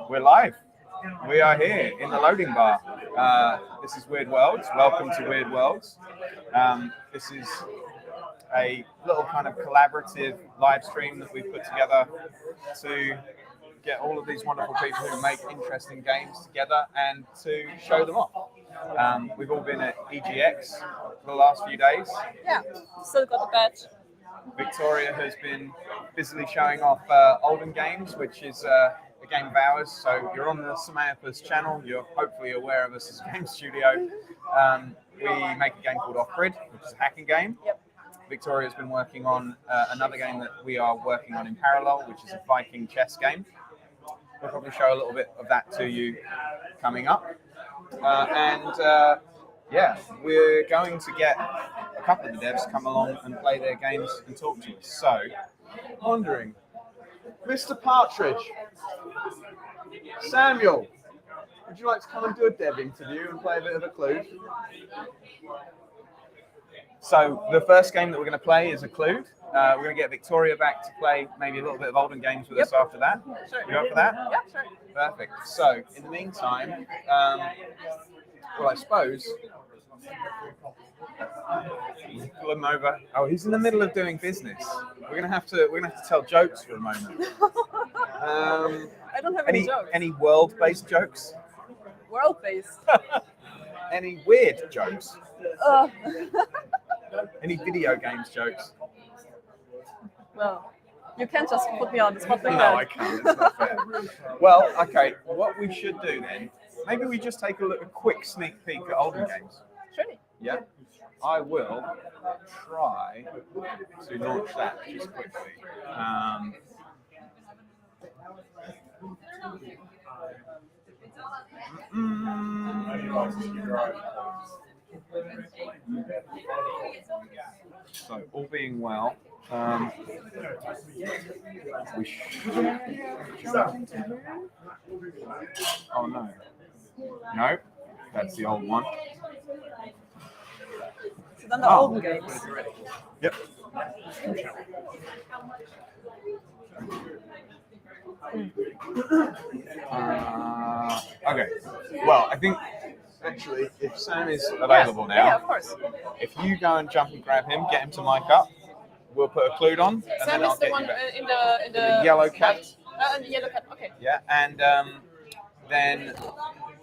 We're live. We are here in the loading bar. This is Wierd Worlds. Welcome to Wierd Worlds. This is a little kind of collaborative live stream that we've put together to get all of these wonderful people who make interesting games together and to show them off. We've all been at EGX for the last few days. Yeah, still got the badge. Victoria has been busily showing off Olden Games, which is a game of ours. So you're on the Samayapa's channel. You're hopefully aware of us as a game studio. We make a game called Off-Grid, which is a hacking game. Yep. Victoria's been working on another game that we are working on in parallel, which is a Viking chess game. We'll probably show a little bit of that to you coming up. Yeah, we're going to get a couple of the devs come along and play their games and talk to us. So, wondering, Mr. Partridge, Samuel, would you like to come and do a dev interview and play a bit of a Clue? So, the first game that we're going to play is a Clue. We're going to get Victoria back to play maybe a little bit of Olden Games with us after that. Sure. You up for that? Yeah, sure. Perfect. So, in the meantime, well, I suppose pull him over. Oh, he's in the middle of doing business. We're gonna have to tell jokes for a moment. I don't have any jokes. Any world-based jokes? World-based. Any weird jokes? Any video games jokes? Well, you can't just put me on the spot like No, that. I can't. It's not fair. Well, okay. What we should do then? Maybe we just take a quick sneak peek at Olden Games. Surely. Yeah. I will try to launch that just quickly. So, all being well, we should jump into here. Oh no. No, that's the old one. So then the Olden Games. Yep. Okay. Well, I think actually, if Sam is available now, yeah, of course. if you go and jump and grab him, get him to mic up, we'll put a clue on. And Sam then I'll is the get one you back. in the Yellow cat. In the yellow cat. Okay. Yeah, and then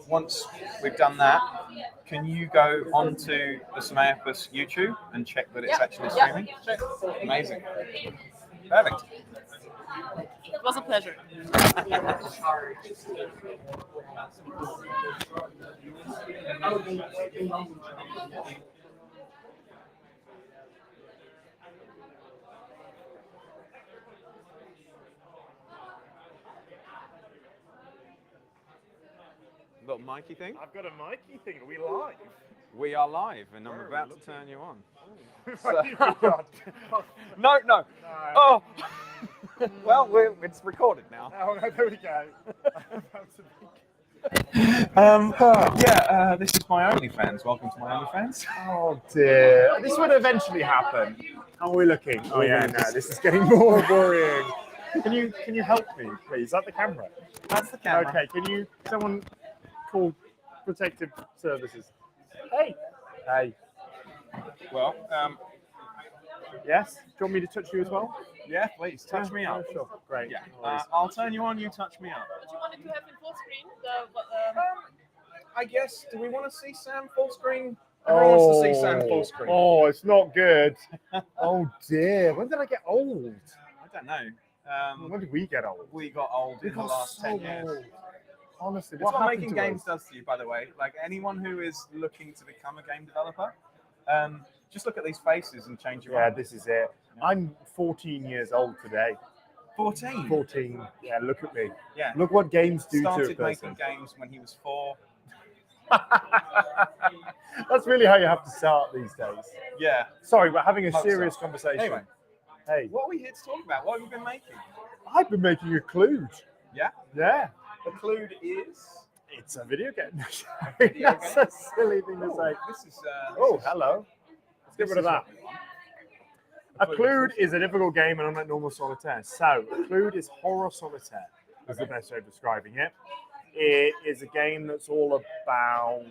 once we've done that, can you go onto the Samayapa's YouTube and check that it's actually streaming? Yeah, sure. Amazing. Perfect. It was a pleasure. Little Mikey thing? I've got a Mikey thing. Are we live? We are live, and I'm about to turn you on. No. Oh! Well, it's recorded now. Oh, no, there we go. This is my OnlyFans. Welcome to my OnlyFans. Oh dear. This would eventually happen. How are we looking? Oh yeah, no, this is getting more worrying. Can you help me, please? Is that the camera? That's the camera. Okay, someone call protective services. Hey. Well, yes? Do you want me to touch you as well? yeah, please, touch me up. Oh, sure. Great. Yeah, No worries. I'll turn you on, you touch me up. But you wanted to have in full screen I guess, do we want to see Sam full screen? Everyone wants to see Sam full screen. Oh, it's not good. Oh dear. When did I get old? I don't know. When did we get old? We got old in the last 10 years. Old. Honestly, It's what what happened making to games us? does to you, by the way. Like anyone who is looking to become a game developer, just look at these faces and change your Yeah, mind. this is it. I'm 14 years old today. 14. 14. Yeah, look at me. Yeah. Look what games do to a Started person. making games when he was 4. That's really how you have to start these days. Yeah. Sorry, we're having a Hope serious so. conversation. Anyway, Hey, what are we here to talk about? What have you been making? I've been making a Clue. Yeah. Yeah. The Clue is. It's a video game. Video That's game? a silly thing to say. This is. Oh, hello. Let's get this rid of is that. what we want. A Clued is a difficult game and unlike normal solitaire. So, a Clued is horror solitaire. is the best way of describing it. It is a game that's all about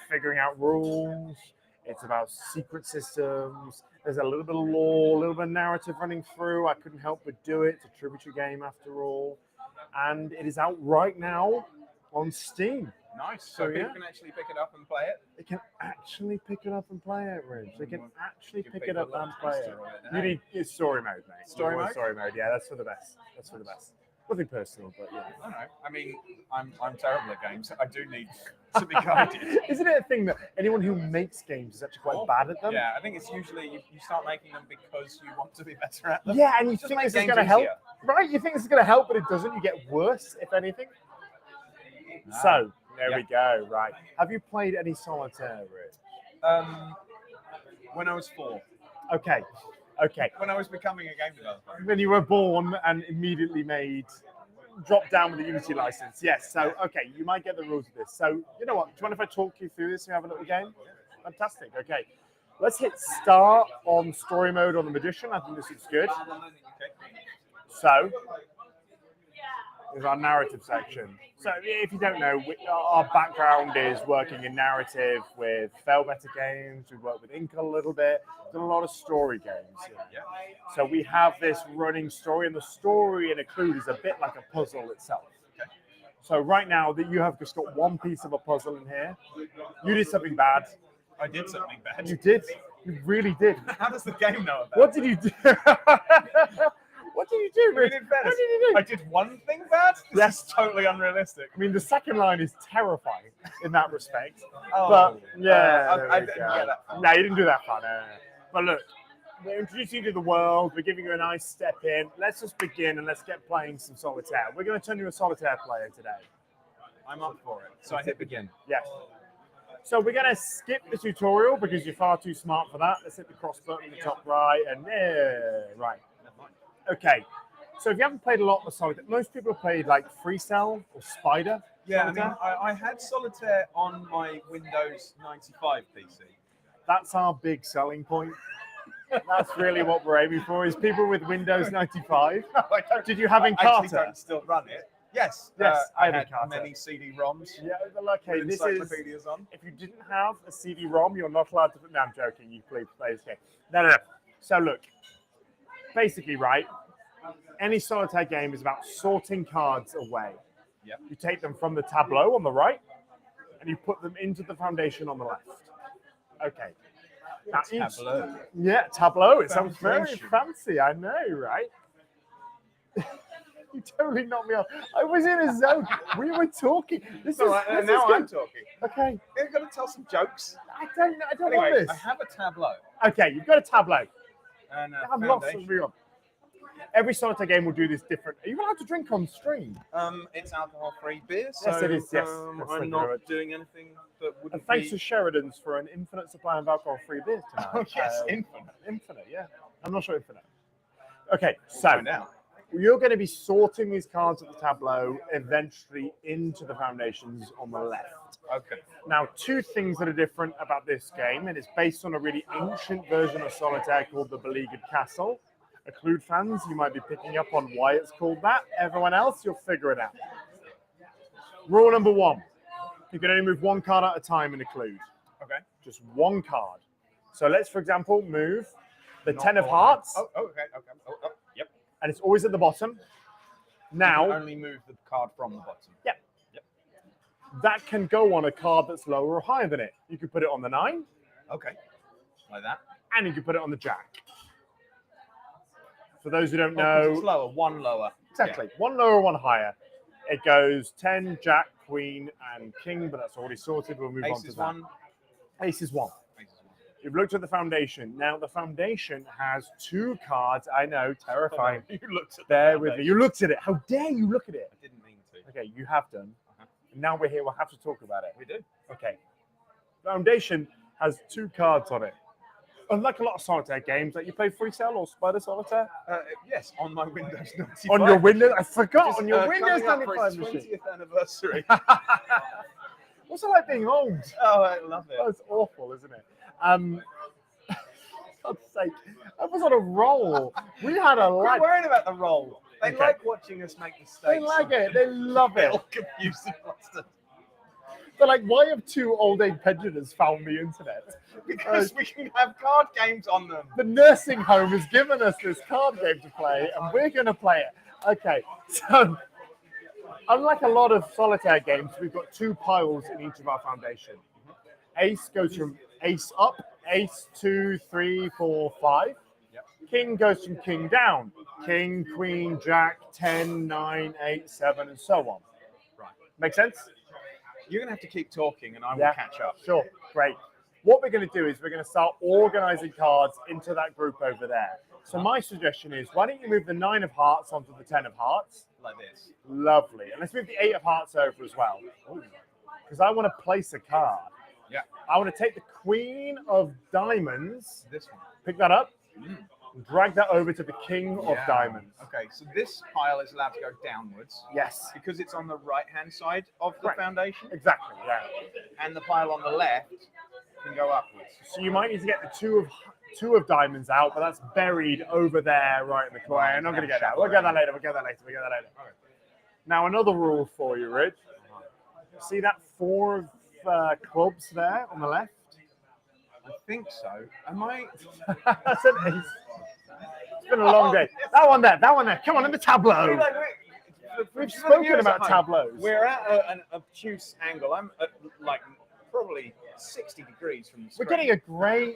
figuring out rules. It's about secret systems. There's a little bit of lore, a little bit of narrative running through. I couldn't help but do it. It's a tributary game after all. And it is out right now on Steam. Nice. So people can actually pick it up and play it? They can actually pick it up and play it, Rich. They can actually Give pick it people up a and little play taster it. of it, You eh? need it's story mode, mate. Story You want mode? Story mode, yeah. That's for the best. That's for the best. Nothing personal, but yeah. I don't know. I mean, I'm terrible at games. I do need to be guided. Isn't it a thing that anyone who makes games is actually quite bad at them? Yeah, I think it's usually you start making them because you want to be better at them. Yeah, and you Just think make this is games going to help, easier. right? You think this is going to help, but it doesn't. You get worse, if anything. So there we go. Right. Have you played any solitaire, Rich? When I was 4, Okay. Okay. when I was becoming a game developer. When you were born and immediately dropped down with the Unity license. Yes. So okay, you might get the rules of this. So you know what? Do you mind if I talk you through this and have a little game? Fantastic. Okay. Let's hit start on story mode on the Magician. I think this looks good. So, is our narrative section. So, if you don't know, our background is working in narrative with Fail Better Games. We work with Inca a little bit. Done a lot of story games. Yeah. So we have this running story, and the story in a clue is a bit like a puzzle itself. Okay. So right now that you have just got one piece of a puzzle in here, you did something bad. I did something bad. You did. You really did. How does the game know about What did you do? What did you do, We Rich? did What better. did you do? I did one thing bad? This is totally unrealistic. I mean, the second line is terrifying in that respect. Oh, But yeah, there I we didn't go. get that far. No, you didn't do that far. No. But look, we're introducing you to the world. We're giving you a nice step in. Let's just begin and let's get playing some solitaire. We're going to turn you a solitaire player today. I'm up for it. So I hit begin. Yes. So we're going to skip the tutorial because you're far too smart for that. Let's hit the cross button in the top right and right. Okay. So if you haven't played a lot of solitaire, most people have played like Freecell or Spider. Yeah, I mean, Solitaire. I had Solitaire on my Windows 95 PC. That's our big selling point. That's really what we're aiming for, is people with Windows 95. I don't, Did you have I actually Encarta? don't still run it. Yes, Yes, I I have had Encarta. many CD-ROMs. Yeah, well, okay, with this is, encyclopedias on. if you didn't have a CD-ROM, you're not allowed to, no, I'm joking, you play this game. No. So look, basically, right, any solitaire game is about sorting cards away. Yep. You take them from the tableau on the right, and you put them into the foundation on the left. Okay. Now, Tableau. Yeah, tableau. It sounds very Foundation. fancy. I know, right? You totally knocked me off. I was in a zone. We were talking. This is, So this now is I'm good. talking. Okay. You're going to tell some jokes. I don't Anyway, want I this. have a Tableau Okay, you've got a tableau. and a I've lost foundation. the Every solitaire game will do this different. Are you allowed to drink on stream? It's alcohol-free beer, so Yes, it is, yes. Let's I'm think not through it. doing anything that wouldn't And thanks be... to Sheridan's for an infinite supply of alcohol-free beers tonight. Oh, yes, infinite. Infinite, yeah. I'm not sure infinite. Okay, so Find out. you're going to be sorting these cards at the tableau eventually into the foundations on the left. Okay. Now, two things that are different about this game, and it's based on a really ancient version of solitaire called the Beleaguered Castle. Occlude fans, you might be picking up on why it's called that. Everyone else, you'll figure it out. Rule number one, you can only move one card at a time in Occlude. Okay. Just one card. So let's, for example, move the Not 10 of all. hearts, Oh, okay. Yep. and it's always at the bottom. You Now, can only move the card from the bottom. that can go on a card that's lower or higher than it. You could put it on the 9, Okay. Like that. and you could put it on the Jack. For those who don't Oh, 'cause it's know, lower, one lower. exactly, one lower, one higher. It goes 10, Jack, Queen, and King, but that's already sorted. We'll move Yeah. on Ace to is that. one. Ace is one. Ace is one. You've looked at the foundation. Now, the foundation has two cards. I know, terrifying. You looked at the Bear with me. foundation. You looked at it. How dare you look at it? I didn't mean to. Okay, you have done. And now we're here. We'll have to talk about it. We do. Okay. Foundation has two cards on it. Unlike a lot of solitaire games, like you play Freecell or Spider Solitaire. Yes, on my Windows 95. On your Windows, I forgot, Which is, on your Windows coming up for 95 its machine. 20th anniversary. What's it like being old? Oh, I love it. That's awful, isn't it? God's sake, I was on a roll. We had a Quit life. worrying about the roll. They Okay. like watching us make mistakes. They like it. They love it. Little confused and flustered. They're like, why have two old age pensioners found the internet? Because we can have card games on them. The nursing home has given us this card game to play, and we're going to play it. Okay, so unlike a lot of solitaire games, we've got two piles in each of our foundation. Ace goes from ace up, ace 2, 3, 4, 5. Yep. King goes from king down. King, queen, jack, 10, 9, 8, 7, and so on. Right. Make sense? You're going to have to keep talking and I will Yeah. catch up. Sure, great. What we're going to do is we're going to start organizing cards into that group over there. So my suggestion is, why don't you move the 9 of hearts onto the 10 of hearts? Like this. Lovely. And let's move the 8 of hearts over as well. Because I want to place a card. Yeah. I want to take the queen of diamonds, This one. pick that up, Mm. and drag that over to the king of Yeah. diamonds. Okay, so this pile is allowed to go downwards Yes, because it's on the right-hand side of the Right. foundation, exactly. Yeah. and the pile on the left can go upwards. So you might need to get the two of diamonds out, but that's buried over there, right in the corner. Right, I'm not going to yeah, get that. We'll get that later. We'll get that later. We'll get that later. Okay. Now another rule for you, Rich. See that 4 of clubs there on the left? I think so. Am I? That's an ace. It's been a long day. That one there. That one there. Come on, in the tableau. We've spoken about tableaus. We're at an obtuse angle. I'm at like probably 60 degrees from the We're screen. getting a great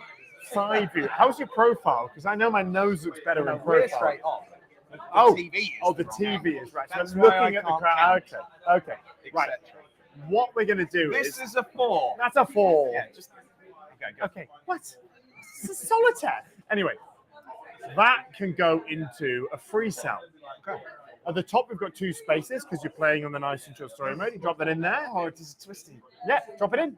side view. How's your profile? Because I know my nose looks better in We're profile. straight on. The Oh, TV is oh, the wrong TV angle. is right. So That's I'm why looking I at the can't crowd. count, Okay, okay, right. etc. What we're gonna do This is is a 4. that's a 4. Yeah, just okay. Go. Okay, what? This is solitaire. Anyway, that can go into a free cell. Okay. At the top, we've got 2 spaces because you're playing on the nice and chill story mode. You drop that in there. Oh, it is twisty. Yeah, drop it in.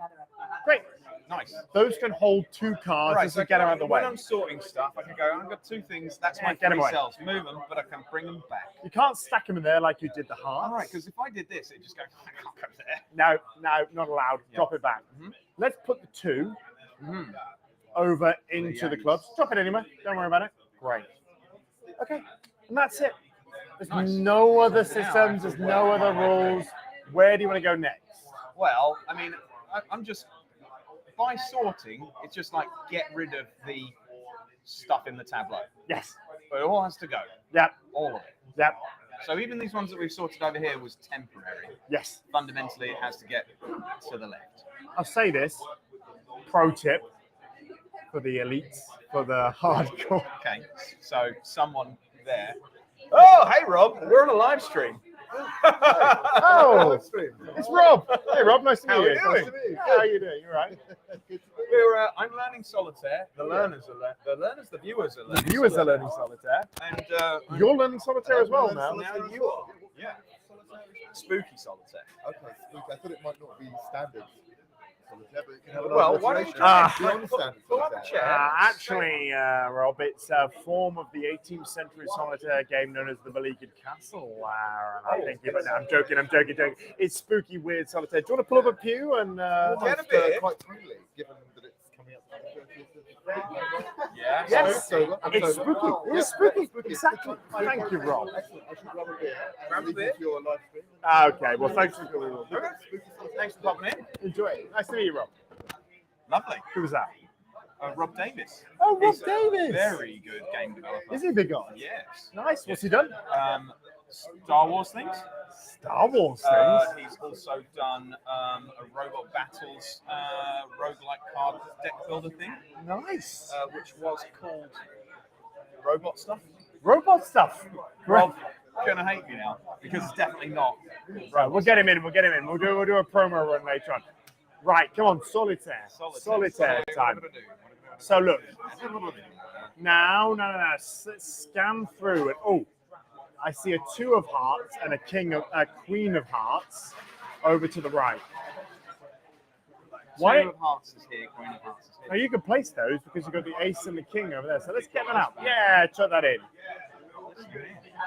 Great. Nice. Those can hold 2 cards Right, as so you get them out of the way. when I'm sorting stuff, I can go, I've got 2 things, that's Yeah, my get 'em 3 away. cells. Move them, but I can bring them back. You can't stack them in there like you did the hearts. All right, because if I did this, it just goes, I can't go there. No, no, not allowed. Yeah. Drop it back. Mhm. Let's put the 2 Mhm. over into the Yanks. clubs. Drop it anyway. Don't worry about it. Great. Okay, and that's it. There's Nice. no other Now I systems. can There's no work other my way rules. Where do you want to go next? Well, I mean, I'm just, by sorting, it's just like get rid of the stuff in the tableau. Yes. But it all has to go, Yep. all of it. Yep. So even these ones that we've sorted over here was temporary. Yes. Fundamentally, it has to get to the left. I'll say this. Pro tip for the elites, for the hardcore. Okay, so someone there. Oh, hey Rob, we're on a live stream. Oh, it's Rob. Hey, Rob. Nice to meet How you. are you doing? Nice to meet you. How are you doing? You all right? I'm learning solitaire. The learners are the viewers are The learning. viewers are solitaire. learning solitaire. And You're learning solitaire as well now. now you are. Yeah. Spooky solitaire. Okay, spooky. I thought it might not be standard solitaire, but it can have Well, why don't you Ah. beyond standard pull up a solitaire. chair? Actually, Rob, it's a form of the 18th century solitaire game known as the Beleaguered Castle. I think no, I'm joking. It's spooky, weird solitaire. Do you want to pull up a pew and? Get a Almost, bit. quite timely, given that it's coming up to the 30th of Yeah. Yes. October. It's spooky. Yeah, It's spooky. spooky. Exactly. Thank you, Rob. Excellent. I should grab a beer. Grab a Leave beer. it to your live stream. Okay. Well, thanks for coming. Okay. Thanks for popping in. Enjoy it. Nice to meet you, Rob. Lovely. Who was that? Rob Davis. Oh, Rob He's a Davis. Very good game developer. Is he big on? Yes. Nice. What's he done? Star Wars things. Star Wars things. He's also done a Robot Battles roguelike card deck builder thing, Nice. which was called Robot Stuff. Robot stuff. Rob gonna hate me now because it's definitely not. Right, we'll get him in. We'll do a promo run later on. Right, come on, solitaire Solitaire. time. What do we do? So look, now, let's scan through it. Oh, I see a 2 of hearts and a queen of hearts over to the right. Why? Two of Hearts is here. Queen of Hearts is Now here. you can place those because you've got the ace and the king over there. So let's get them out. Yeah, chuck that in.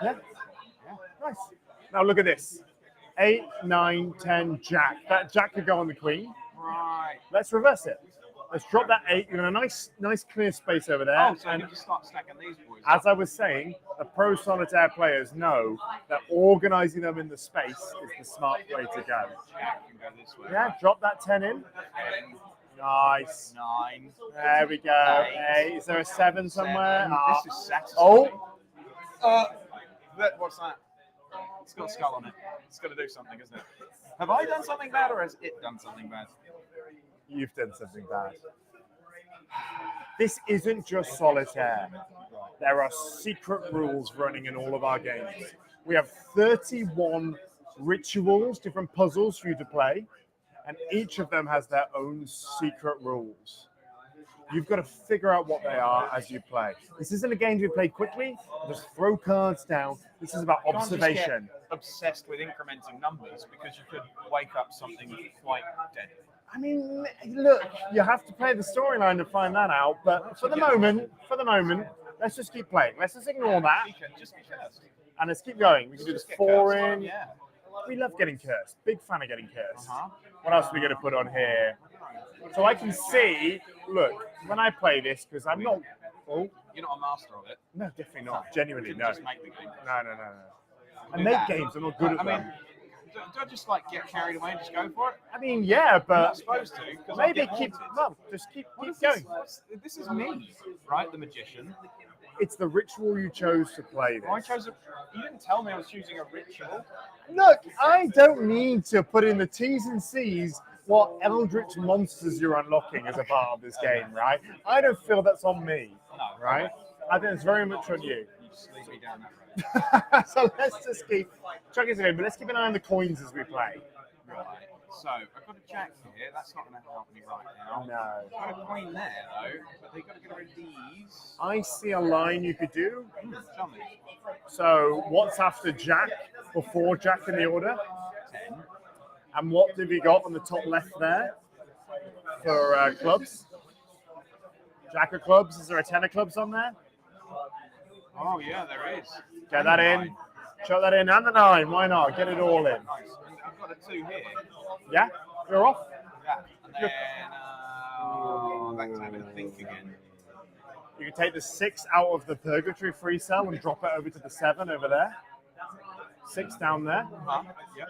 Yeah. Nice. Now look at this. 8, 9, 10, jack. That jack could go on the queen. Right. Let's reverse it. Let's drop that 8. You're in a nice clear space over there. Oh, so and you just start stacking these boys. as I was saying, the pro solitaire players know that organizing them in the space is the smart way to go. Jack can go this way. Yeah, drop that 10 in. 10, Nice. 9. There we go. 8. 8. Is there a 7 somewhere? 7. Ah. This is satisfying. Oh, What's that? It's got a skull on it. It's got to do something, isn't it? Have I done something bad, or has it done something bad? you've done something bad. This isn't just solitaire. There are secret rules running in all of our games. We have 31 rituals, different puzzles for you to play, and each of them has their own secret rules. You've got to figure out what they are as you play. This isn't a game to be played quickly. Just throw cards down. This is about You can't just get observation. obsessed with incrementing numbers because you could wake up something quite dead. I mean, look, you have to play the storyline to find that out. But for the moment, let's just keep playing. Let's just ignore that Just be cursed. and let's keep going. We can do this Just get 4 cursed. in. Yeah. We love getting cursed. Big fan of getting cursed. Uh-huh. What else are we going to put on here? So I can see, look, when I play this, because I'm not, oh, You're not a master of it. no, definitely not. Genuinely, Didn't no. just make the game. No. I make games, I'm not good at I mean, them. do I just like get carried away and just go for it? I mean, yeah, I'm not but supposed to. 'Cause I'll maybe get keep, haunted. well, just keep What is going. This is me, right? The magician. It's the ritual you chose to play I this. chose a. You didn't tell me I was choosing a ritual. Look, I don't need to put in the T's and C's what eldritch monsters you're unlocking as a part of this game, right? I don't feel that's on me, No, right? I think it's very much on you. You just lead me down that road. So let's just keep chugging this game, but let's keep an eye on the coins as we play. Right. So I've got a jack here. That's not going to help me right now. No. I've got a queen there though, but they've got to get rid of these. I see a line you could do. Tell me. So what's after Jack, before Jack in the order? 10. And what have you got on the top left there for clubs? Jack of clubs, is there a 10 of clubs on there? Oh yeah, there is. Get that in. Chuck that in, and the 9, why not? Get it all in. Nice. And I've got a 2 here. Yeah? You're off? Yeah. And then back to having a think again. You can take the 6 out of the purgatory free cell and drop it over to the 7 over there. 6 down there. Huh? Yeah.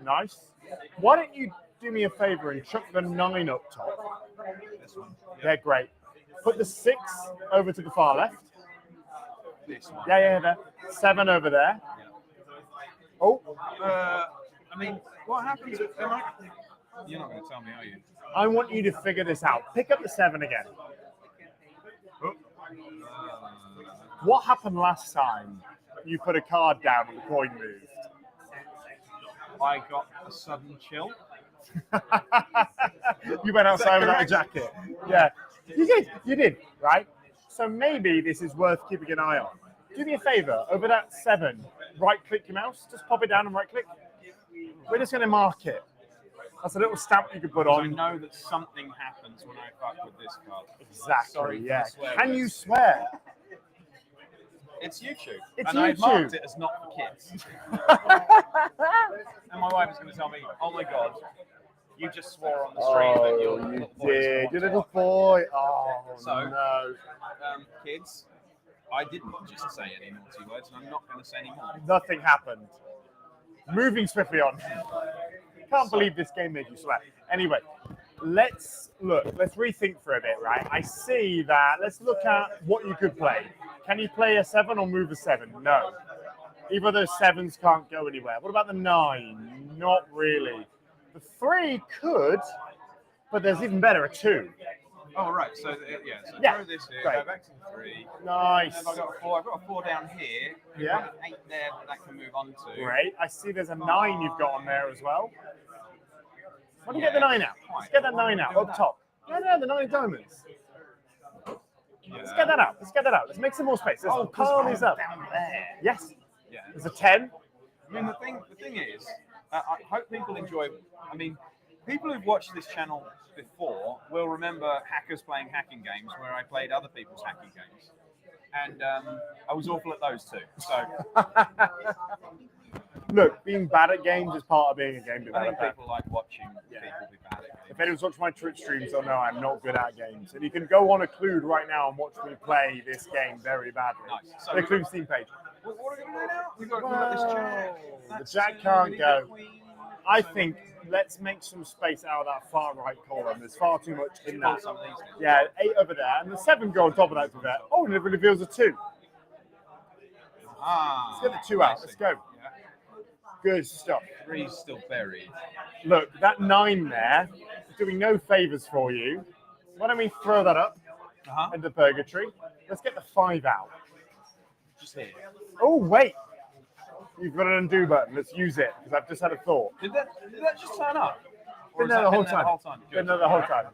Nice. Why don't you do me a favor and chuck the 9 up top? This one. Yeah, great. Put the 6 over to the far left. This one. Yeah, there. 7 over there. Oh, I mean, what happens if you're not going to tell me, are you? I want you to figure this out. Pick up the 7 again. What happened last time you put a card down and the coin moved? I got a sudden chill. You went outside without a correct? jacket. Yeah, you did, right? So maybe this is worth keeping an eye on. Do me a favor, over that 7, right-click your mouse, just pop it down and right-click. We're just going to mark it. That's a little stamp you could put I on. know that something happens when I fuck with this card. Exactly, Sorry for yeah. the swear Can words. you swear? It's YouTube. It's and I YouTube. marked it as not for kids. And my wife is going to tell me, oh my God, you just swore on the stream that your Oh, you little boy is did. not Your to little watch. boy. Oh, So- no. Kids, I didn't just say any naughty words, and I'm not going to say any more. Nothing happened. Moving swiftly on. Can't believe this game made you swear. Anyway, let's rethink for a bit, right? I see that. Let's look at what you could play. Can you play a 7 or move a 7? No. Either of those 7s can't go anywhere. What about the 9? Not really. The 3 could, but there's even better, a 2. Oh, right. So, Yeah, throw this here, great. go back to the 3. Nice. And then I've got a 4 down here. Yeah. I've got an 8 there that can move on to. Great. I see there's a 9 you've got on there as well. Why don't you get the 9 out? Let's get that 9 out up top. No, the 9 of diamonds. Let's get that out. Let's make some more space. Let's pile these up. Down there. Yes. Yeah. There's a 10. I mean, the thing is, I hope people enjoy. I mean, people who've watched this channel before will remember hackers playing hacking games where I played other people's hacking games, and I was awful at those too. So Look, being bad at games is part of being a game I think developer. people like watching people be bad at games. If anyone's watched my Twitch streams, they'll know I'm not good at games. And you can go on Occlude right now and watch me play this game very badly. Nice. So The Occlude Steam page. What are we going to do now? We've got this jack. The jack can't go. I think let's make some space out of that far right column. There's far too much in that. Some of these things. Yeah, 8 over there, and the 7 go on top of that over there. Oh, and it reveals a 2. Ah, Let's get the 2 out. I Let's see. go. Yeah. Good stuff. 3's still buried. Look, that 9 there is doing no favors for you. Why don't we throw that up into purgatory? Let's get the 5 out. Just here. Oh, wait. You've got an undo button. Let's use it, because I've just had a thought. Did that just turn up? Been has there that the whole been there time. Good. Been there the whole time.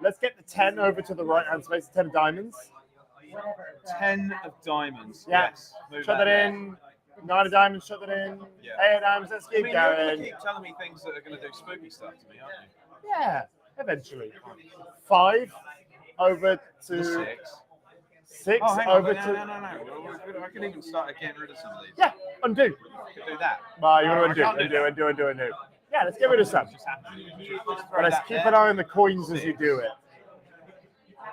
Let's get the 10 over to the right-hand space, 10 diamonds. 10 of diamonds. Yeah. Yes. Move Shut that there. in. 9 of diamonds, shut that in. Yeah. 8 of diamonds, let's I keep mean, you're going to going. keep telling me things that are going to do spooky stuff to me, aren't you? Yeah, eventually. 5 over The to 6. 6 Oh, hang on. over No. to. I could even start getting rid of some of these. Yeah, undo. I could do that. Well, you I want to can't do undo. Yeah, let's get rid of some. Just happened. But let's keep an eye on the coins as you do it.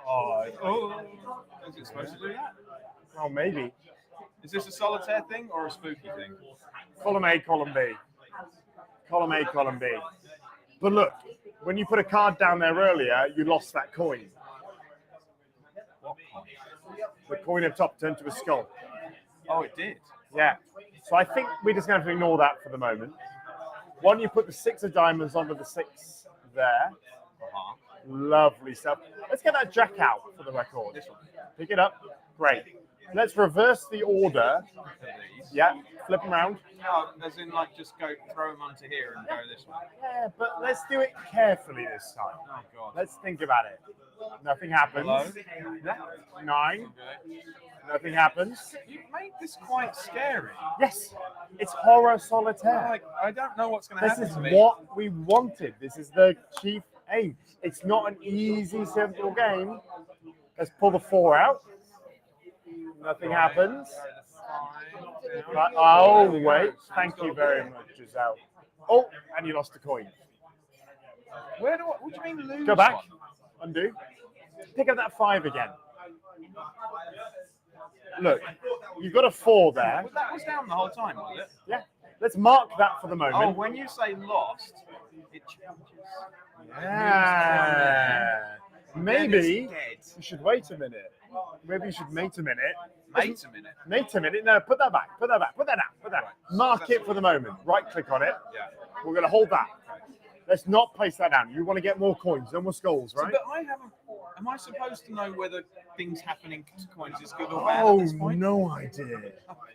Oh, is it supposed to do that? Oh, maybe. Is this a solitaire thing or a spooky thing? Column A, column B. Column A, column B. But look, when you put a card down there earlier, you lost that coin. What coin? The coin up top turned to a skull. Oh, it did. Yeah. So I think we're just going to have to ignore that for the moment. Why don't you put the 6 of diamonds onto the 6 there? Lovely stuff. Let's get that jack out for the record. This one. Pick it up. Great. Let's reverse the order. Of these. Yeah. Flip them around. Oh, as in, like, just go throw them onto here and go this way. Yeah, but let's do it carefully this time. Oh, God. Let's think about it. Nothing happens. Hello? 9. Okay. Nothing happens. You made this quite scary. Yes. It's horror solitaire. Like, I don't know what's going to This happen is to me. what we wanted. This is the chief aim. It's not an easy, simple game. Let's pull the 4 out. Nothing happens. Right. Oh, wait. Thank you very much, Giselle. Oh, and you lost a coin. What do you mean lose? Go back. One? Undo. Pick up that 5 again. Look, you've got a 4 there. Well, that was down the whole time, was it? Yeah. Let's mark that for the moment. Oh, when you say lost, it changes. Yeah. Maybe Then it's you should wait a minute. Maybe you should mate a minute. dead. Wait a minute. Mate a minute. No, put that back. Put that back. Put that down. Put that. Mark it for the moment. Right click on it. Yeah. We're going to hold that. Let's not place that down. You want to get more coins, no more skulls, So, right? but I haven't. Am I supposed to know whether things happening to coins is good or bad at Oh, this point? no idea.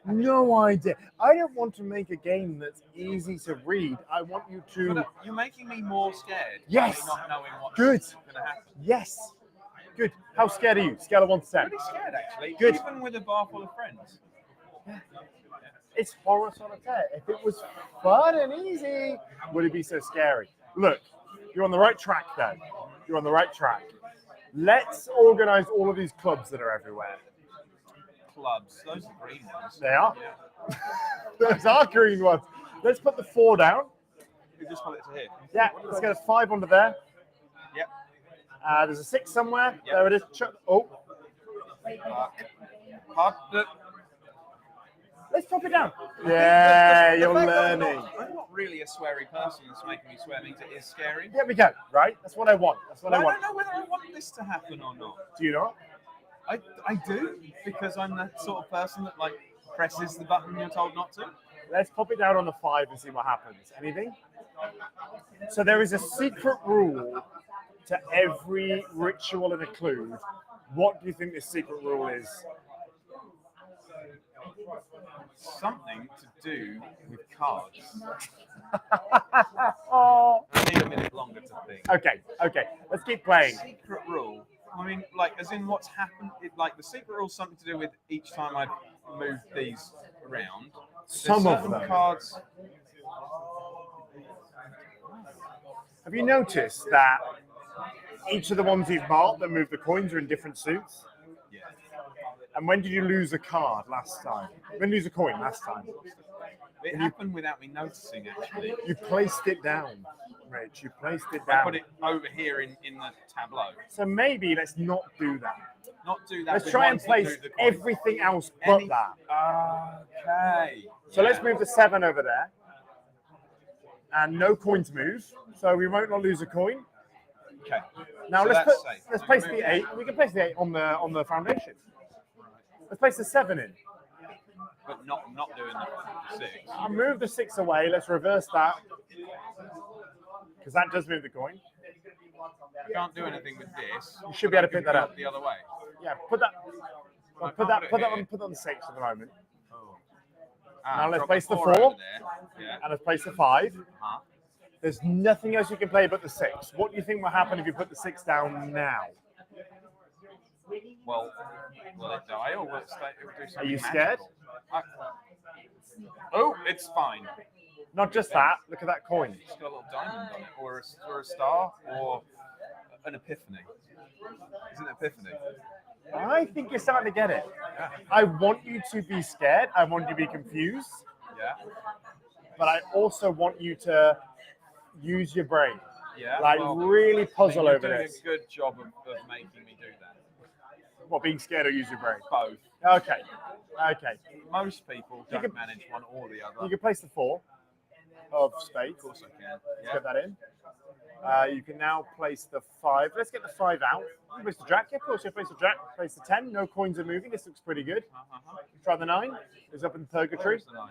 No idea. I don't want to make a game that's easy to read. I want you to. But, you're making me more scared. Yes. By not knowing what's Good. going to happen. Yes. Good. How scared are you? Scale of 1 to 10. Pretty scared actually. Good. Even with a bar full of friends. It's horror solitaire. If it was fun and easy, would it be so scary? Look, you're on the right track then. You're on the right track. Let's organize all of these clubs that are everywhere. Clubs. Those are green ones. They are. Yeah. Those are green ones. Let's put the 4 down. You just put it to here. Yeah, let's get a 5 onto there. Yep. There's a 6 somewhere. Yep. There it is. Oh, Look. let's pop it down. Yeah, The you're fact that learning. I'm not really a sweary person. That's making me swear means it is scary. There we go. Right? That's what I want. That's what But I I want. don't know whether I want this to happen or not. Do you know? I do, because I'm the sort of person that like presses the button you're told not to. Let's pop it down on the 5 and see what happens. Anything? So there is a secret rule to every ritual and Occlude. What do you think this secret rule is? Something to do with cards. Oh. I need a minute longer to think. Okay. Let's keep playing. Secret rule. I mean, like, as in what's happened. Like, the secret rule is something to do with each time I move these around. Some There's of certain them. cards. Have you noticed that each of the ones you've marked that move the coins are in different suits? Yeah. And when did you lose a card last time? When did you lose a coin last time? It happened without me noticing, actually. You placed it down, Rich. You placed it I down. put it over here in the tableau. So maybe let's not do that. Not do that. Let's with try and ones that place do the coin. everything else but Any- that. Okay. So let's move the 7 over there. And no coin to move. So we won't not lose a coin. Okay. Now So let's that's safe. let's We place can the move 8. We can place the 8 on the foundation. Let's place the 7 in. But not doing the 6. I'll move the 6 away. Let's reverse that. Because that does move the coin. You can't do anything with this. You should be able to pick that up. The other way. Yeah, put that. I Put can't that. put it Put that on the 6 at the moment. Oh. Now let's drop place the 4. over there. Yeah. And let's place the 5. Uh-huh. There's nothing else you can play but the 6. What do you think will happen if you put the 6 down now? Well, will it die or will it stay? It will do something Are you scared? magical. Oh, it's fine. Not just that. Look at that coin. It's got a little diamond on it, or a star, or an epiphany. Is it an epiphany? I think you're starting to get it. I want you to be scared. I want you to be confused. Yeah. But I also want you to use your brain. Yeah. Like well, really puzzle you're over doing this. a good job of making me do that. What, being scared or use your brain? Both. Okay. Okay. Most people don't can- manage one or the other. You can place the 4 of spades. Of course I can. Let's Yeah. get that in. You can now place the 5. Let's get the 5 out. You place the jack. Yeah, of course. You place the jack. Place the 10. No coins are moving. This looks pretty good. Uh-huh. Try the 9. It's up in purgatory. Where's the 9?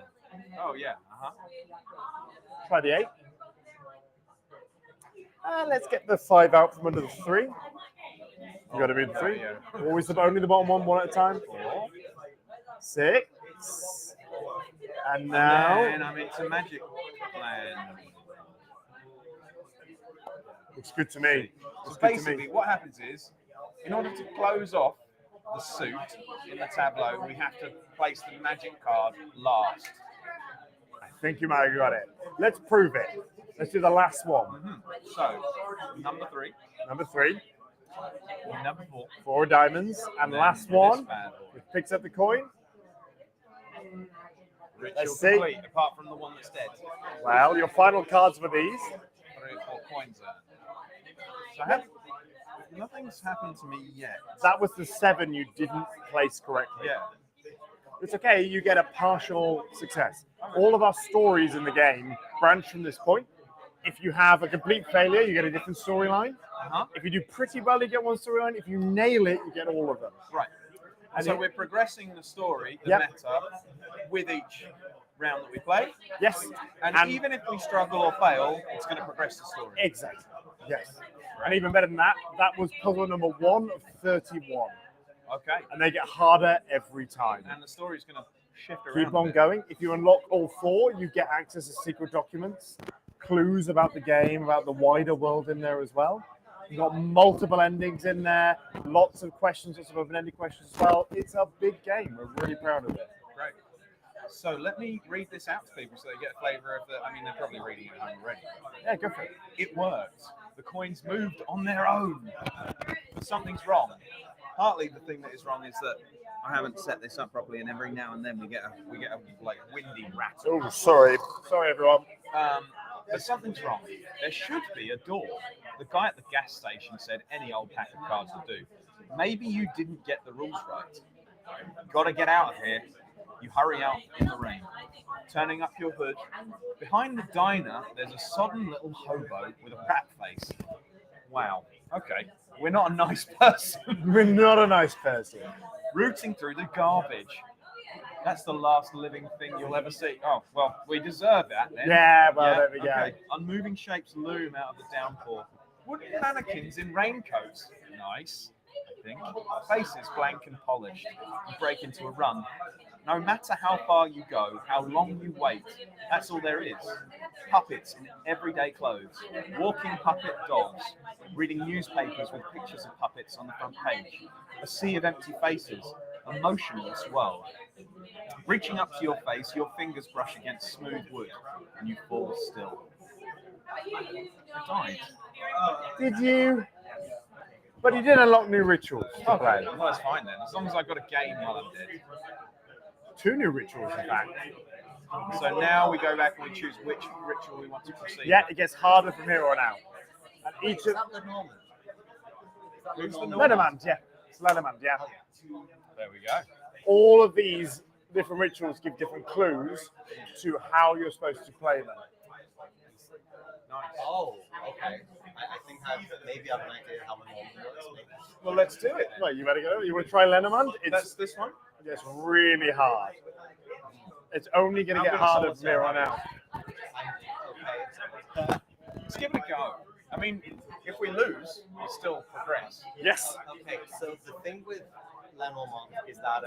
Oh yeah. Uh-huh. Try the 8. And let's get the 5 out from under the 3. You got to move the 3. Yeah. Always only the bottom one at a time. 4. 6. And now And I'm into magic land. looks good to me. So Looks good to basically, me. what happens is, in order to close off the suit in the tableau, we have to place the magic card last. I think you might have got it. Let's prove it. Let's do the last one. So, number 3, Number 3, number 4, 4 diamonds, and then last this one, bad boy. which picks up the coin. Ritual Let's see. complete, apart from the one that's dead. Well, your final cards were these. 3 or 4 coins there. So nothing's happened to me yet. That was the 7 you didn't place correctly. Yeah. It's okay, you get a partial success. All of our stories in the game branch from this point. If you have a complete failure, you get a different storyline. Uh-huh. If you do pretty well, you get one storyline. If you nail it, you get all of them. Right. And So it- we're progressing the story, the Yep. meta, with each round that we play. Yes. And even if we struggle or fail, it's going to progress the story. Exactly. Yes. And even better than that, that was puzzle number 1 of 31. Okay. And they get harder every time. And the story's going to shift around. Keep a on bit. going. If you unlock all 4, you get access to secret documents, clues about the game, about the wider world in there as well. You've got multiple endings in there, lots of questions, lots of open-ended questions as well. It's a big game. We're really proud of it. Great. So let me read this out to people so they get a flavour of the. I mean, they're probably reading it at home already. Yeah, go for it. It worked. The coins moved on their own. But something's wrong. Partly the thing that is wrong is that I haven't set this up properly, and every now and then we get a like windy rattle. Oh, sorry. Sorry, everyone. But something's wrong. There should be a door. The guy at the gas station said any old pack of cards will do. Maybe you didn't get the rules right. Gotta get out of here. You hurry out in the rain. Turning up your hood. Behind the diner, there's a sodden little hobo with a rat face. Wow. Okay. We're not a nice person. We're not a nice person. Rooting through the garbage. That's the last living thing you'll ever see. Oh, well, we deserve that then. Yeah, well, there we go. Okay. Unmoving shapes loom out of the downpour. Wooden mannequins in raincoats. Nice, I think. Faces blank and polished. You break into a run. No matter how far you go, how long you wait, that's all there is. Puppets in everyday clothes. Walking puppet dogs. Reading newspapers with pictures of puppets on the front page. A sea of empty faces. A motionless world. Reaching up to your face, your fingers brush against smooth wood, and you fall still. I died. Did you? But you did unlock new rituals to play. Okay, well, that's fine then. As long as I've got a game while I'm dead. 2 new rituals, in fact. So now we go back and we choose which ritual we want to proceed. Yeah, it gets harder from here on out. And each of Who's the normal? Lenormand, yeah. It's Lenormand, yeah. There we go. All of these different rituals give different clues to how you're supposed to play them. Nice. Oh, okay. I think maybe I have an idea how the normal works. Maybe. Well, let's do it. Right, you better go. You want to try Lenormand? That's this one. It's really hard. It's only going to get harder from here on out. Okay. Let's give it a go. I mean, if we lose, we still progress. Yes. Okay, so the thing with Lenormand is that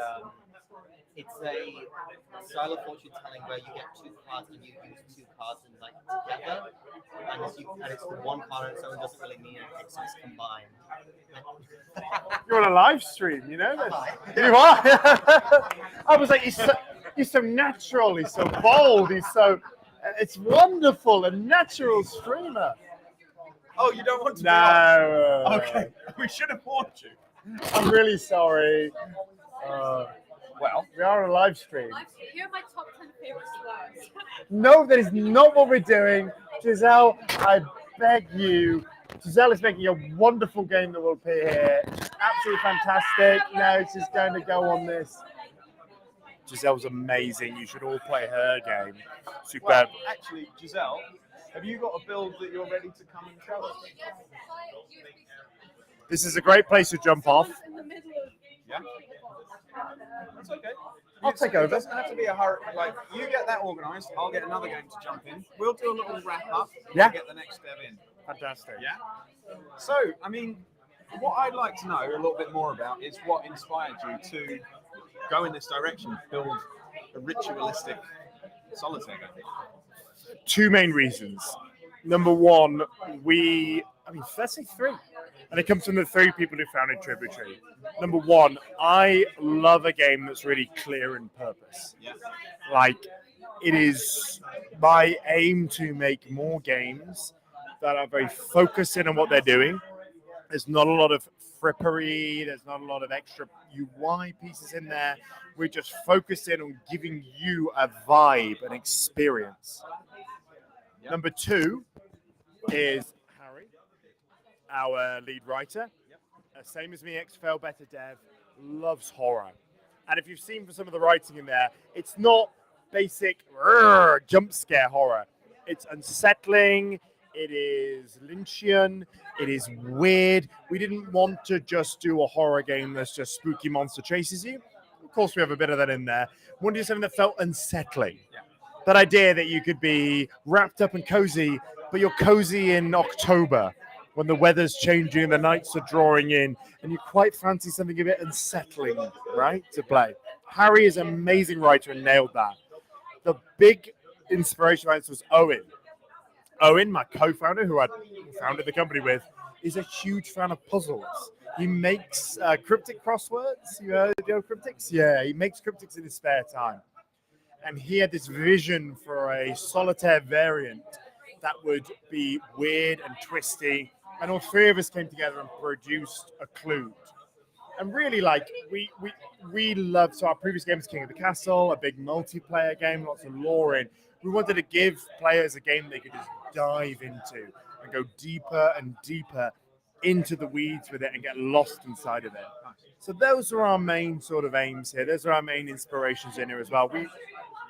it's a style of fortune telling where you get 2 cards and you use 2 cards and like together, and it's the 1 card on its own doesn't really mean anything, so it's combined. You're on a live stream, you know this. You are. I was like, he's so natural, he's so bold, it's wonderful, a natural streamer. Oh, you don't want to? No. Okay, we should have warned you. I'm really sorry. Well, we are on a live stream. Here are my top 10 favorite slurs. No, that is not what we're doing. Giselle, I beg you. Giselle is making a wonderful game that will appear here. Absolutely fantastic. No, she's going to go on this. Giselle's amazing. You should all play her game. Superb. well, actually, Giselle, have you got a build that you're ready to come and show us? This is a great place to jump off. In the middle of Yeah. That's okay. I'll take over. It doesn't have to be a hurry. Like, you get that organised, I'll get another game to jump in. We'll do a little wrap up. Yeah. And get the next step in. Fantastic. Yeah. So, I mean, what I'd like to know a little bit more about is what inspired you to go in this direction, build a ritualistic solitaire game. 2 main reasons. Number 1, let's say 3. And it comes from the 3 people who founded Tributary. Number 1, I love a game that's really clear in purpose. Yeah. Like, it is my aim to make more games that are very focused in on what they're doing. There's not a lot of frippery, there's not a lot of extra UI pieces in there. We're just focused in on giving you a vibe, an experience. Yep. Number 2 is Harry, our lead writer. Yep. Same as me, XFL Better Dev, loves horror. And if you've seen from some of the writing in there, it's not basic jump scare horror. It's unsettling, it is Lynchian, it is weird. We didn't want to just do a horror game that's just spooky monster chases you. Of course, we have a bit of that in there. We wanted to do something that felt unsettling. Yeah. That idea that you could be wrapped up and cozy, but you're cozy in October when the weather's changing and the nights are drawing in, and you quite fancy something a bit unsettling, right, to play. Harry is an amazing writer and nailed that. The big inspiration behind this was Owen. Owen, my co-founder, who I founded the company with, is a huge fan of puzzles. He makes cryptic crosswords. You know cryptics? Yeah, he makes cryptics in his spare time. And he had this vision for a solitaire variant that would be weird and twisty. And all 3 of us came together and produced a clue. And really, like, we loved, so our previous game was King of the Castle, a big multiplayer game, lots of lore in. We wanted to give players a game they could just dive into and go deeper and deeper into the weeds with it and get lost inside of it. So those are our main sort of aims here. Those are our main inspirations in here as well.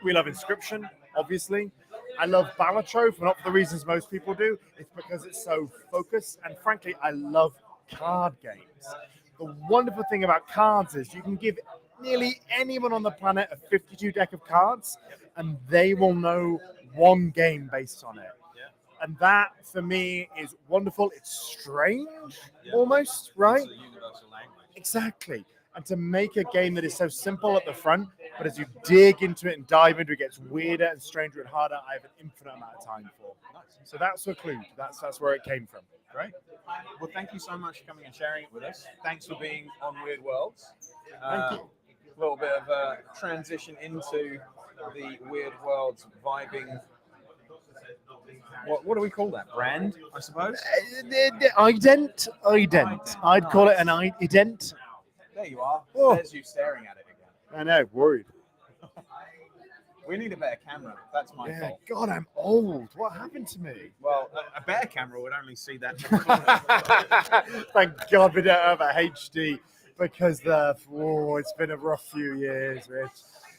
We love Inscription, obviously. I love Balatro, not for the reasons most people do. It's because it's so focused. And frankly, I love card games. The wonderful thing about cards is you can give nearly anyone on the planet a 52 deck of cards, and they will know one game based on it. And that, for me, is wonderful. It's strange, almost, right? It's a universal language. Exactly. And to make a game that is so simple at the front, but as you dig into it and dive into it, it gets weirder and stranger and harder, I have an infinite amount of time for. Nice. So that's the clue. That's where it came from. Great. Well, thank you so much for coming and sharing it with us. Thanks for being on Weird Worlds. Thank you. A little bit of a transition into the Weird Worlds vibing what do we call that? Brand, I suppose. Ident. I'd call it an ident. There you are. Oh. There's you staring at it again. I know, worried. We need a better camera. That's my Yeah, fault. God, I'm old. What happened to me? Well, a better camera would only see that. Thank God we don't have a HD because it's been a rough few years, Rich.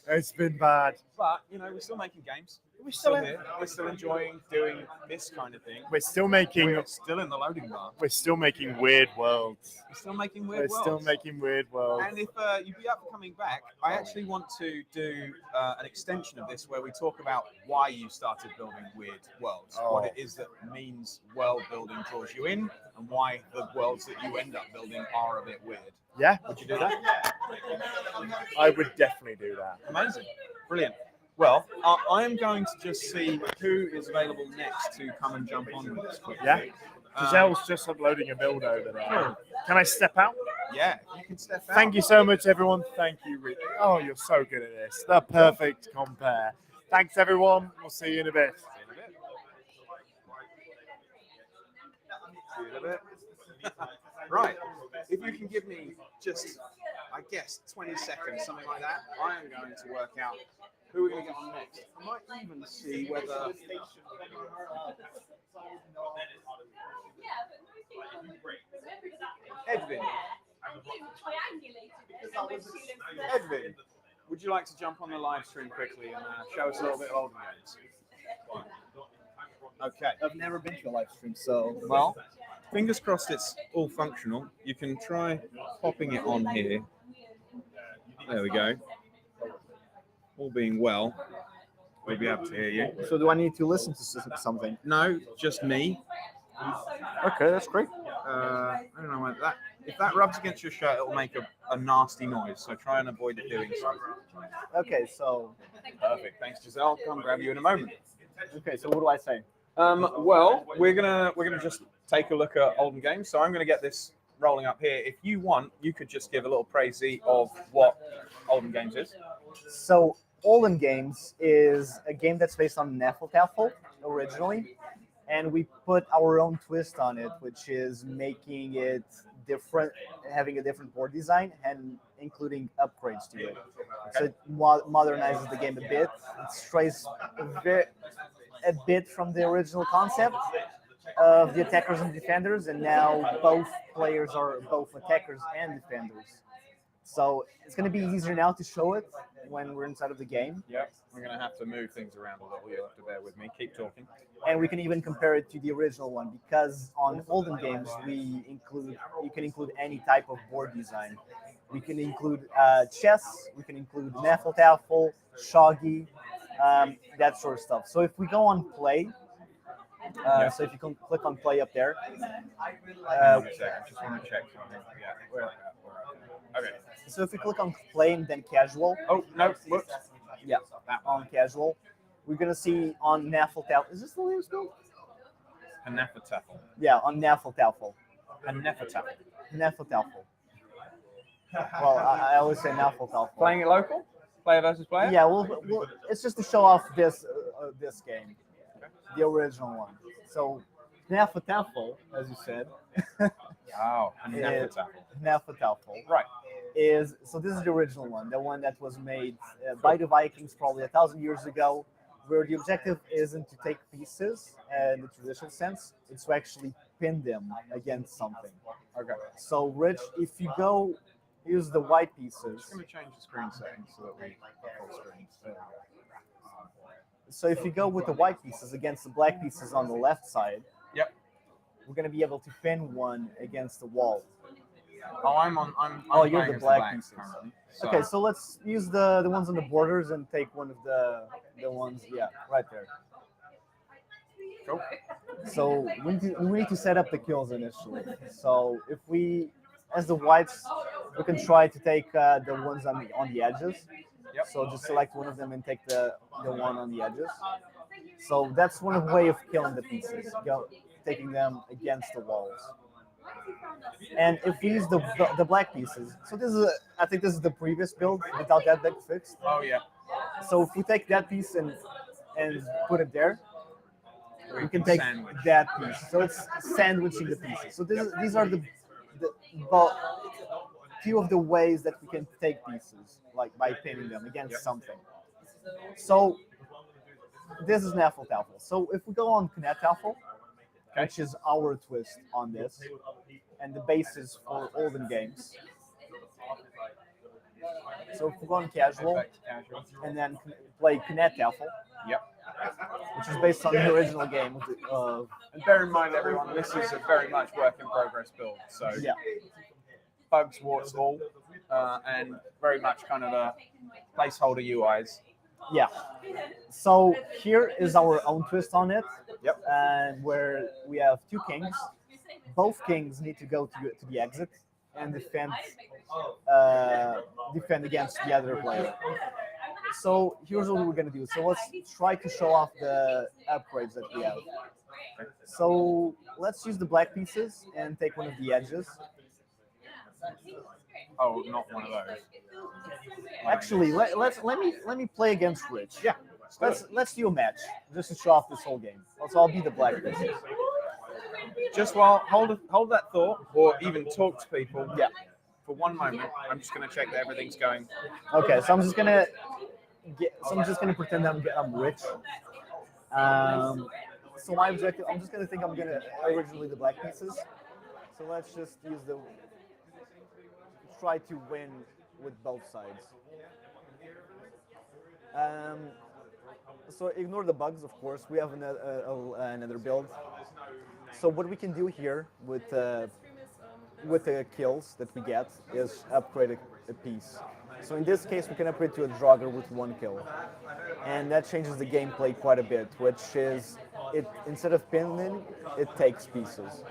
It's been bad. But we're still making games. We're Still here. We're still enjoying doing this kind of thing. We're still making. We're still in the loading bar. We're still making weird worlds. We're still making We're weird still worlds. making weird worlds. And if you'd be up for coming back, I actually want to do an extension of this where we talk about why you started building weird worlds, what it is that means world building draws you in, and why the worlds that you end up building are a bit weird. Yeah, Would you do that? I would definitely do that. Amazing. Brilliant. Well, I am going to just see who is available next to come and jump on with us quickly. Yeah. Giselle's just uploading a build over there. Can I step out? Yeah, you can step out. Thank you so much, everyone. Thank you, Rich. Oh, you're so good at this. The perfect compare. Thanks, everyone. We'll see you in a bit. See you in a bit. Right. If you can give me just, I guess, 20 seconds, something like that, I am going to work out who we're going to get on next. I might even see whether... Edwin. Edwin, would you like to jump on the live stream quickly and show us a little bit of older games? Okay. I've never been to a live stream, so Well, fingers crossed it's all functional. You can try popping it on here. There we go. All being well, we'll be able to hear you. so do I need to listen to something? No, just me. Okay, that's great. I don't know that. If that rubs against your shirt, it'll make a nasty noise. So try and avoid it doing so. Okay, so Perfect. Thanks, Giselle. Come grab you in a moment. what do I say? Well, we're gonna just take a look at olden games. So I'm gonna get this rolling up here. If you want, you could just give a little praise of what olden games is. So Olden Games is a game that's based on Nefeltafel originally, and we put our own twist on it, which is making it different, having a different board design and including upgrades to it. So it modernizes the game a bit. It strays a bit from the original concept of the attackers and defenders, and now both players are both attackers and defenders. So it's going to be easier now to show it when we're inside of the game. Yep. We're gonna have to move things around a little. You'll have to bear with me. Keep talking. And we can even compare it to the original one, because on olden games you can include any type of board design. We can include chess, we can include Nefeltafel, shogi, that sort of stuff. So if we go on play, so if you can click on play up there. Hang on a second. I just want to check something. Yeah. Okay. So if we click on play and then casual, Oh no! Whoops. yeah, on casual, we're gonna see on Nefeltafel. Is this the name spelled? Nefertafel. Yeah, on Nefeltafel. Nefertafel. Nefeltafel. Well, I always say Nefeltafel. Playing it local? Player versus player? Yeah, we'll it's just to show off this game, the original one. So Nefeltafel, as you said, Oh, Nefertafel. Nefeltafel. Right. This is the original one, the one that was made by the Vikings probably 1,000 years ago, where the objective isn't to take pieces in the traditional sense, it's to actually pin them against something. Okay. So, Rich, if you go use the white I'm pieces, just going to change the screen settings so that we have full screen. so if you go with the white pieces against the black pieces on the left side, Yep. we're going to be able to pin one against the wall. Oh, I'm Oh, you're playing the as black pieces. pieces. Currently. Okay, so let's use the ones on the borders and take one of the ones, yeah, right there. Cool. So we need to set up the kills initially. So if we, as the whites, we can try to take the ones on the edges. Yep. So just select one of them and take the one on the edges. So that's one way of killing the pieces, taking them against the walls. And if we use the black pieces, so I think this is the previous build without that deck fixed. Oh yeah. So if we take that piece and put it there, we can take Sandwich. that piece. So it's sandwiching the pieces. So these are the well, few of the ways that we can take pieces, like by pinning them against something. So this is Nefeltafel. So if we go on Knettafel, which is our twist on this, and the basis for olden games. So if we go on casual and then play Knettafel, Yep. which is based on the original game of And bear in mind, everyone, this is a very much work in progress build. So yeah. bugs, warts, all, and very much kind of a placeholder UIs. Yeah. So here is our own twist on it. Yep. And where we have two kings. Both kings need to go to the exit and defend against the other player. So here's what we're gonna do. So let's try to show off the upgrades that we have. So let's use the black pieces and take one of the edges. Oh, not one of those. Actually, let me play against Rich. Yeah. Let's do a match just to show off this whole game. So I'll be the black pieces. Just while hold that thought, or even talk to people. Yeah. For one moment, I'm just going to check that everything's going. Okay, so I'm just gonna pretend I'm rich. So my objective, I'm just gonna think I'm gonna originally the black pieces. So let's just try to win with both sides. So ignore the bugs, of course. We have another build. So what we can do here with the kills that we get is upgrade a piece. So in this case, we can upgrade to a Draugr with one kill, and that changes the gameplay quite a bit. Which is, instead of pinning, it takes pieces.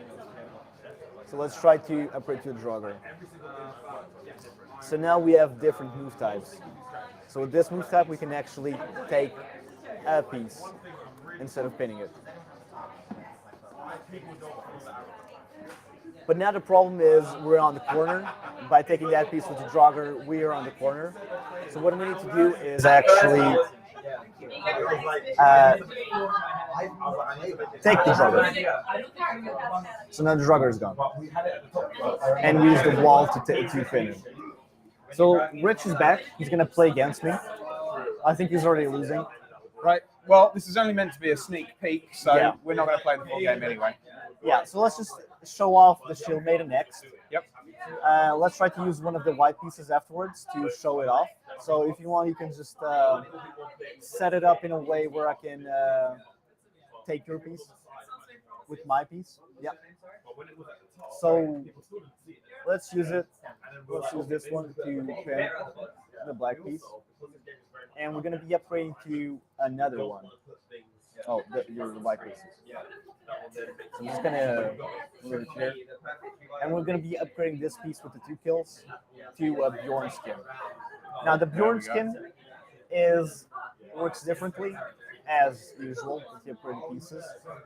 So let's try to upgrade to a Draugr. So now we have different move types. So with this move type, we can actually take a piece instead of pinning it. But now the problem is we're on the corner. By taking that piece with the Draugr, we are on the corner. So what we need to do is actually take the Draugr. So now the Draugr is gone. And we use the wall to pin him. So Rich is back. He's going to play against me. I think he's already losing. Right. Well, this is only meant to be a sneak peek, so Yeah. we're not going to play the full game anyway. Yeah, so let's just show off the Shield Maiden next. Yep. Let's try to use one of the white pieces afterwards to show it off. So if you want, you can just set it up in a way where I can take your piece with my piece. Yep. So let's use it. Let's use this one to pin the black piece. And we're going to be upgrading to another one. Oh, your white pieces. So I'm just going to move it here. And we're going to be upgrading this piece with the 2 kills to a Bjorn skin. Now, the Bjorn skin works differently, as usual, with the upgraded pieces,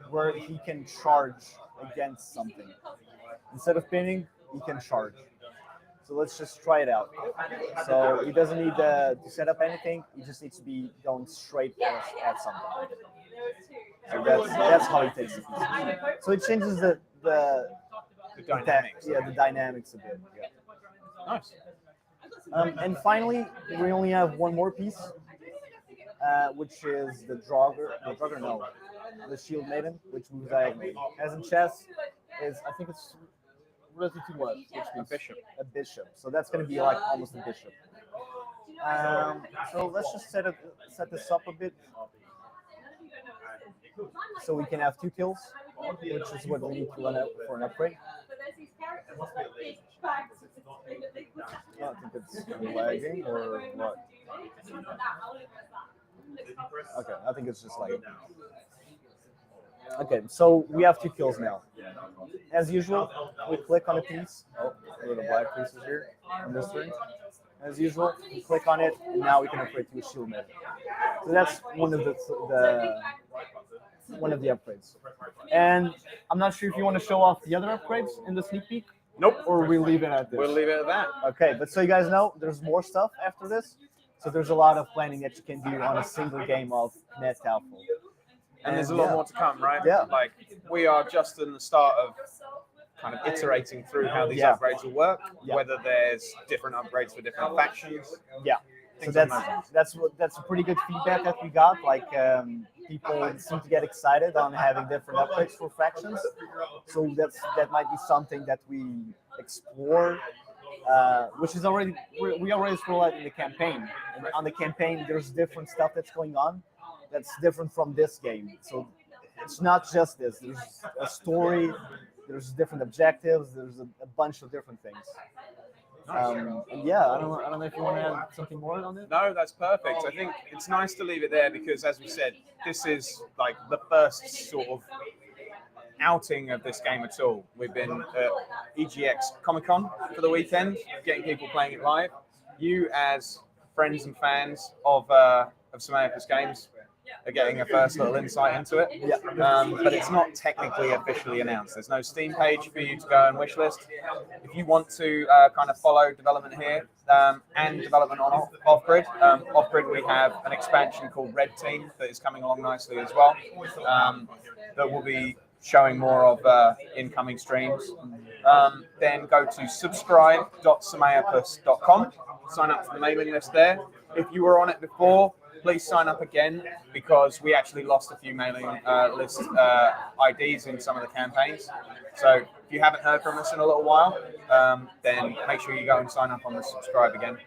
where he can charge against something. Instead of pinning, he can charge. So let's just try it out. So he doesn't need to set up anything. He just needs to be going straight at something. So that's how he takes it. So it changes the dynamics. The dynamics a bit. Yeah. Nice. And finally, we only have one more piece, which is the Draugr, no, the Shield Maiden, which moves diagonally. As in chess, I think it's relative to what? Which means a bishop. So that's going to be like almost a bishop. So let's just set this up a bit, so we can have 2 kills, which is what we need to run out for an upgrade. I don't think it's lagging or what. Okay, I think it's just lagging. Okay, so we have 2 kills now. As usual, we click on a piece. Oh, the black pieces here on this ring. As usual, we click on it, and now we can upgrade to a Shield Maiden. So that's one of the upgrades. And I'm not sure if you want to show off the other upgrades in the sneak peek. Nope. Or we leave it at this. We'll leave it at that. Okay, but so you guys know, there's more stuff after this. So there's a lot of planning that you can do on a single game of Knettafel. And there's a lot yeah. more to come, right? Yeah. Like we are just in the start of kind of iterating through how these Yeah. upgrades will work, Yeah. whether there's different upgrades for different factions. Yeah. So Things like that. that's a pretty good feedback that we got. Like people seem to get excited on having different upgrades for factions. So that might be something that we explore, which is already we already explore that in the campaign. And on the campaign, there's different stuff that's going on that's different from this game. So it's not just this. There's a story. There's different objectives. There's a bunch of different things. And yeah, I don't know if you want to add something more on it. No, that's perfect. I think it's nice to leave it there because, as we said, this is like the first sort of outing of this game at all. We've been at EGX Comic Con for the weekend, getting people playing it live. You, as friends and fans of Samayapus games, are getting a first little insight into it. Yeah. But it's not technically officially announced. There's no Steam page for you to go and wishlist. If you want to kind of follow development here and development on Off-Grid, Off-Grid we have an expansion called Red Team that is coming along nicely as well, that will be showing more of incoming streams. Then go to subscribe.samayapus.com, sign up for the mailing list there. If you were on it before, please sign up again because we actually lost a few mailing list IDs in some of the campaigns. So if you haven't heard from us in a little while, then make sure you go and sign up on the subscribe again.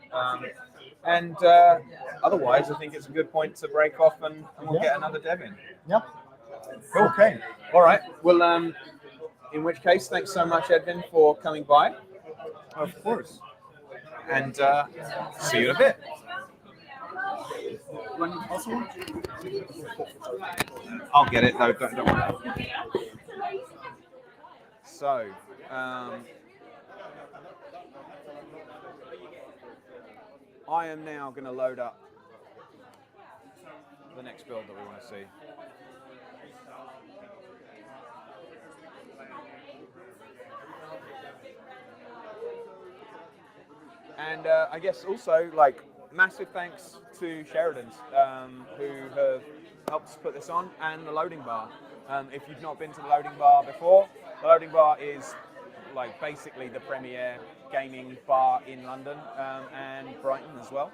Otherwise, I think it's a good point to break off and we'll get another dev in. Yep. Cool. Okay. All right. Well, in which case, thanks so much, Edwin, for coming by. Of course. And see you in a bit. I'll get it though. Don't worry. So, I am now going to load up the next build that we want to see. And I guess also, like, massive thanks to Sheridan's, who have helped us put this on, and the loading bar. If you've not been to the loading bar before, the loading bar is like basically the premier gaming bar in London and Brighton as well.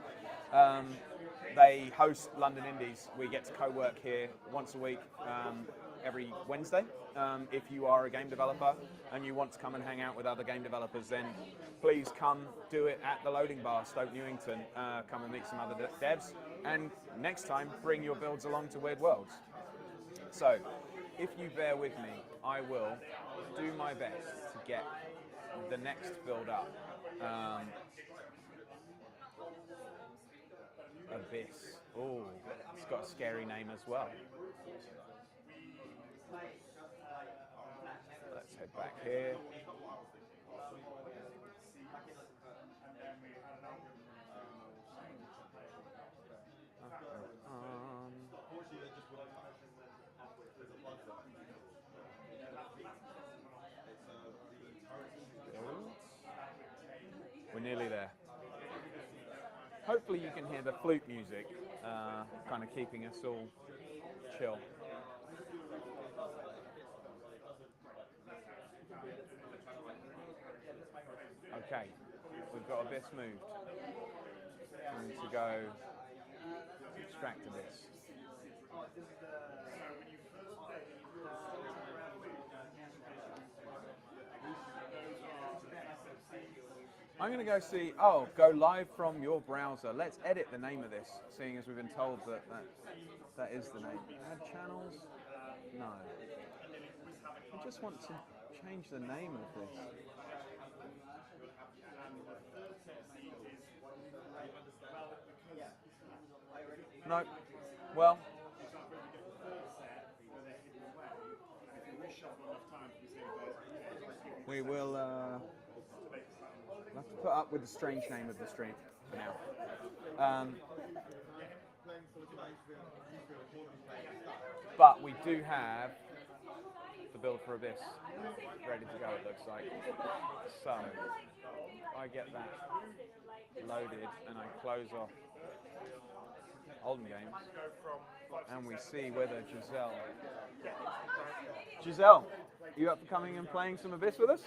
They host London Indies. We get to co-work here once a week, every Wednesday. If you are a game developer and you want to come and hang out with other game developers, then please come do it at the loading bar, Stoke Newington. Come and meet some other devs, and next time bring your builds along to Weird Worlds. So if you bear with me, I will do my best to get the next build up. Abyss. Oh, it's got a scary name as well. Let's head back here. We're nearly there. Hopefully you can hear the flute music, kind of keeping us all chill. Okay, we've got Abyss moved. We need to go extract Abyss. I'm going to go see, go live from your browser. Let's edit the name of this, seeing as we've been told that is the name. Add channels? No. I just want to change the name of this. No. Well. We will have to put up with the strange name of the stream for now. But we do have the build for Abyss ready to go, it looks like. So I get that loaded and I close off Olden games, and we see whether Giselle, are you up for coming and playing some Abyss with us?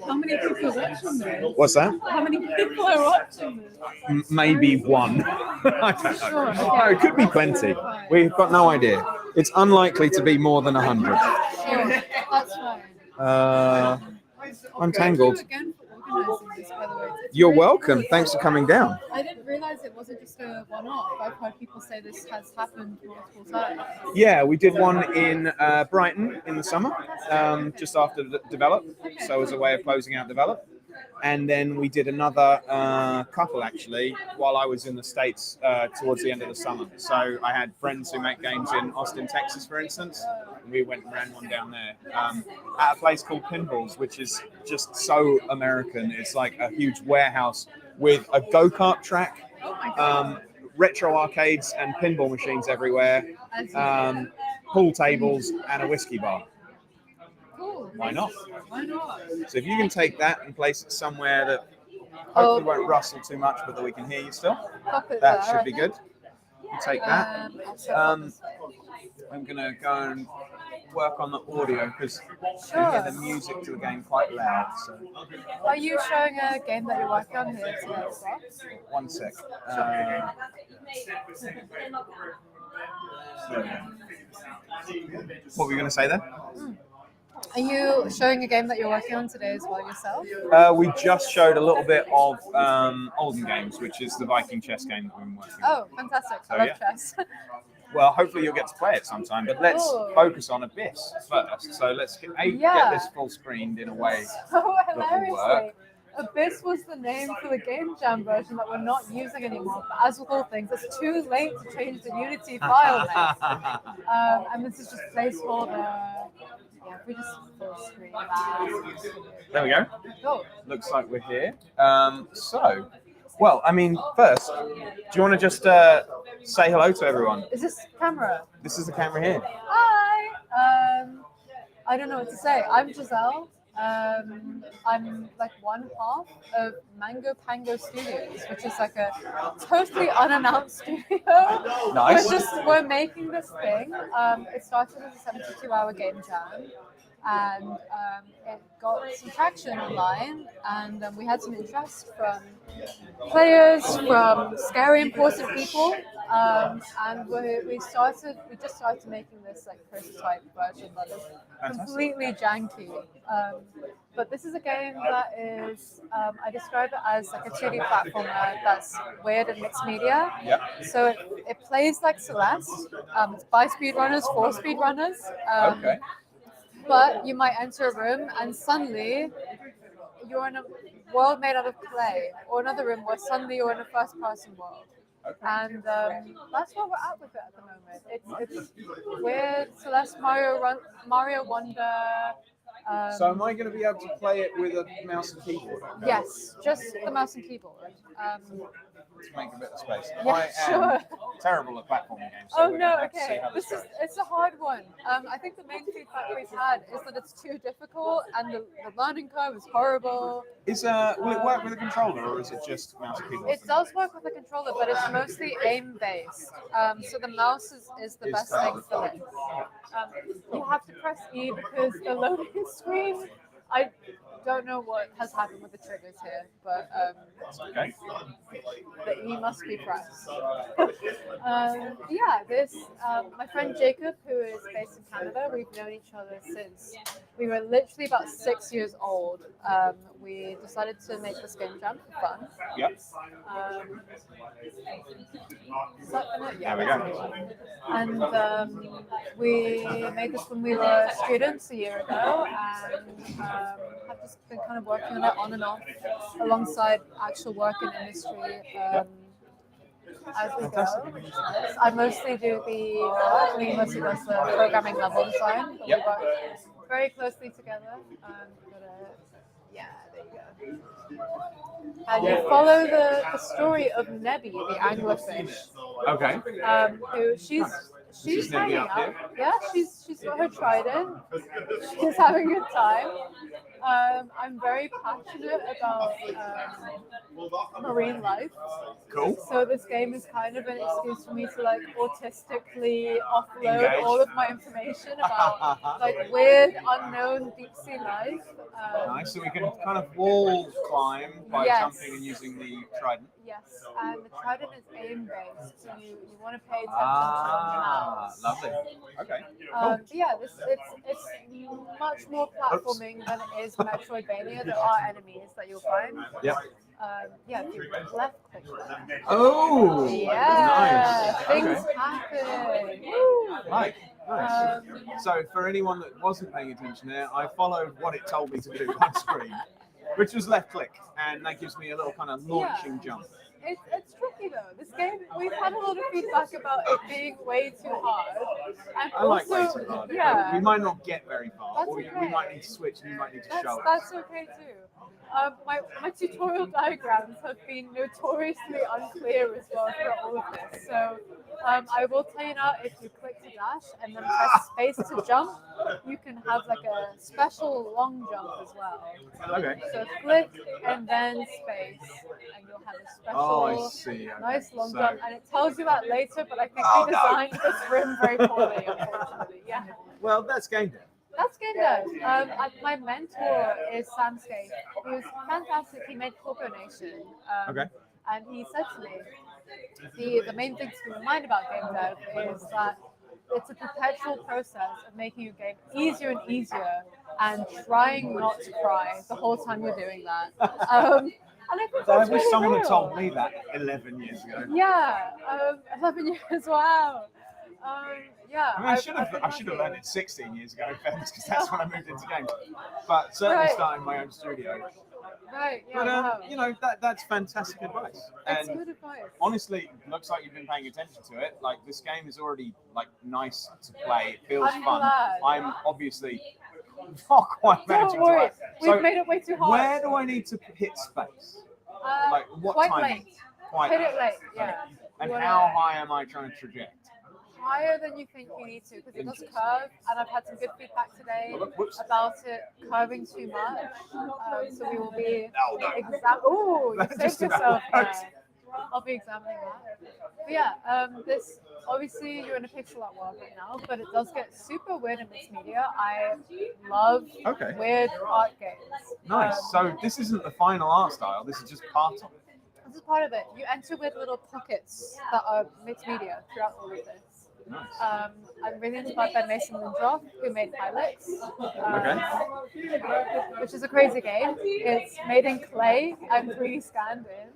How many people are watching this? What's that? How many people are watching this? Maybe one. I don't know. Sure, okay. No, it could be plenty. We've got no idea. It's unlikely to be more than 100. Sure, that's fine. I'm tangled. Thank you again for organising this, by the way. It's You're really welcome. cool. Thanks for coming down. I didn't realise it wasn't just a one-off. I've heard people say this has happened multiple times. Yeah, we did one in Brighton in the summer, just after Develop. So as a way of closing out Develop. And then we did another couple actually while I was in the States towards the end of the summer. So I had friends who make games in Austin, Texas, for instance. And we went and ran one down there at a place called Pinballs, which is just so American. It's like a huge warehouse with a go-kart track, Oh my god. retro arcades and pinball machines everywhere, pool tables and a whiskey bar. Cool. Why not? Why not? So if you can take that and place it somewhere that hopefully won't rustle too much, but that we can hear you still, Pop it that there, should be good. You take that. I'm I'm gonna go and work on the audio because you hear the music to the game quite loud. So Are you showing a game that you're working on here today as well? one sec. What were you gonna say there? Are you showing a game that you're working on today as well yourself? We just showed a little bit of Olden Games, which is the Viking chess game that we've been working on. Oh, fantastic. So, I love yeah. chess. Well, hopefully you'll get to play it sometime, but let's Cool. focus on Abyss first. So let's get this full screened in a way. So will hilariously, work. Abyss was the name for the Game Jam version that we're not using anymore. But as with all things, it's too late to change the Unity file name. And this is just placeholder. Yeah, if we just full screen that. There we go. Oh, Looks like we're here. Well, I mean, first, do you want to just say hello to everyone? is this camera? This is the camera here. Hi. I don't know what to say. I'm Giselle. I'm like one half of Mango Pango Studios, which is like a totally unannounced studio. Nice. We're making this thing. It started as a 72-hour game jam, and it got some traction online, and we had some interest from players, from scary important people, and we just started making this like prototype version that is completely janky. But this is a game that is, I describe it as like a 2D platformer that's weird and mixed media. Yep. So it plays like Celeste. It's by speedrunners, for speedrunners. Okay. But you might enter a room and suddenly you're in a world made out of clay, or another room where suddenly you're in a first-person world. Okay. And that's where we're at with it at the moment. It's weird, Celeste, Mario Wonder. So am I going to be able to play it with a mouse and keyboard? Yes, just the mouse and keyboard. To make a bit of space. Yeah, I am sure. terrible at platforming games. So Oh we're no, gonna have to see okay. how this goes. It's a hard one. I think the main feedback we've had is that it's too difficult and the learning curve is horrible. Will it work with a controller or is it just mouse and keyboard? It does work with a controller, but it's mostly aim based. So the mouse is the best thing for it. You have to press E because the loading screen, I don't know what has happened with the triggers here, but Okay. the E must be pressed. My friend Jacob, who is based in Canada, we've known each other since we were literally about 6 years old. We decided to make this game jam for fun. Yep. Yeah, There we go. and we made this when we were students a year ago, and have just been kind of working on it on and off alongside actual work in industry as we go. I mostly do the art, and he mostly does the programming level design, but we work very closely together. There you go. And you follow the story of Nebby, the anglerfish. Okay. Who she's Nebby hanging up out. here? Yeah, she's got her trident. She's having a good time. I'm very passionate about marine life. Cool. So this game is kind of an excuse for me to like autistically offload Engage. all of my information about like weird, unknown deep sea life. Nice. So we can kind of wall climb by Yes. jumping and using the trident. Yes, and the trident is aim based, so you want to pay attention Ah, to the mouse. lovely. Okay. But yeah, it's much more platforming than it is Metroidvania. There are enemies that you'll find. Yep. Yeah, if you left click. Oh. Yeah, Nice. things Okay. happen. Woo. Right. Nice. Um, So for anyone that wasn't paying attention there, I followed what it told me to do on screen, which was left click, and that gives me a little kind of launching jump. It's tricky though. This game, we've had a lot of feedback about it being way too hard. And I like also, way too hard. yeah, We might not get very far, That's or we okay. might need to switch, and you might need to show us. that's okay too. My tutorial diagrams have been notoriously unclear as well throughout all of this. So I will tell you now, if you click to dash and then press space to jump, you can have like a special long jump as well. Okay. So click and then space, and you'll have a special Oh, I see. Okay. nice long So- jump. And it tells you that later, but I think Oh, we no. designed this room very poorly, unfortunately. Yeah. Well, that's game day. That's game day. My mentor is Sam Skate. He was fantastic. He made Corpo Nation. Okay. And he said to me, the main thing to keep in mind about game dev is that it's a perpetual process of making your game easier and easier and trying not to cry the whole time you're doing that. And I think So I that's wish really someone real. had told me that 11 years ago. Yeah, 11 years, wow. Yeah. I mean, I should have learned it 16 years ago, in fairness, because that's when I moved into games. But certainly Right. starting my own studio. Right, yeah, But wow. you know, that's fantastic advice. It's And good advice. honestly, looks like you've been paying attention to it. Like this game is already like nice to play. It feels I'm fun. glad. I'm obviously not quite managing Don't worry, to. we've made it way too hard. Where do I need to hit space? Like what quite time? late. Quite Hit it late, yeah. And You wanna- how high am I trying to traject? Higher than you think you need to, because it does curve, and I've had some good feedback today Whoops. about it curving too much. So we will be Oh, no. Ooh, you That saved just about yourself there. worked. I'll be examining that. But yeah, this obviously you're in a pixel art world right now, but it does get super weird in mixed media. I love Okay. weird art games. Nice. So this isn't the final art style. This is just part of it. This is part of it. You enter with little pockets that are mixed media throughout all of this. Nice. I'm really inspired by Mason Lindroth, who made Pilots, which is a crazy game. It's made in clay and 3D scanned in,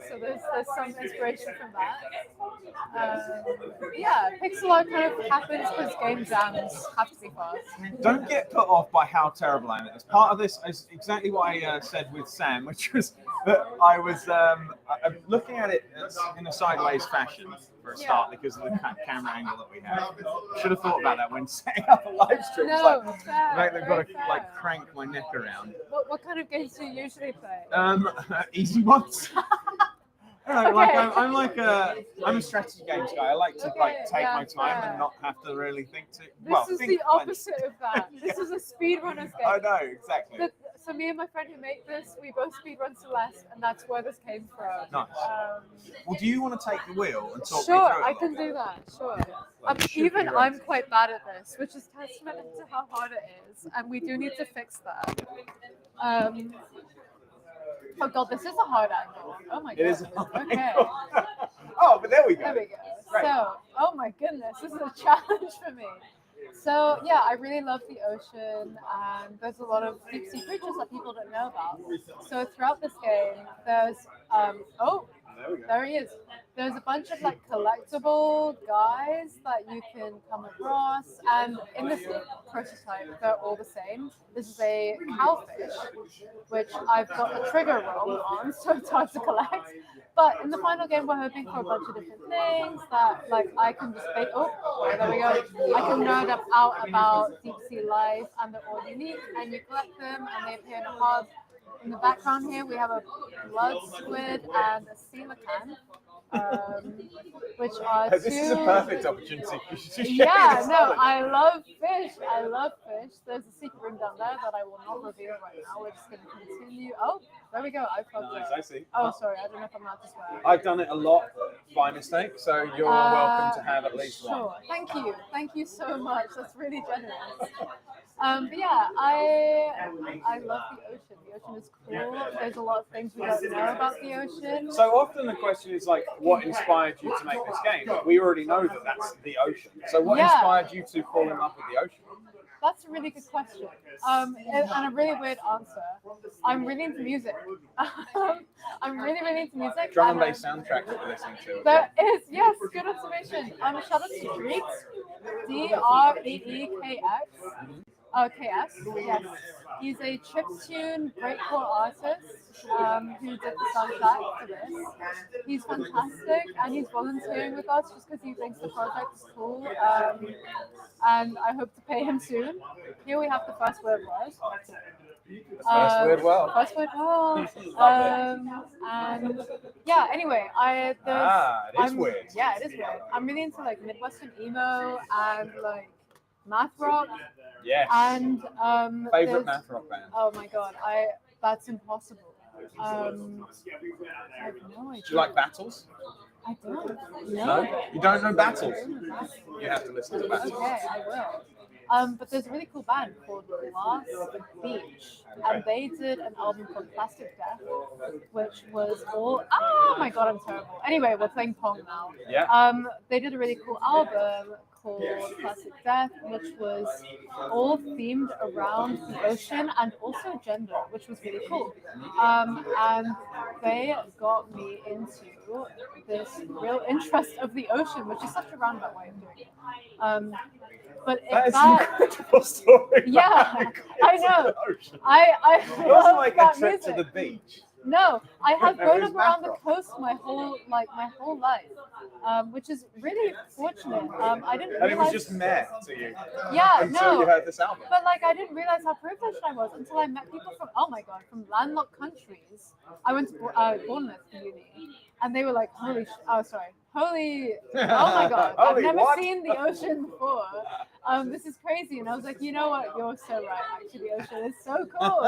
so there's some inspiration from that. Yeah, pixel art kind of happens because game jams have to be fast. Don't get put off by how terrible I am at this. Part of this is exactly what I said with Sam, which was that I was looking at it in a sideways fashion for a start because of the camera angle that we have. Should have thought about that when setting up a live stream. It's No, like, fair, like they've got to very fair. like crank my neck around. What kind of games do you usually play? Easy ones. I don't know, like Okay. I'm a strategy games guy. I like to like take yeah, my time fair. and not have to really think too. This is think the plenty. opposite of that. This is a speedrunner's game. I know exactly. So me and my friend who made this, we both speedrun Celeste, and that's where this came from. Nice. Well, do you want to take the wheel and talk me Sure, through it? I a can little do bit? that. Sure. Like, you should be Even right. I'm quite bad at this, which is testament to how hard it is, and we do need to fix that. Oh god, this is a hard angle. Oh my god. It is. a hard Okay. angle. Oh, but there we go. There we go. Great. So, oh my goodness, this is a challenge for me. So yeah, I really love the ocean, and there's a lot of deep sea creatures that people don't know about. So throughout this game, there's There we go. there he is. There's a bunch of like collectible guys that you can come across, and in this prototype, they're all the same. This is a cowfish, which I've got the trigger wrong on, so it's hard to collect. But in the final game, we're hoping for a bunch of different things that, like, I can just make. Oh, there we go. I can nerd out about deep sea life, and they're all unique, and you collect them, and they appear in a hub. In the background here, we have a blood squid and a coelacanth. which are This two. is a perfect opportunity for you to share Yeah, this no, knowledge. I love fish. I love fish. There's a secret room down there that I will not reveal right now. We're just going to continue. Oh, there we go. I fucked Nice, up. I see. Oh, sorry. I don't know if I'm allowed to swear. I've done it a lot by mistake, so you're welcome to have at least one. Sure. Thank you. Thank you so much. That's really generous. But yeah, I love the ocean. The ocean is cool. There's a lot of things we don't know about the ocean. So often the question is like, what inspired you to make this game? We already know that that's the ocean. So what Yeah. inspired you to fall in love with the ocean? That's a really good question. And a really weird answer. I'm really into music. I'm really into music. Drum and bass soundtrack that we're listening to. There is, yes, good observation. Shout out to Dreeks, Dreeks. KS, yes. He's a chiptune breakcore artist who did the soundtrack to this. He's fantastic and he's volunteering with us just because he thinks the project is cool. And I hope to pay him soon. Here we have the first word. First word well. First word well. And yeah, anyway, It is weird. Yeah, it is weird. I'm really into like Midwestern emo and like math rock. Yes. And Favorite there's- math rock band? Oh my god, that's impossible. I have no idea. Do you like Battles? I don't. No? You don't know Battles? You have to listen to Battles. Okay, I will. But there's a really cool band called Glass Beach, and they did an album called Plastic Death, which was all. Oh my god, I'm terrible. Anyway, we're playing Pong now. Yeah. They did a really cool album called Plastic Death, which was all themed around the ocean and also gender, which was really cool. And they got me into this real interest of the ocean, which is such a roundabout way of doing it. But That if is an that, incredible story. yeah, I know. I It wasn't love like a that trip music. to the beach. No, I have No, grown it was up around the math coast my whole life, which is really fortunate. I didn't And it was realize. just meh to you. Yeah, Until you no. heard this album. But like, I didn't realize how privileged I was until I met people from, oh my god, from landlocked countries. I went to Bournemouth uni, and they were like, holy, oh my god, I've Holy never what? seen the ocean before. This is crazy. And I was like, you know what? You're so right. Actually, the ocean is so cool.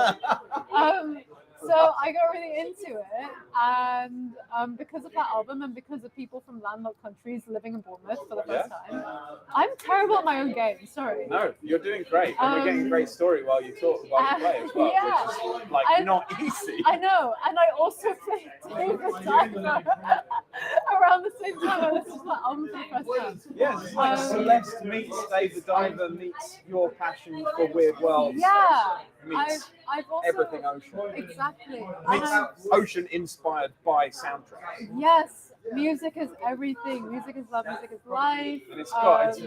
So I got really into it, and because of that album and because of people from landlocked countries living in Bournemouth for the first time, I'm terrible at my own game. Sorry. No, you're doing great. And we're getting a great story while you talk, while you play as well, yeah. which is like not easy. I know, and I also played David Diver around the same time. I listened to that album for the first time. Yes, it's like Celeste meets Dave the Diver meets your passion for Weird Worlds. Yeah, Meets I've also everything ocean. exactly. Meets ocean inspired by soundtracks. Yes, music is everything. Music is love. Music is life. And it's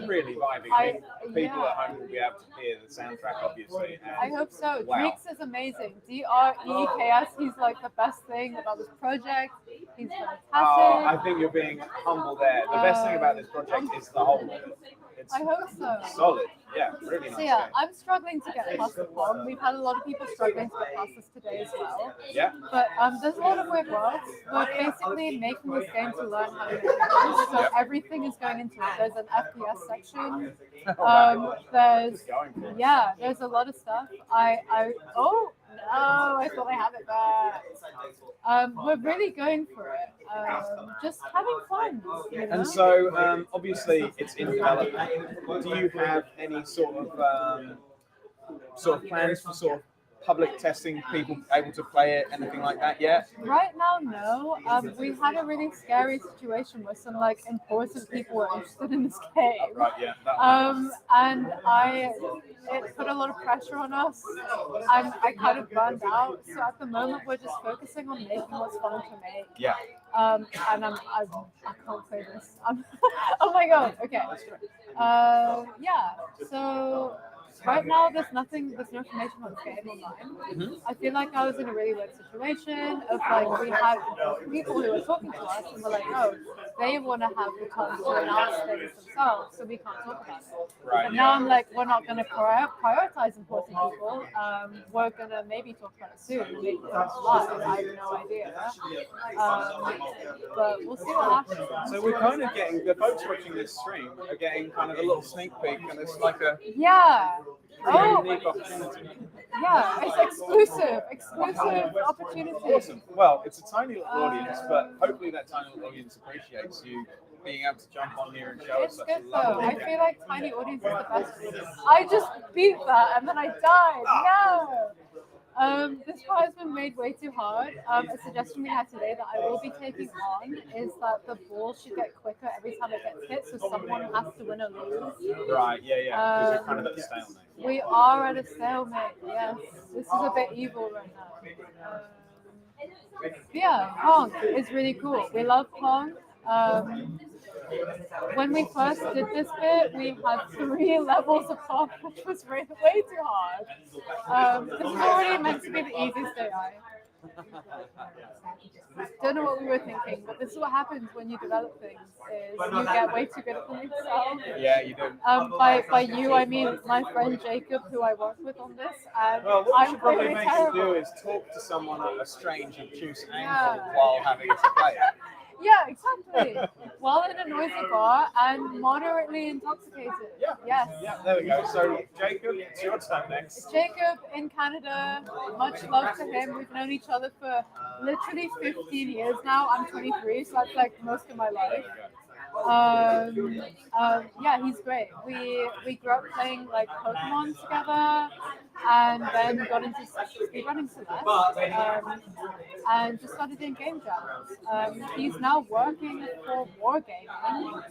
really vibing. I mean, people yeah. at home will be able to hear the soundtrack, obviously. I And hope so. Wow. Dreeks is amazing. Dreeks. He's like the best thing about this project. He's fantastic. I think you're being humble there. The best thing about this project is the whole of it. It's I hope so. solid. Yeah, really nice So yeah, game. I'm struggling to get past the Pong. We've had a lot of people struggling to get past this today as well. Yeah. But there's a lot of weird worlds. We're basically making this game to learn how to make games. So everything is going into it. There's an FPS section. There's Going for it. there's a lot of stuff. Oh no, I thought I had it back. We're really going for it. Just having fun. You know? And so, obviously, it's in development. Do you have any sort of plans for sort of public testing, people able to play it, anything like that yet? Right now, no. We had a really scary situation where some like important people were interested in this game. Right, yeah. That And it put a lot of pressure on us, and I kind of burned out. So at the moment, we're just focusing on making what's fun to make. yeah. And I can't play this. Oh my god. Okay. So right now, there's no information on this game online. I feel like I was in a really weird situation of like we had people who were talking to us and were like, oh, they want to have the chance to announce things themselves, so we can't talk about it. Right. And now I'm like, we're not going to prioritize important people. We're going to maybe talk about it soon, maybe live. I have no idea. But we'll see what happens. So we're kind of getting, the folks watching this stream are getting kind of a little sneak peek, and it's like a Yeah. Oh, unique opportunity. yeah, it's exclusive opportunity. Awesome. Well, it's a tiny little audience, but hopefully that tiny little audience appreciates you being able to jump on here and show us It's such good a though. lovely I game. feel like tiny audience is the best. I just beat that and then I died. No. This part has been made way too hard. A suggestion we had today that I will be taking on is that the ball should get quicker every time it gets hit, so someone has to win or lose. Right, yeah, because you're kind of at the stalemate. We are at a stalemate, yes. This is a bit evil right now. Yeah, Pong is really cool. We love Pong. When we first did this bit, we had 3 levels of Pong, which was way too hard. This is already meant to be the easiest AI. Don't know what we were thinking, but this is what happens when you develop things: is you get way too good at them yourself. Yeah, you do. By you, I mean my friend Jacob, who I work with on this. And Well, what we should probably really make you terrible. do is talk to someone at a strange, obtuse angle Yeah. while having to play it. Yeah, exactly. While in a noisy bar and moderately intoxicated. Yeah. Yes. Yeah, there we go. So, Jacob, it's your turn next. Jacob in Canada, much love to him. We've known each other for literally 15 years now. I'm 23, so that's like most of my life. Yeah, he's great. We grew up playing like Pokemon together, and then got into speedrunning Celeste, and just started doing game jams. He's now working for Wargaming,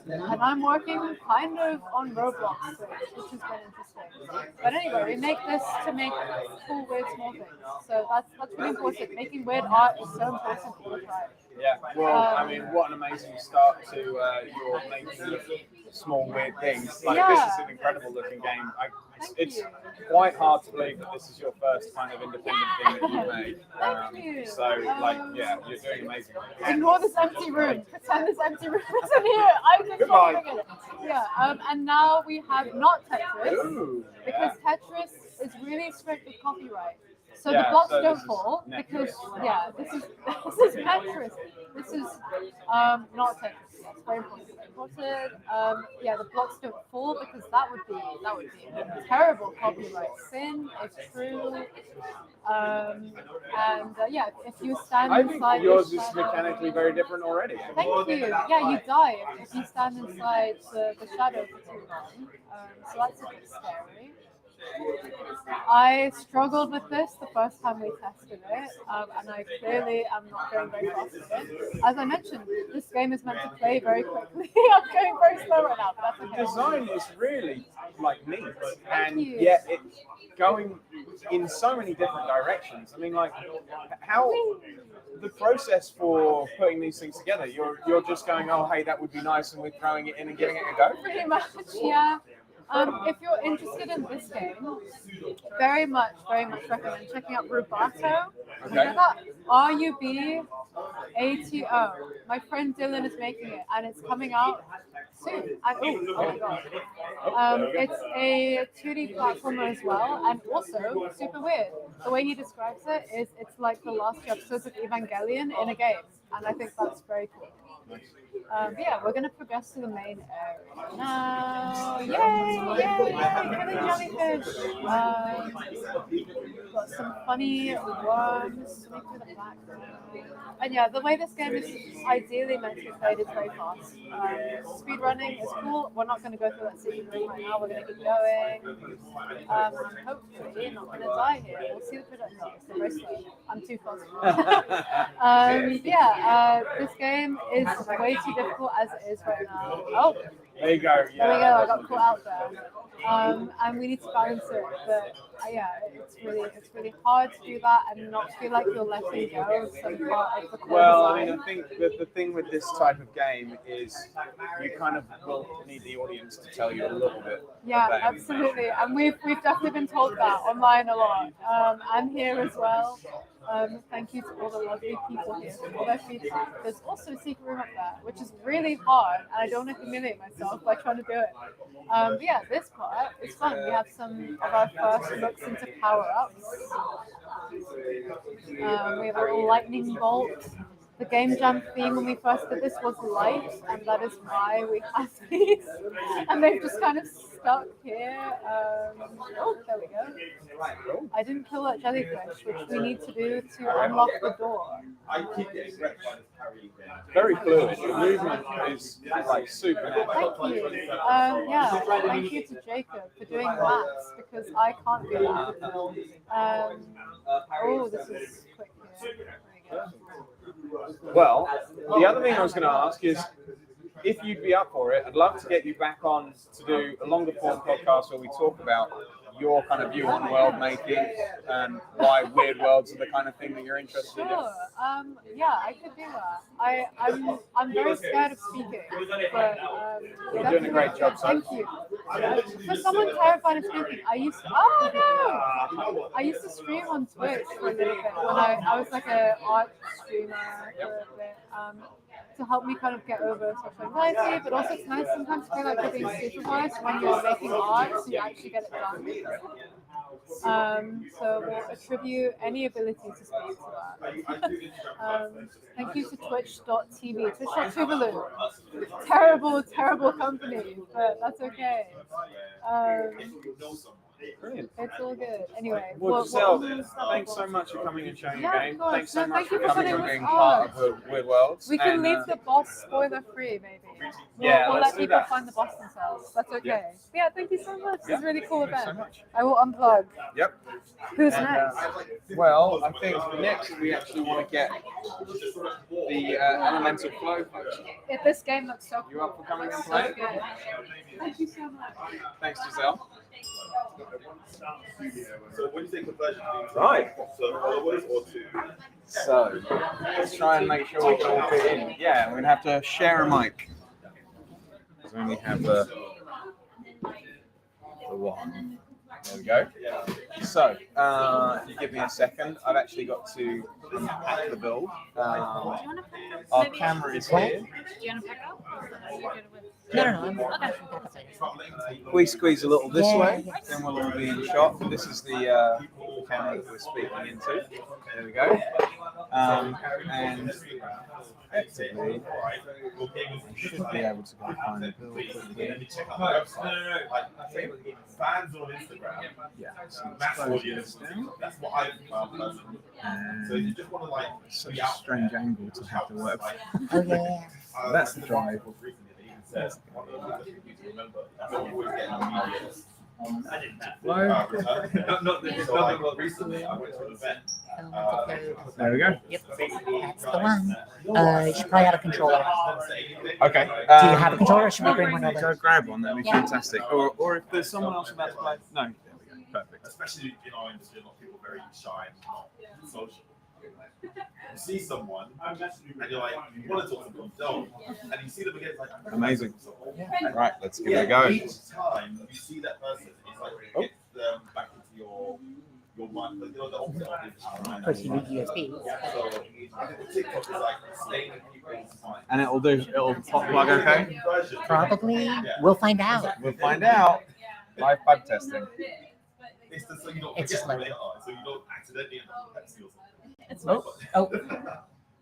and I'm working kind of on Roblox Switch, which has been interesting. But anyway, we make this to make cool, weird, small things. So that's really important. Making weird art is so important all the time. Yeah, well, I mean, what an amazing start to your making of small, weird things. Like, this is an incredible looking game. It's quite hard to believe that this is your first kind of independent thing that you made. Thank you. So, like, yeah, you're doing amazing. Ignore this empty room. Pretend this empty room isn't here. I'm just Goodbye. talking it. Yeah, and now we have not Tetris, Ooh, because Tetris is really strict with copyright. So Yeah, the blocks so don't this is fall Netflix. because this is Tetris. This is not Tetris. That's very important. Yeah, the blocks don't fall because that would be a terrible copyright sin if true. Yeah, if you stand I think inside yours the is shadow- mechanically very different already. Thank you. Yeah, you die if you stand inside the shadow for too long. So that's a bit scary. I struggled with this the first time we tested it, and I clearly am not going very fast with it. As I mentioned, this game is meant to play very quickly. I'm going very slow right now, but that's The okay. design is really like neat, and you. yet it's going in so many different directions. I mean, like, how the process for putting these things together? You're just going, oh, hey, that would be nice, and we're throwing it in and giving it a go. Pretty much, yeah. If you're interested in this game, very much recommend checking out Rubato. Okay. RUBATO. My friend Dylan is making it, and it's coming out soon. And, oh my god. It's a 2D platformer as well, and also super weird. The way he describes it is it's like the last two episodes of Evangelion in a game, and I think that's very cool. But yeah, we're gonna progress to the main area now. Yay! Killing jellyfish. Got some funny worms swimming through the background. And yeah, the way this game is ideally meant to be played is very fast. Speed running is cool. We're not going to go through that secret room right now. We're going to keep going. I'm hopefully not going to die here. We'll see the production. It's very slow. I'm too fast. This game is way too difficult as it is right now. Oh, There you go. Yeah. there we go. I got caught out there. And we need to balance it, but yeah, it's really hard to do that and not feel like you're letting go of some part of the core Well, I design. mean, I think that the thing with this type of game is you kind of will need the audience to tell you a little bit. Yeah, about it. absolutely. And we've definitely been told that online a lot, and here as well. Thank you to all the lovely people here for all their feedback. There's also a secret room up there, which is really hard, and I don't want to humiliate myself by trying to do it. But yeah, this part is fun. We have some of our first looks into power-ups. We have a little lightning bolt. The game jam theme when we first did this was light, and that is why we have these. And they've just kind of stuck here. Oh, there we go. I didn't kill that jellyfish, which we need to do to unlock the door. Very fluid. The movement is like super natural. Thank you. Yeah, thank you to Jacob for doing maths, because I can't do that. Oh, this is quick here. There we go. Well, the other thing I was going to ask is, if you'd be up for it, I'd love to get you back on to do a longer form podcast where we talk about your kind of view on world making and why weird worlds are the kind of thing that you're interested in. Sure. Yeah, I could do that. I'm very scared of speaking, but You're doing a great job, son. Thank you. For someone terrified of speaking, I used to stream on Twitch for a little bit when I was like an art streamer for a bit. To help me kind of get over social anxiety, but also it's nice sometimes to feel like you're being supervised when you're making art, so you actually get it done. So we'll attribute any ability to speak to that. Thank you to twitch.tv, twitch.tuvalu. Terrible, terrible company, but that's okay. Brilliant. It's all good. Anyway, Well, Giselle, thanks so much for coming and showing your game. of course. Thanks so No, much thank you for for coming putting and being this part on. of the Weird Worlds. We can And, leave the boss spoiler free, maybe. Yeah, We'll let's let do people that. find the boss themselves. That's okay. Yeah. Yeah, thank you so much. It's Yeah, a really cool thanks event. so much. I will unplug. Yep. Who's And, next? well, I think next we actually want to get the elemental flow function. This game looks so cool. You up for coming and Looks so playing? good. Thank you so much. Thanks, Giselle. So when you say conversion, Right. so followers or to So let's try and make sure we can all fit in. Yeah, we're going to have to share a mic. Because we only have the one. There we go. So, if you give me a second, I've actually got to unpack the build. Our camera is here. Do you want to pick up? Or are you good with? No, I'm okay. We squeeze a little this Yeah, way, yes. then we'll all be in shot. This is the camera that we're speaking into. There we go. And effectively, I should be able to go find the build quickly. fans on Instagram. Yeah, so let's Mass close audience. this down. That's what I found personally. So you And just want to like such a strange angle to have to work with. Oh yeah. That's the drive. That's one of the things you need to remember. That's always getting immediate. Flow. Not recently, I went to an event. There we go. Yep, that's the one. You should probably have a controller. Okay. Do you have a controller, or should we bring one Go over? grab one. That'd be Yeah. fantastic. Or if there's someone else about to play. No. There we go. Perfect. Especially in our industry, a lot of people are very shy and not social. You see someone and you're like, you want to talk to them, you don't. And you see them again, it's like, Amazing. Right, let's give it a go. Each time you see that person, it's like it gets them back into your mind. Like, the opposite of your mind. Of course, you need USB. So TikTok is like staying in people's mind. And it'll pop plug okay? Probably. We'll find out. We'll find out. Live bug testing. It's just so you don't It's forget slow. who they are, so you don't accidentally end up Pepsi or something. It's Oh,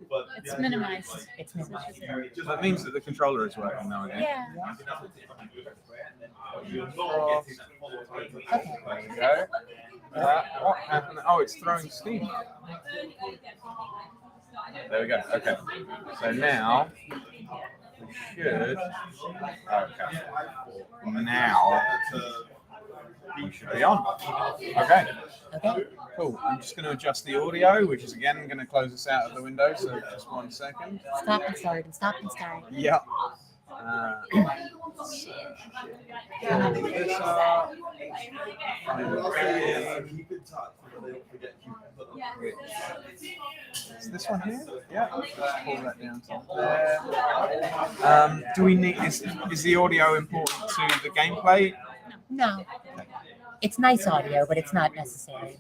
But It's yeah, minimized. like, it's minimized. That means that the controller is working now again. Yeah. I think that's what TikTok can do. You're not getting that follow time. There we go. What happened? Oh, it's throwing steam. There we go. Okay. So now we should. Okay. Now we should be on. Okay. Okay. Cool. I'm just going to adjust the audio, which is again going to close us out of the window. So just 1 second. Stop and start and stop and start. Yep. So, this up. Keep in touch so they don't forget you. Is this one here? Yeah. Let's pull that down to there. Do we need? Is the audio important to the gameplay? No. It's nice audio, but it's not necessary.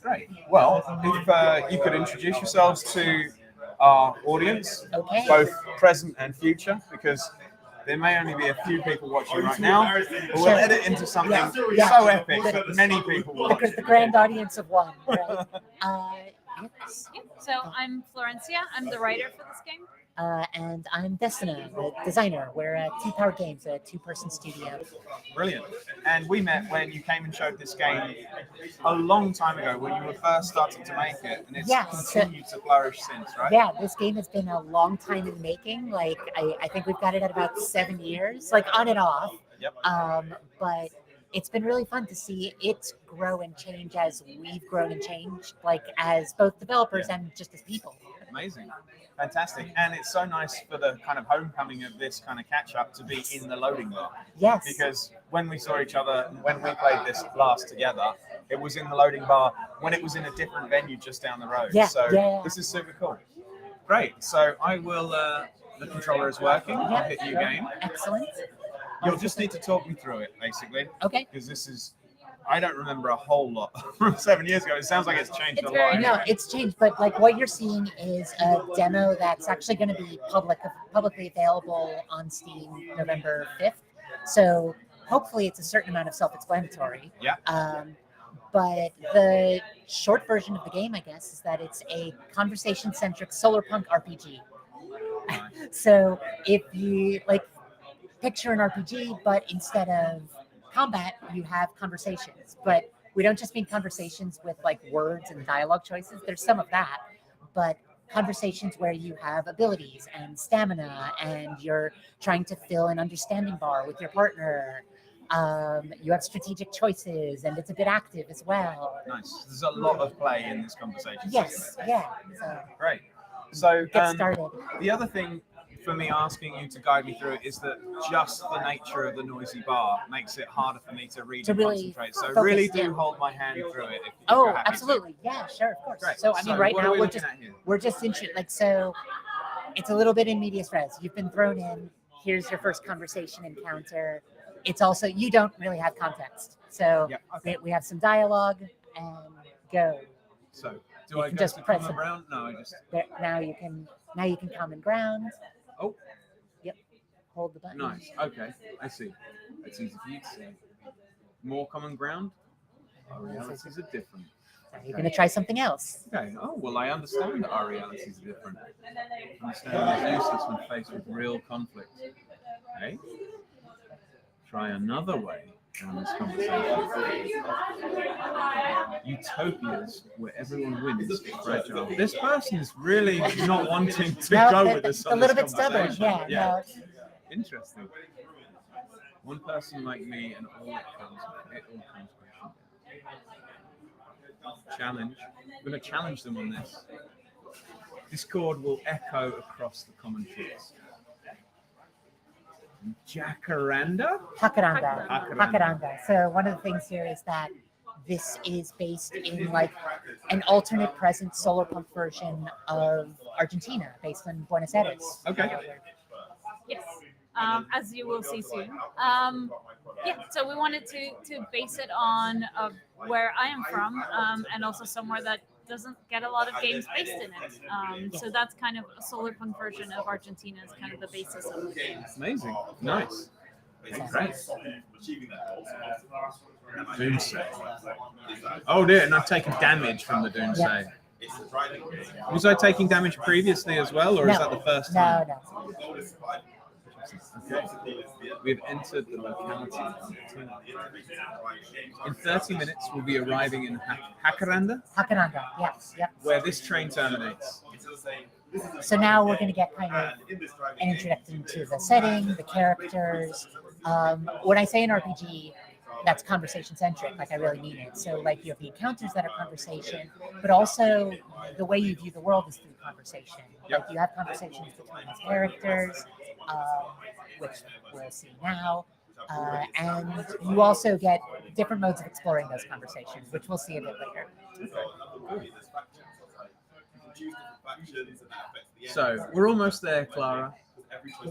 Great. Well, if you could introduce yourselves to our audience, Okay. both present and future, because there may only be a few people watching right now, but we'll Sure. edit into something Yeah. so epic that many people will. The grand audience of one, right? Yes. So I'm Florencia. I'm the writer for this game. And I'm Destina, the designer. We're at T-Power Games, a two-person studio. Brilliant. And we met when you came and showed this game a long time ago, when you were first starting to make it, and it's Yeah, continued to flourish since, right? Yeah, this game has been a long time in making. Like, I think we've got it at about 7 years, like on and off. Yep. But it's been really fun to see it grow and change as we've grown and changed, like as both developers and just as people. Amazing. Fantastic. And it's so nice for the kind of homecoming of this kind of catch up to be in the loading bar. Yes. Because when we saw each other, when we played this last together, it was in the loading bar when it was in a different venue just down the road. Yeah, So yeah. this is super cool. Great. So I will, the controller is working. I'll hit you game. Excellent. You'll just need to talk me through it, basically. Okay. Because this is, I don't remember a whole lot from 7 years ago. It sounds like it's changed It's a very lot. No, anyway. it's changed, but like what you're seeing is a demo that's actually going to be publicly available on Steam November 5th. So hopefully it's a certain amount of self-explanatory. Yeah. But the short version of the game, I guess, is that it's a conversation-centric solarpunk RPG. So if you like picture an RPG, but instead of combat, you have conversations. But we don't just mean conversations with like words and dialogue choices. There's some of that, but conversations where you have abilities and stamina and you're trying to fill an understanding bar with your partner. You have strategic choices and it's a bit active as well. Nice. There's a lot of play in this conversation. Yes, yeah. So Great. So get started. the other thing for me asking you to guide me through it is that just the nature of the noisy bar makes it harder for me to read To and really concentrate. So focus, really do yeah. hold my hand through it. If Oh, you're happy to. absolutely. Yeah, sure, of course. Great. So I mean, right what now are we we're looking just at here? we're just like so. It's a little bit in medias res. You've been thrown in. Here's your first conversation encounter. It's also you don't really have context. So Yeah, okay. we have some dialogue and go. So do You I can go just to press common it. ground? No, I just. There, now you can common ground. Oh, Yep. Hold the button. nice. Okay, I see. It's easy for you to see. More common ground. Our realities are different. So you're gonna try something else. Okay. Oh well, I understand that our realities are different. Understanding is useless when faced with real conflict. Okay. Try another way in this conversation. Utopias where everyone wins is fragile. This person is really not wanting to No, go they're with us a on little this bit stubborn. conversation. Yeah. No, Interesting. One person like me and all it comes crashing down. Challenge. I'm going to challenge them on this. Discord will echo across the commentaries. Jacaranda? Hakaranda. Hakaranda. Hakaranda. So one of the things here is that this is based in like an alternate present solarpunk version of Argentina, based in Buenos Aires. Okay. Yes. As you will see soon. Yeah, so we wanted to base it on where I am from, and also somewhere that doesn't get a lot of games based in it. So that's kind of a solarpunk version of Argentina is kind of the basis of the game. Amazing. Nice. Great. Doomsday. Oh dear, and I've taken damage from the Doomsday. Was I taking damage previously as well, or is that the first time? No. Okay. We've entered the locality. In 30 minutes, we'll be arriving in Jacaranda, Hakaranda. Yes. Yep. where this train terminates. So now we're going to get kind of an introduction to the setting, the characters. When I say an RPG, that's conversation centric. Like I really mean it. So like you have the encounters that are conversation, but also the way you view the world is through conversation. Like you have conversations between these characters, which we'll see now. And you also get different modes of exploring those conversations, which we'll see a bit later. So we're almost there, Clara.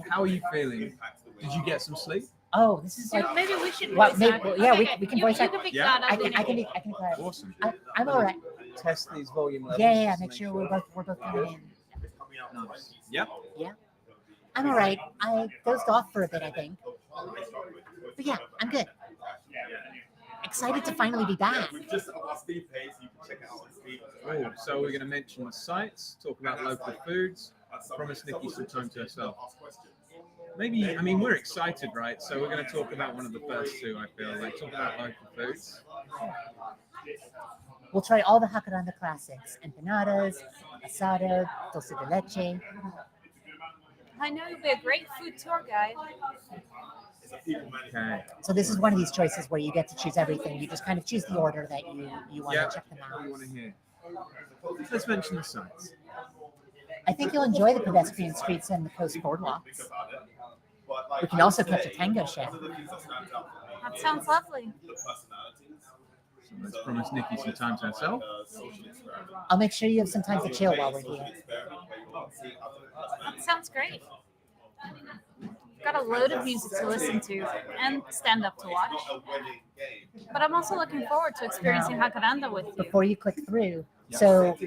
How are you feeling? Did you get some sleep? Oh, this is Dude, like. maybe we should Well, voice maybe- act. well, yeah, Okay, we can you, voice you act. can pick Yeah. that. I can Nikki. declare. Awesome. I'm all right. Test these volume levels. Yeah, just to make make sure we're both coming in. Nice. Yep. I'm all right. I dozed off for a bit, I think. But yeah, I'm good. Excited to finally be back. We've just our Steve page, you can check it out on Steve. Cool. So we're going to mention the sites, talk about local foods, promise Nikki some time to herself. Maybe, I mean, we're excited, right? So we're going to talk about one of the first two, I feel like. Talk about local foods. We'll try all the Hakaranda classics: empanadas, asada, dulce de leche. I know you'll be a great food tour guide. Okay. So this is one of these choices where you get to choose everything. You just kind of choose the order that you want Yeah. to check them What do you out. want to hear? Let's mention the sites. I think you'll enjoy the pedestrian streets and the coast boardwalks. We can also catch a tango chef. That sounds lovely. So let's promise Nikki some time to herself. I'll make sure you have some time to chill while we're here. That sounds great. Got a load of music to listen to and stand up to watch. But I'm also looking forward to experiencing Hakaranda with you. Before you click through, so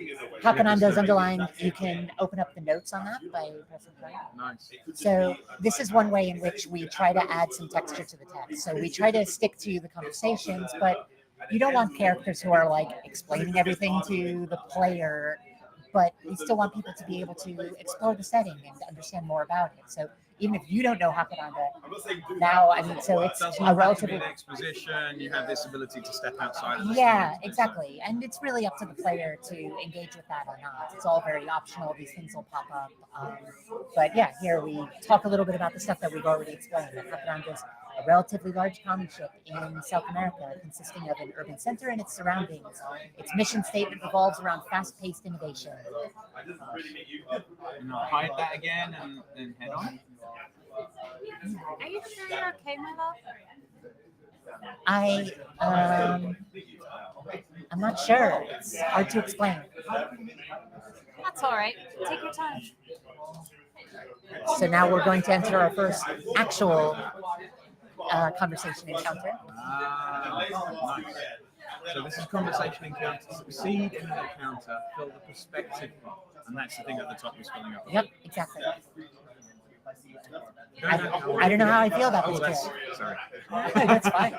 Hakananda is underlined. You can open up the notes on that by pressing play. Nice. So this is one way in which we try to add some texture to the text. So we try to stick to the conversations, but you don't want characters who are like explaining everything to the player, but you still want people to be able to explore the setting and understand more about it. So even if you don't know Hakananda, now, I mean, so it's Doesn't a have to relatively be an exposition. You have this ability to step outside of the Yeah, story. exactly. And it's really up to the player to engage with that or not. It's all very optional. These things will pop up. But yeah, here we talk a little bit about the stuff that we've already explained. That Hakananda is a relatively large township in South America, consisting of an urban center and its surroundings. Its mission statement revolves around fast-paced innovation. And I'll hide that again and head on. Are you sure you're okay, my love? I'm not sure. It's hard to explain. That's all right. Take your time. So now we're going to enter our first actual conversation encounter. Nice. So this is conversation encounter. Succeed in the encounter. Fill the perspective part. And that's the thing at the top is filling up. Yep, exactly. I don't know how I feel about Oh, this. that's Kid. sorry. That's fine.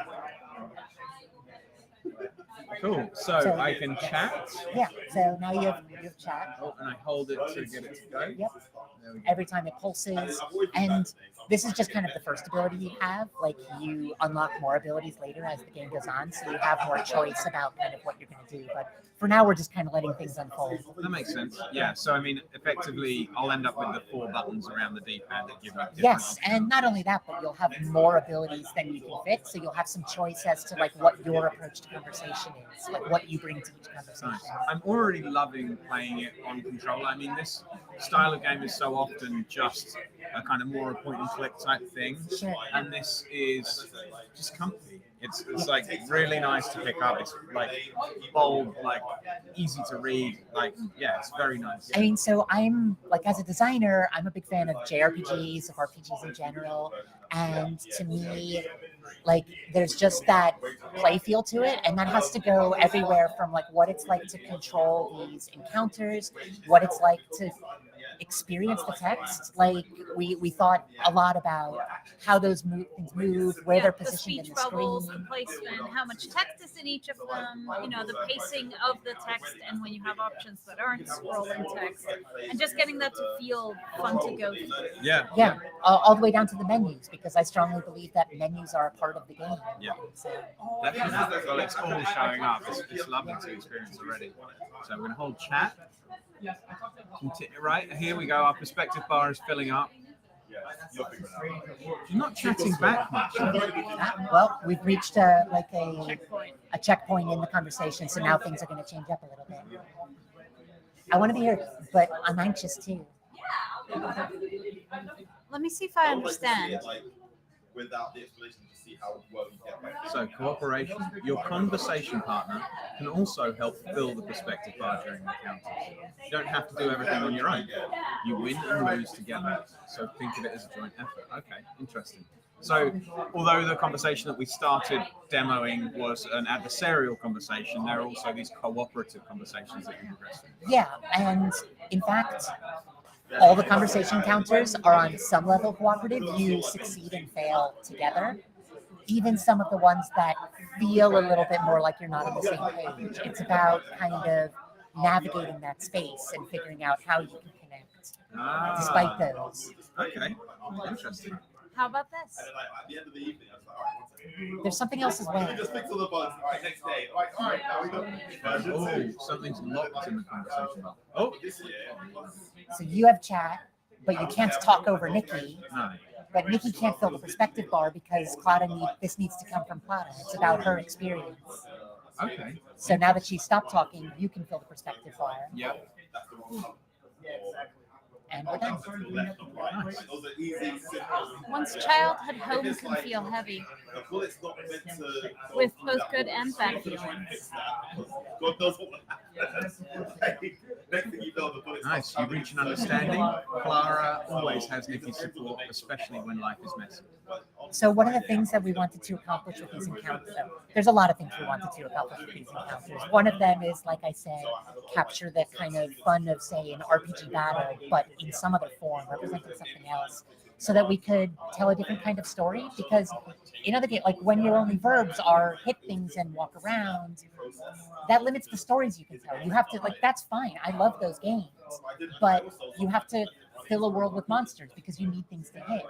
Cool. So I can chat. Yeah. So now you have chat. Oh, and I hold it to get it to go. Yep. There we go. Every time it pulses, and this is just kind of the first ability you have. Like you unlock more abilities later as the game goes on, so you have more choice about kind of what you're going to do. But for now, we're just kind of letting things unfold. That makes sense. Yeah. So I mean, effectively, I'll end up with the 4 buttons around the D-pad that give me. different Yes, options. and not only that, but you'll have more abilities than you can fit. So you'll have some choice as to like what your approach to conversation is, like what you bring to each conversation. Nice. I'm already loving playing it on controller. I mean, this style of game is so often just a kind of more a point and click type thing, Sure. and this is just comfy. It's like really nice to pick up. It's like bold, like easy to read. Like yeah, it's very nice. I mean, so I'm like, as a designer, I'm a big fan of JRPGs, of RPGs in general. And to me, like, there's just that play feel to it. And that has to go everywhere from like what it's like to control these encounters, what it's like to experience the text. Like we thought a lot about how those things move, where they're The positioned speech in the bubbles, screen. the placement, how much text is in each of them, you know, the pacing of the text, and when you have options that aren't scrolling text, and just getting that to feel fun to go through. Yeah. Yeah, all the way down to the menus, because I strongly believe that menus are a part of the game. Yeah. So, Definitely. Well, it's all showing up. It's lovely to experience already. So I'm going to hold chat. Right, here we go. Our perspective bar is filling up. You're not chatting back much. well, we've reached a checkpoint in the conversation, so now things are going to change up a little bit. I want to be here, but I'm anxious too. Let me see if I understand. Without the explanation to see how well you get back. So cooperation. Your conversation partner can also help fill the perspective bar during encounters. You don't have to do everything on your own. You win and lose together. So think of it as a joint effort. Okay, interesting. So, although the conversation that we started demoing was an adversarial conversation, there are also these cooperative conversations that you progress through. Yeah, and in fact, all the conversation counters are on some level cooperative. You succeed and fail together. Even some of the ones that feel a little bit more like you're not on the same page. It's about kind of navigating that space and figuring out how you can connect despite those. Okay, interesting. How about this? And then like at the end of the evening, I was like, all right, one second. There's something else as well. You just fix all the bugs. All right, next day. All right, now we got version Oh, 2. something's locked in the conversation. Oh, This year. So you have chat, but you can't talk over Nikki. no. But Nikki can't fill the perspective bar because this needs to come from Clara. It's about her experience. Okay. So now that she's stopped talking, you can fill the perspective bar. Yeah. And we're done. Nice. Those are easy, simple. One's childhood home can feel heavy, The bullet's not meant to. with both good and bad feelings. God knows what happens. Next thing you know, the bullet's Nice. You reach an understanding. Clara always has Nikki's support, especially when life is messy. So one of the things that we wanted to accomplish with these encounters, there's a lot of things we wanted to accomplish with these encounters. One of them is, like I said, capture the kind of fun of, say, an RPG battle, but in some other form, representing something else, so that we could tell a different kind of story. Because in other games, like when your only verbs are hit things and walk around, that limits the stories you can tell. You have to, like, that's fine. I love those games, but you have to fill a world with monsters because you need things to hit,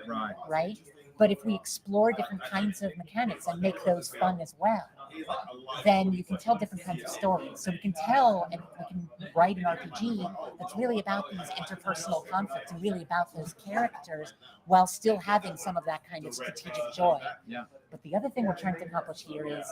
right? But if we explore different kinds of mechanics and make those fun as well, then you can tell different kinds of stories. So we can tell and we can write an RPG that's really about these interpersonal conflicts and really about those characters while still having some of that kind of strategic joy. Yeah. But the other thing we're trying to accomplish here is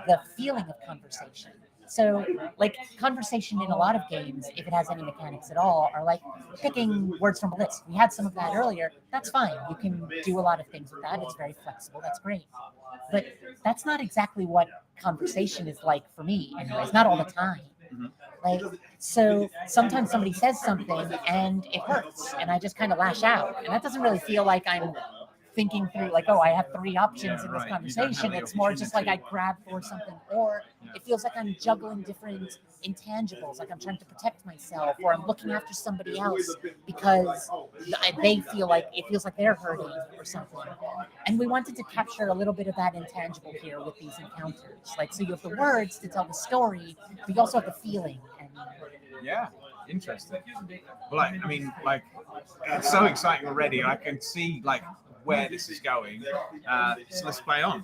the feeling of conversation. So, like, conversation in a lot of games, if it has any mechanics at all, are like picking words from a list. We had some of that earlier. That's fine. You can do a lot of things with that. It's very flexible. That's great. But that's not exactly what conversation is like for me, anyways. Not all the time. Like, so sometimes somebody says something and it hurts, and I just kind of lash out. And that doesn't really feel like I'm thinking through, like, oh, I have 3 options in this conversation. It's more just like I grab for something, or it feels like I'm juggling different intangibles, like I'm trying to protect myself, or I'm looking after somebody else because they feel like it feels like they're hurting or something. And we wanted to capture a little bit of that intangible here with these encounters. Like, so you have the words to tell the story, but you also have the feeling. And Yeah, interesting. Well, I mean, like, it's so exciting already. I can see, like, where this is going. So let's play on.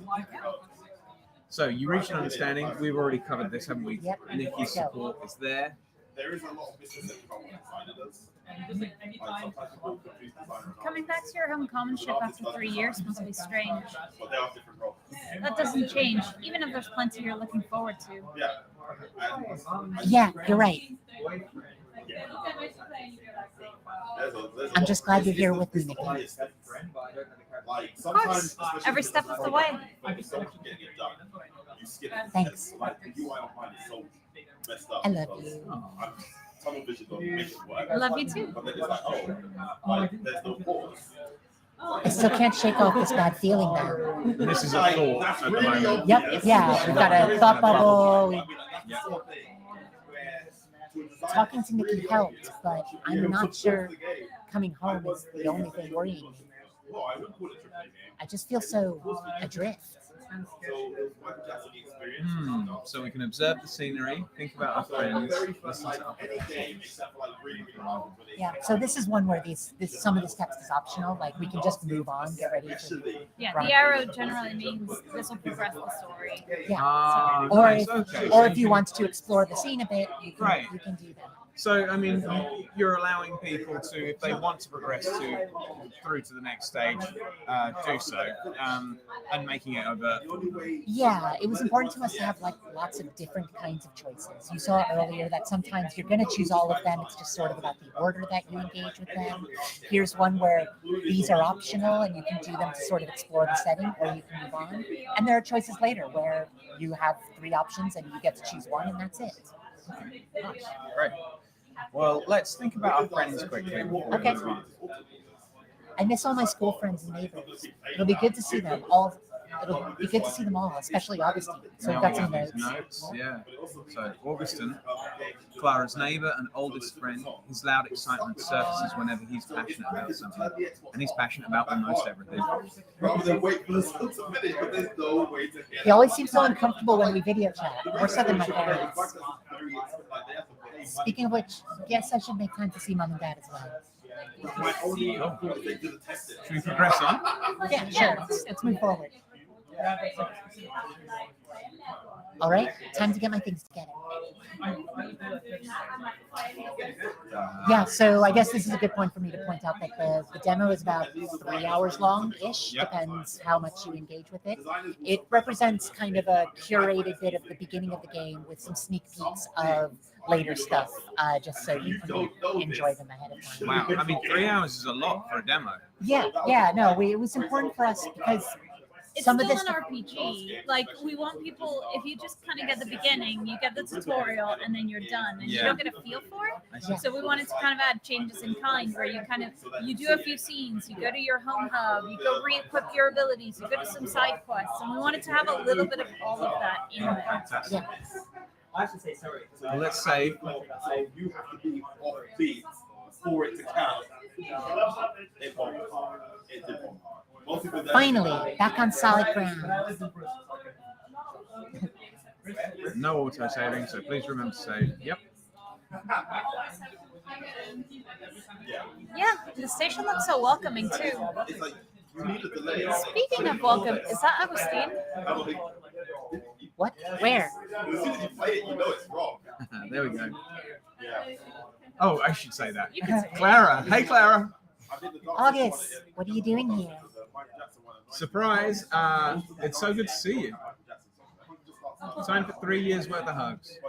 So you reach an understanding. We've already covered this, haven't we? Yep. Nikki's support is there. There is a lot of business that come on designers. Coming back to your home common ship after 3 years must be strange. But they are different roles. That doesn't change, even if there's plenty you're looking forward to. Yeah. yeah, you're right. I'm just glad you're here with me, Nikki. Of course, every step of the way. Thanks. I love you. I love you too. I still can't shake off this bad feeling now. This is a thought at the moment. Yep, yeah, we've got a thought bubble. Talking to Nikki helped, but I'm not sure coming home is the only thing worrying me. I just feel so adrift. So we can observe the scenery, think about our friends, listen to our Yeah, so this is one where some of this text is optional. Like, we can just move on, get ready to. Yeah, the arrow generally means this will progress the story. Yeah. Nice. Or if you want to explore the scene a bit, you can do that. So, I mean, you're allowing people to, if they want to progress through to the next stage, do so, and making it overt. Yeah, it was important to us to have, like, lots of different kinds of choices. You saw earlier that sometimes you're going to choose all of them. It's just sort of about the order that you engage with them. Here's one where these are optional and you can do them to sort of explore the setting, or you can move on. And there are choices later where you have 3 options and you get to choose one, and that's it. Nice. Great. Well, let's think about our friends quickly. Okay. I miss all my school friends and neighbors. It'll be good to see them all. It'll be good to see them all, especially Augustine. So we've got some notes. Yeah. So Augustine, Clara's neighbour and oldest friend, his loud excitement surfaces whenever he's passionate about something, and he's passionate about almost everything. Rather than wait for the song to finish, but there's no way to get He always seems so uncomfortable when we video chat, more so than my parents. Speaking of which, yes, I should make time to see mom and dad as well. Should we progress on? Yeah, sure. Let's move forward. All right, time to get my things together. Yeah, so I guess this is a good point for me to point out that the demo is about 3 hours long-ish, depends how much you engage with it. It represents kind of a curated bit of the beginning of the game with some sneak peeks of later stuff, just so you can enjoy them ahead of time. Wow, I mean, 3 hours is a lot for a demo. Yeah, no, it was important for us because It's some still of this an RPG. Like, we want people, if you just kind of get the beginning, you get the tutorial, and then you're done, and you don't get a feel for it. So we wanted to kind of add changes in kind, where you do a few scenes, you go to your home hub, you go re-equip your abilities, you go to some side quests, and we wanted to have a little bit of all of that in there. Yeah. I should say sorry. Well, let's save. So you have to be offbeat for it to count. It won't. It didn't. Finally, back on solid ground. No auto saving, so please remember to save. Yep. Yeah, the station looks so welcoming, too. It's like you need a delay. Speaking of welcome, is that Agustin? What? Where? As soon as you play it, you know it's wrong. There we go. Yeah. Oh, I should say that. You can say Clara. Hey, Clara. August, what are you doing here? Surprise. It's so good to see you. Time for 3 years worth of hugs.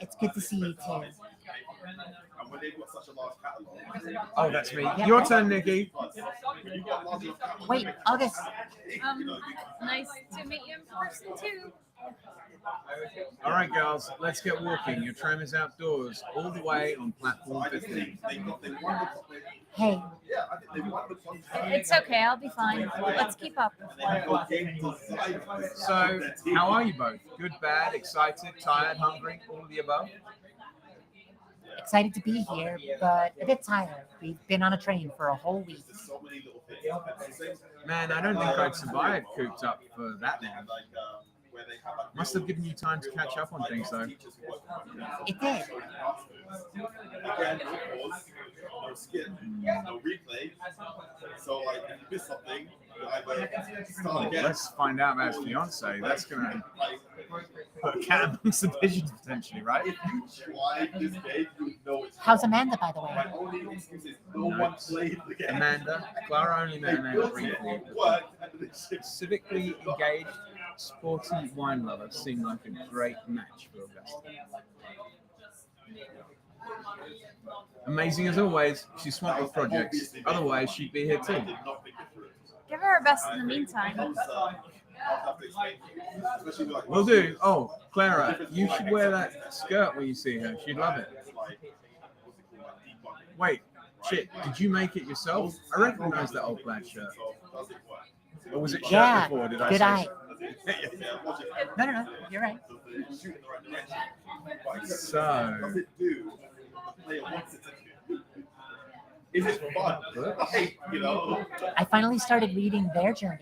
It's good to see you too. Oh, that's me. Your turn, Nikki. Wait, August, Nice to meet you in person, too. All right, girls, let's get walking. Your tram is outdoors, all the way on platform 15. hey, It's okay, I'll be fine. Let's keep up. So, how are you both? Good, bad, excited, tired, hungry, all of the above? excited to be here, but a bit tired. We've been on a train for a whole week. Man, I don't think I'd survive cooped up for that long. Must have given you time to catch up on things, though. It did. Again, pause, no skip, no replay. So, like, if you miss something, you either start again. Let's find out about his fiance. That's going to put a cat amongst the pigeons, potentially, right? If you try this game, you know it's How's Amanda, by the way? my only excuse is no one played the game. Amanda, Clara only met Amanda briefly. Worked, and then she Civically engaged, sporty wine lover seemed like a great match for Augusta. Amazing as always, she's swamped with projects. Otherwise, she'd be here too. Give her her best in the meantime. Will do. Oh, Clara, you should wear that skirt when you see her. She'd love it. Wait, shit, did you make it yourself? I recognize that old plaid shirt. Or was it shirt Yeah, before, did I good say? eye. No, you're right. So, Is it fun? Like, you know? I finally started reading their journey.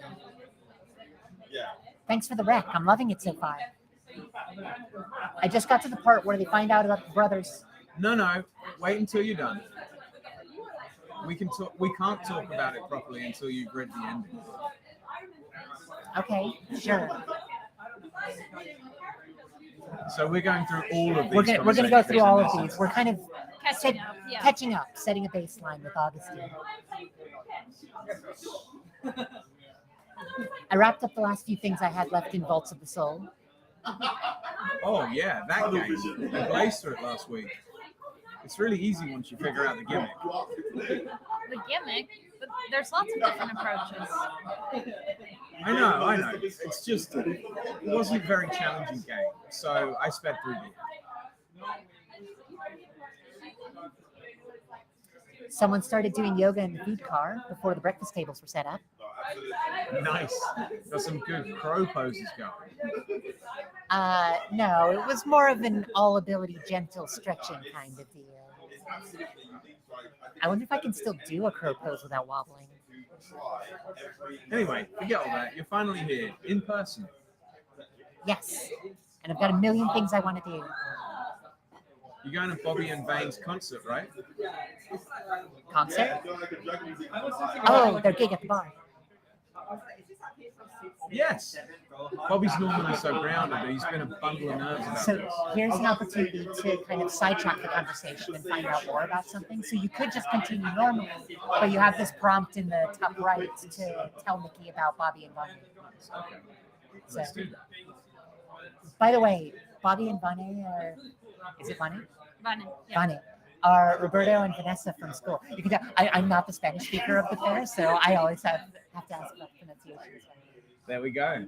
Yeah. Thanks for the rec. I'm loving it so far. I just got to the part where they find out about the brothers. no, wait until you're done. We can't talk about it properly until you've read the ending. Okay, sure. So we're going through all of these. We're gonna go through all of these. We're kind of Catching up, yeah. catching up, setting a baseline with Augustine. I wrapped up the last few things I had left in Vaults of the Soul. Oh yeah, that game. I blazed through it last week. It's really easy once you figure out the gimmick. The gimmick, but there's lots of different approaches. I know. It's just, it wasn't a very challenging game, so I sped through it. Someone started doing yoga in the food car before the breakfast tables were set up. Nice. Got some good crow poses going. No, it was more of an all-ability, gentle stretching kind of deal. I wonder if I can still do a crow pose without wobbling. Anyway, forget all that. You're finally here, in person. Yes, and I've got a million things I want to do. You're going to Bobby and Vane's concert, right? Concert? Oh, their gig at the bar. Yes. Bobby's normally so grounded, but he's been a bundle of nerves about So this. here's an opportunity to kind of sidetrack the conversation and find out more about something. So you could just continue normally, but you have this prompt in the top right to tell Nikki about Bobby and Vane. Okay. So, Let's do that. by the way, Bobby and Vane are, is it Vane? Vane, yeah. Vane are Roberto and Vanessa from school. You can tell I'm not the Spanish speaker of the pair, so I always have to ask about the pronunciation. There we go.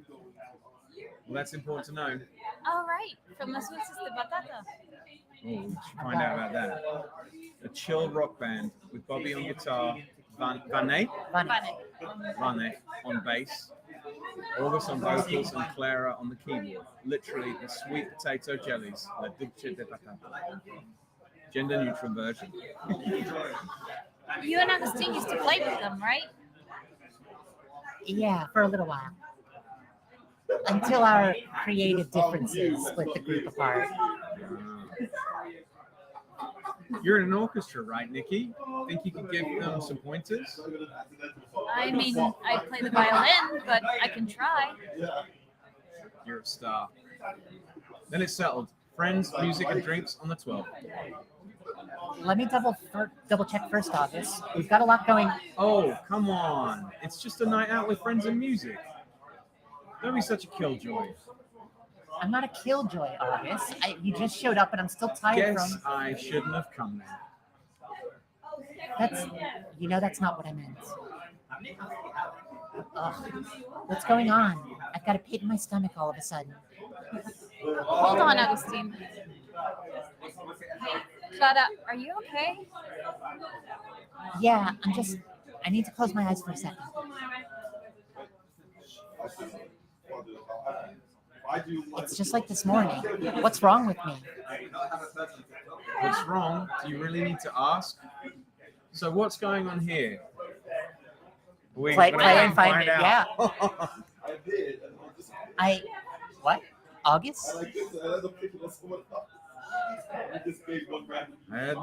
Well, that's important to know. All right, from Las Dulces de Batata. Oh, we should find out about that. A chill rock band with Bobby on guitar, Vane on bass, August on vocals, and Clara on the keyboard. Literally the sweet potato jellies, la dulce de patata. Gender neutral version. You and Agustin used to play with them, right? Yeah, for a little while. Until our creative differences split the group apart. You're in an orchestra, right, Nikki? Think you could give them some pointers? I mean, I play the violin, but I can try. You're a star. Then it's settled. Friends, music, and drinks on the 12th. Let me double check first, August. We've got a lot going. Oh, come on. It's just a night out with friends and music. Don't be such a killjoy. I'm not a killjoy, August. You just showed up and I'm still tired Guess from. I shouldn't have come then. That's not what I meant. Ugh. What's going on? I've got a pit in my stomach all of a sudden. Hold on, Agustin. Clara, are you okay? Yeah, I need to close my eyes for a second. It's just like this morning. What's wrong with me? What's wrong? Do you really need to ask? So what's going on here? We're Play gonna and find it, out. What? August?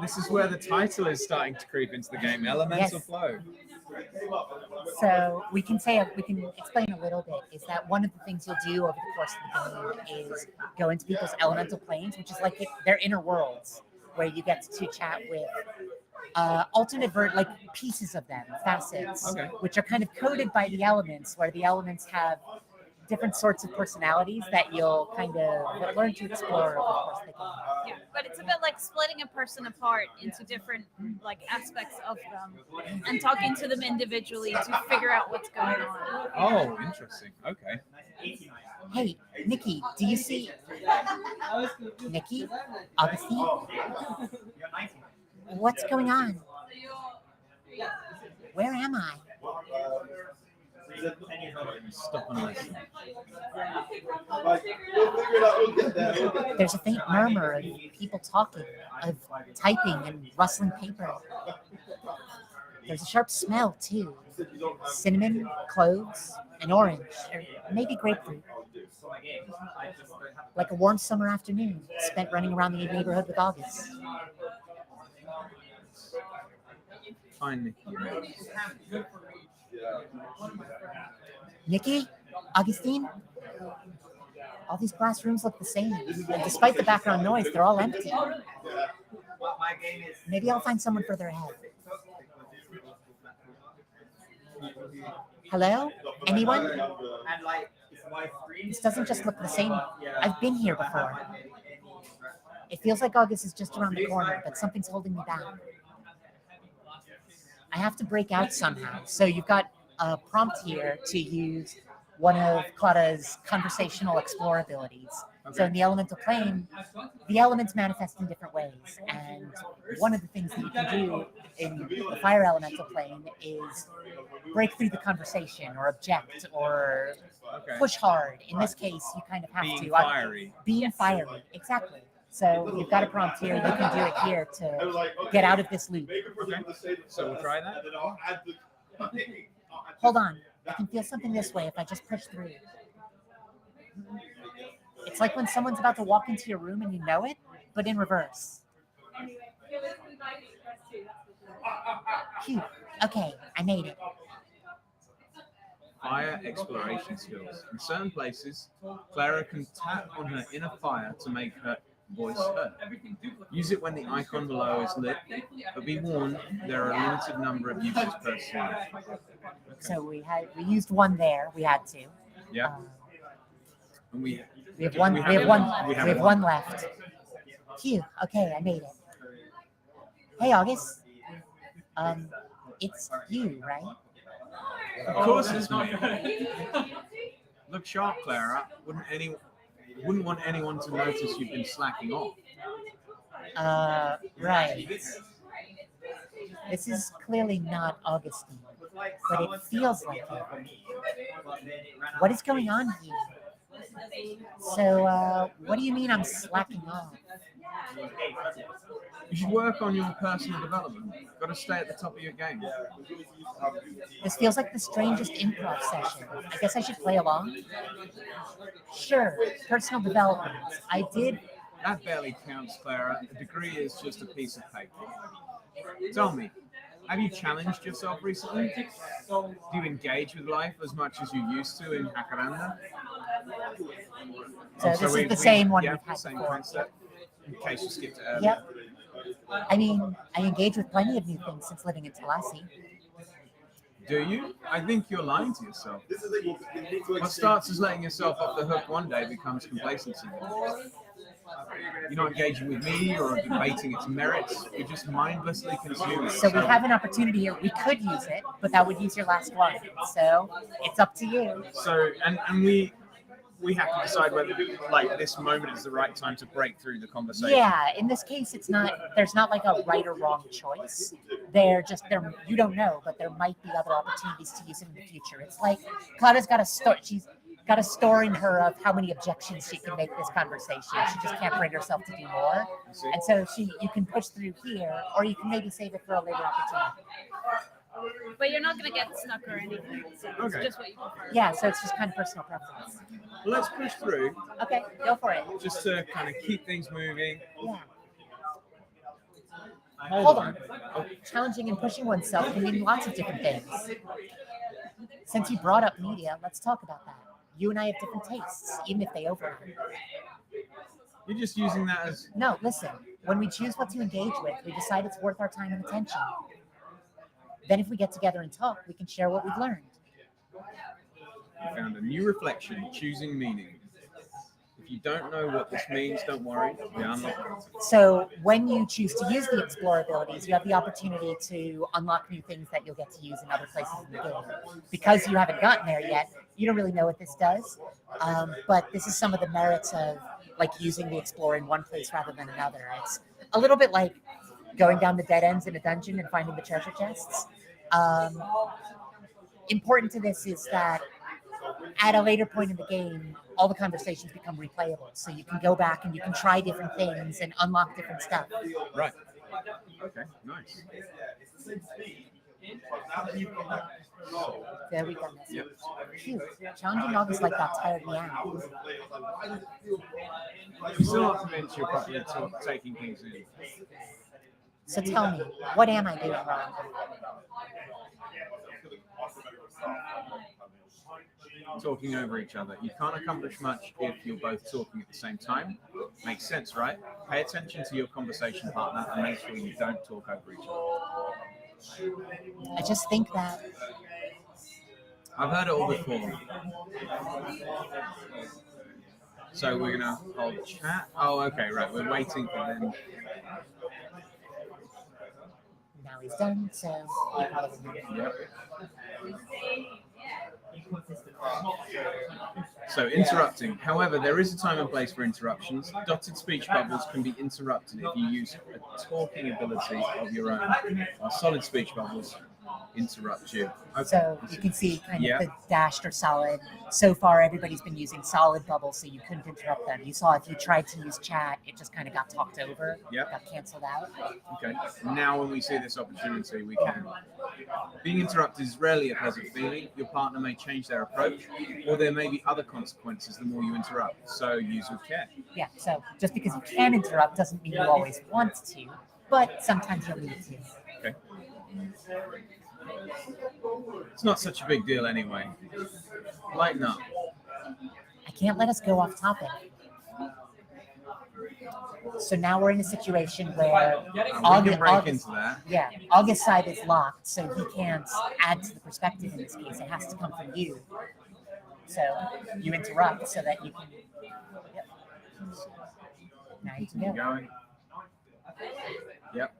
This is where the title is starting to creep into the game. Elemental Yes. flow. So we can explain a little bit, is that one of the things you'll do over the course of the game is go into people's elemental planes, which is like their inner worlds, where you get to chat with like pieces of them, facets, Okay. which are kind of coded by the elements, where the elements have different sorts of personalities that you'll kind of learn to explore over the course of the game. Yeah, but it's a bit like splitting a person apart into different like aspects of them and talking to them individually to figure out what's going on. Oh, interesting. Okay. Hey, Nikki, do you see Nikki? Augustine? What's going on? Where am I? Stop and listen. There's a faint murmur of people talking, of typing and rustling paper. There's a sharp smell, too. Cinnamon, cloves, and orange, or maybe grapefruit. Like a warm summer afternoon spent running around the neighborhood with August. Fine, Nikki. Nikki? Augustine? All these classrooms look the same. And despite the background noise, they're all empty. Maybe I'll find someone further ahead. Hello? Anyone? This doesn't just look the same. I've been here before. It feels like August is just around the corner, but something's holding me back. I have to break out somehow. So you've got a prompt here to use one of Clara's conversational explore abilities. Okay. So in the elemental plane, the elements manifest in different ways. And one of the things that you can do in the fire elemental plane is break through the conversation or object or Okay. push hard. In this case, you kind of have Being to. fiery. Being fiery, exactly. So you've got a prompt here. You can do it here to get out of this loop. So we'll try that. Hold on. I can feel something this way if I just push through. It's like when someone's about to walk into your room and you know it, but in reverse. Phew. Okay, I made it. Fire exploration skills. In certain places, Clara can tap on her inner fire to make her voice heard. Use it when the icon below is lit, but be warned there are a limited number of uses per scene. So we used one there. We had to. Yeah. And We have one. We have one left. Phew. Okay, I made it. Hey, August. It's you, right? Of course it's me. Look sharp, Clara. Wouldn't want anyone to notice you've been slacking off. Right. This is clearly not Augustine, but it feels like it. What is going on here? So, what do you mean I'm slacking off? You should work on your personal development. Got to stay at the top of your game. This feels like the strangest improv session. I guess I should play along? Sure, personal development. I did. That barely counts, Clara. A degree is just a piece of paper. Tell me, have you challenged yourself recently? Do you engage with life as much as you used to in Hakaranda? So this is the same one yeah, we've had same before. concept. In case you skipped it earlier. Yep. I mean, I engage with plenty of new things since living in Tallahassee. Do you? I think you're lying to yourself. What starts as letting yourself off the hook one day becomes complacency. You're not engaging with me or debating its merits. You're just mindlessly consuming. So we have an opportunity here. We could use it, but that would use your last one. So it's up to you. So, and we have to decide whether like this moment is the right time to break through the conversation. Yeah, in this case, it's not. There's not like a right or wrong choice. There. You don't know, but there might be other opportunities to use it in the future. It's like Claudia's got a store. She's got a store in her of how many objections she can make this conversation. She just can't bring herself to do more, and so you can push through here, or you can maybe save it for a later opportunity. But you're not going to get snuck or anything. So it's Okay. just what you prefer. Yeah, so it's just kind of personal preference. Well, let's push through Okay, go for it. just to kind of keep things moving. Yeah. Hold on. Challenging and pushing oneself can mean lots of different things. Since you brought up media, let's talk about that. You and I have different tastes, even if they overlap. You're just using that as No, listen. When we choose what to engage with, we decide it's worth our time and attention. Then if we get together and talk, we can share what we've learned. you found a new reflection, choosing meaning. If you don't know what this means, don't worry. We unlock it. So when you choose to use the explore abilities, you have the opportunity to unlock new things that you'll get to use in other places in the game. Because you haven't gotten there yet, you don't really know what this does. But this is some of the merits of like using the explore in one place rather than another. It's a little bit like going down the dead ends in a dungeon and finding the treasure chests. Important to this is that at a later point in the game, all the conversations become replayable. So you can go back and you can try different things and unlock different stuff. Right. Okay, nice. There we go. Yep. Phew. Challenging August like that tired me out. I'm still not convinced you're properly taking things in. So tell me, what am I doing wrong? Talking over each other. You can't accomplish much if you're both talking at the same time. Makes sense, right? Pay attention to your conversation partner and make sure you don't talk over each other. I just think that I've heard it all before. So we're gonna hold chat. Oh, okay, right. We're waiting for them. now he's done, so he probably Yep. So interrupting. However, there is a time and place for interruptions. Dotted speech bubbles can be interrupted if you use a talking ability of your own, while solid speech bubbles interrupt you. Okay. So you can see kind Yeah. of the dashed or solid. So far, everybody's been using solid bubbles, so you couldn't interrupt them. You saw if you tried to use chat, it just kind of got talked over, Yep. got canceled out. Okay. Now, when we see this opportunity, we can. Being interrupted is rarely a pleasant feeling. Your partner may change their approach, or there may be other consequences the more you interrupt. So use with care. Yeah, so just because you can interrupt doesn't mean you always want to, but sometimes you'll need to. Okay. It's not such a big deal anyway. Lighten up. I can't let us go off topic. So now we're in a situation where We can break into that. yeah, August's side is locked, so he can't add to the perspective in this case. It has to come from you. So you interrupt so that you can. Yep. Now you can Keep go. going. Yep.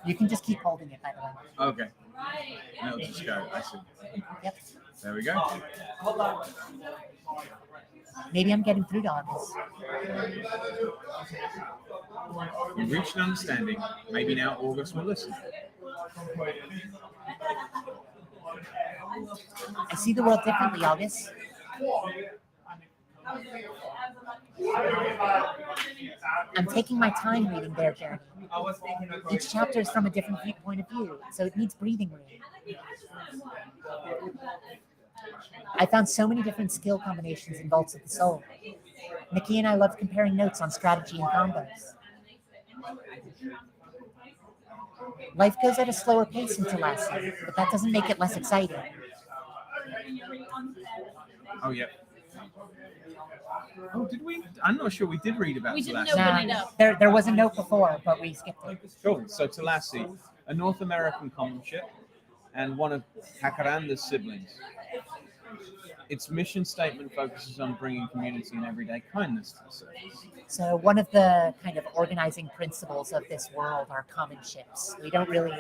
You can just keep holding it, by the way. Okay. And it'll just go. I see. Yep. There we go. Maybe I'm getting through to August. We've reached an understanding. Maybe now August will listen. I see the world differently, August. I'm taking my time reading their journey. Each chapter is from a different point of view, so it needs breathing room. I found so many different skill combinations in Vaults of the Soul. Nikki and I love comparing notes on strategy and combos. Life goes at a slower pace in Talassi, but that doesn't make it less exciting. Oh, yeah. Oh, did we? I'm not sure we did read about We didn't Talassi. open it up. There was a note before, but we skipped it. Cool. So Talassi, a North American common ship, and one of Jacaranda's siblings. Its mission statement focuses on bringing community and everyday kindness to the surface. So one of the kind of organizing principles of this world are common ships. We don't really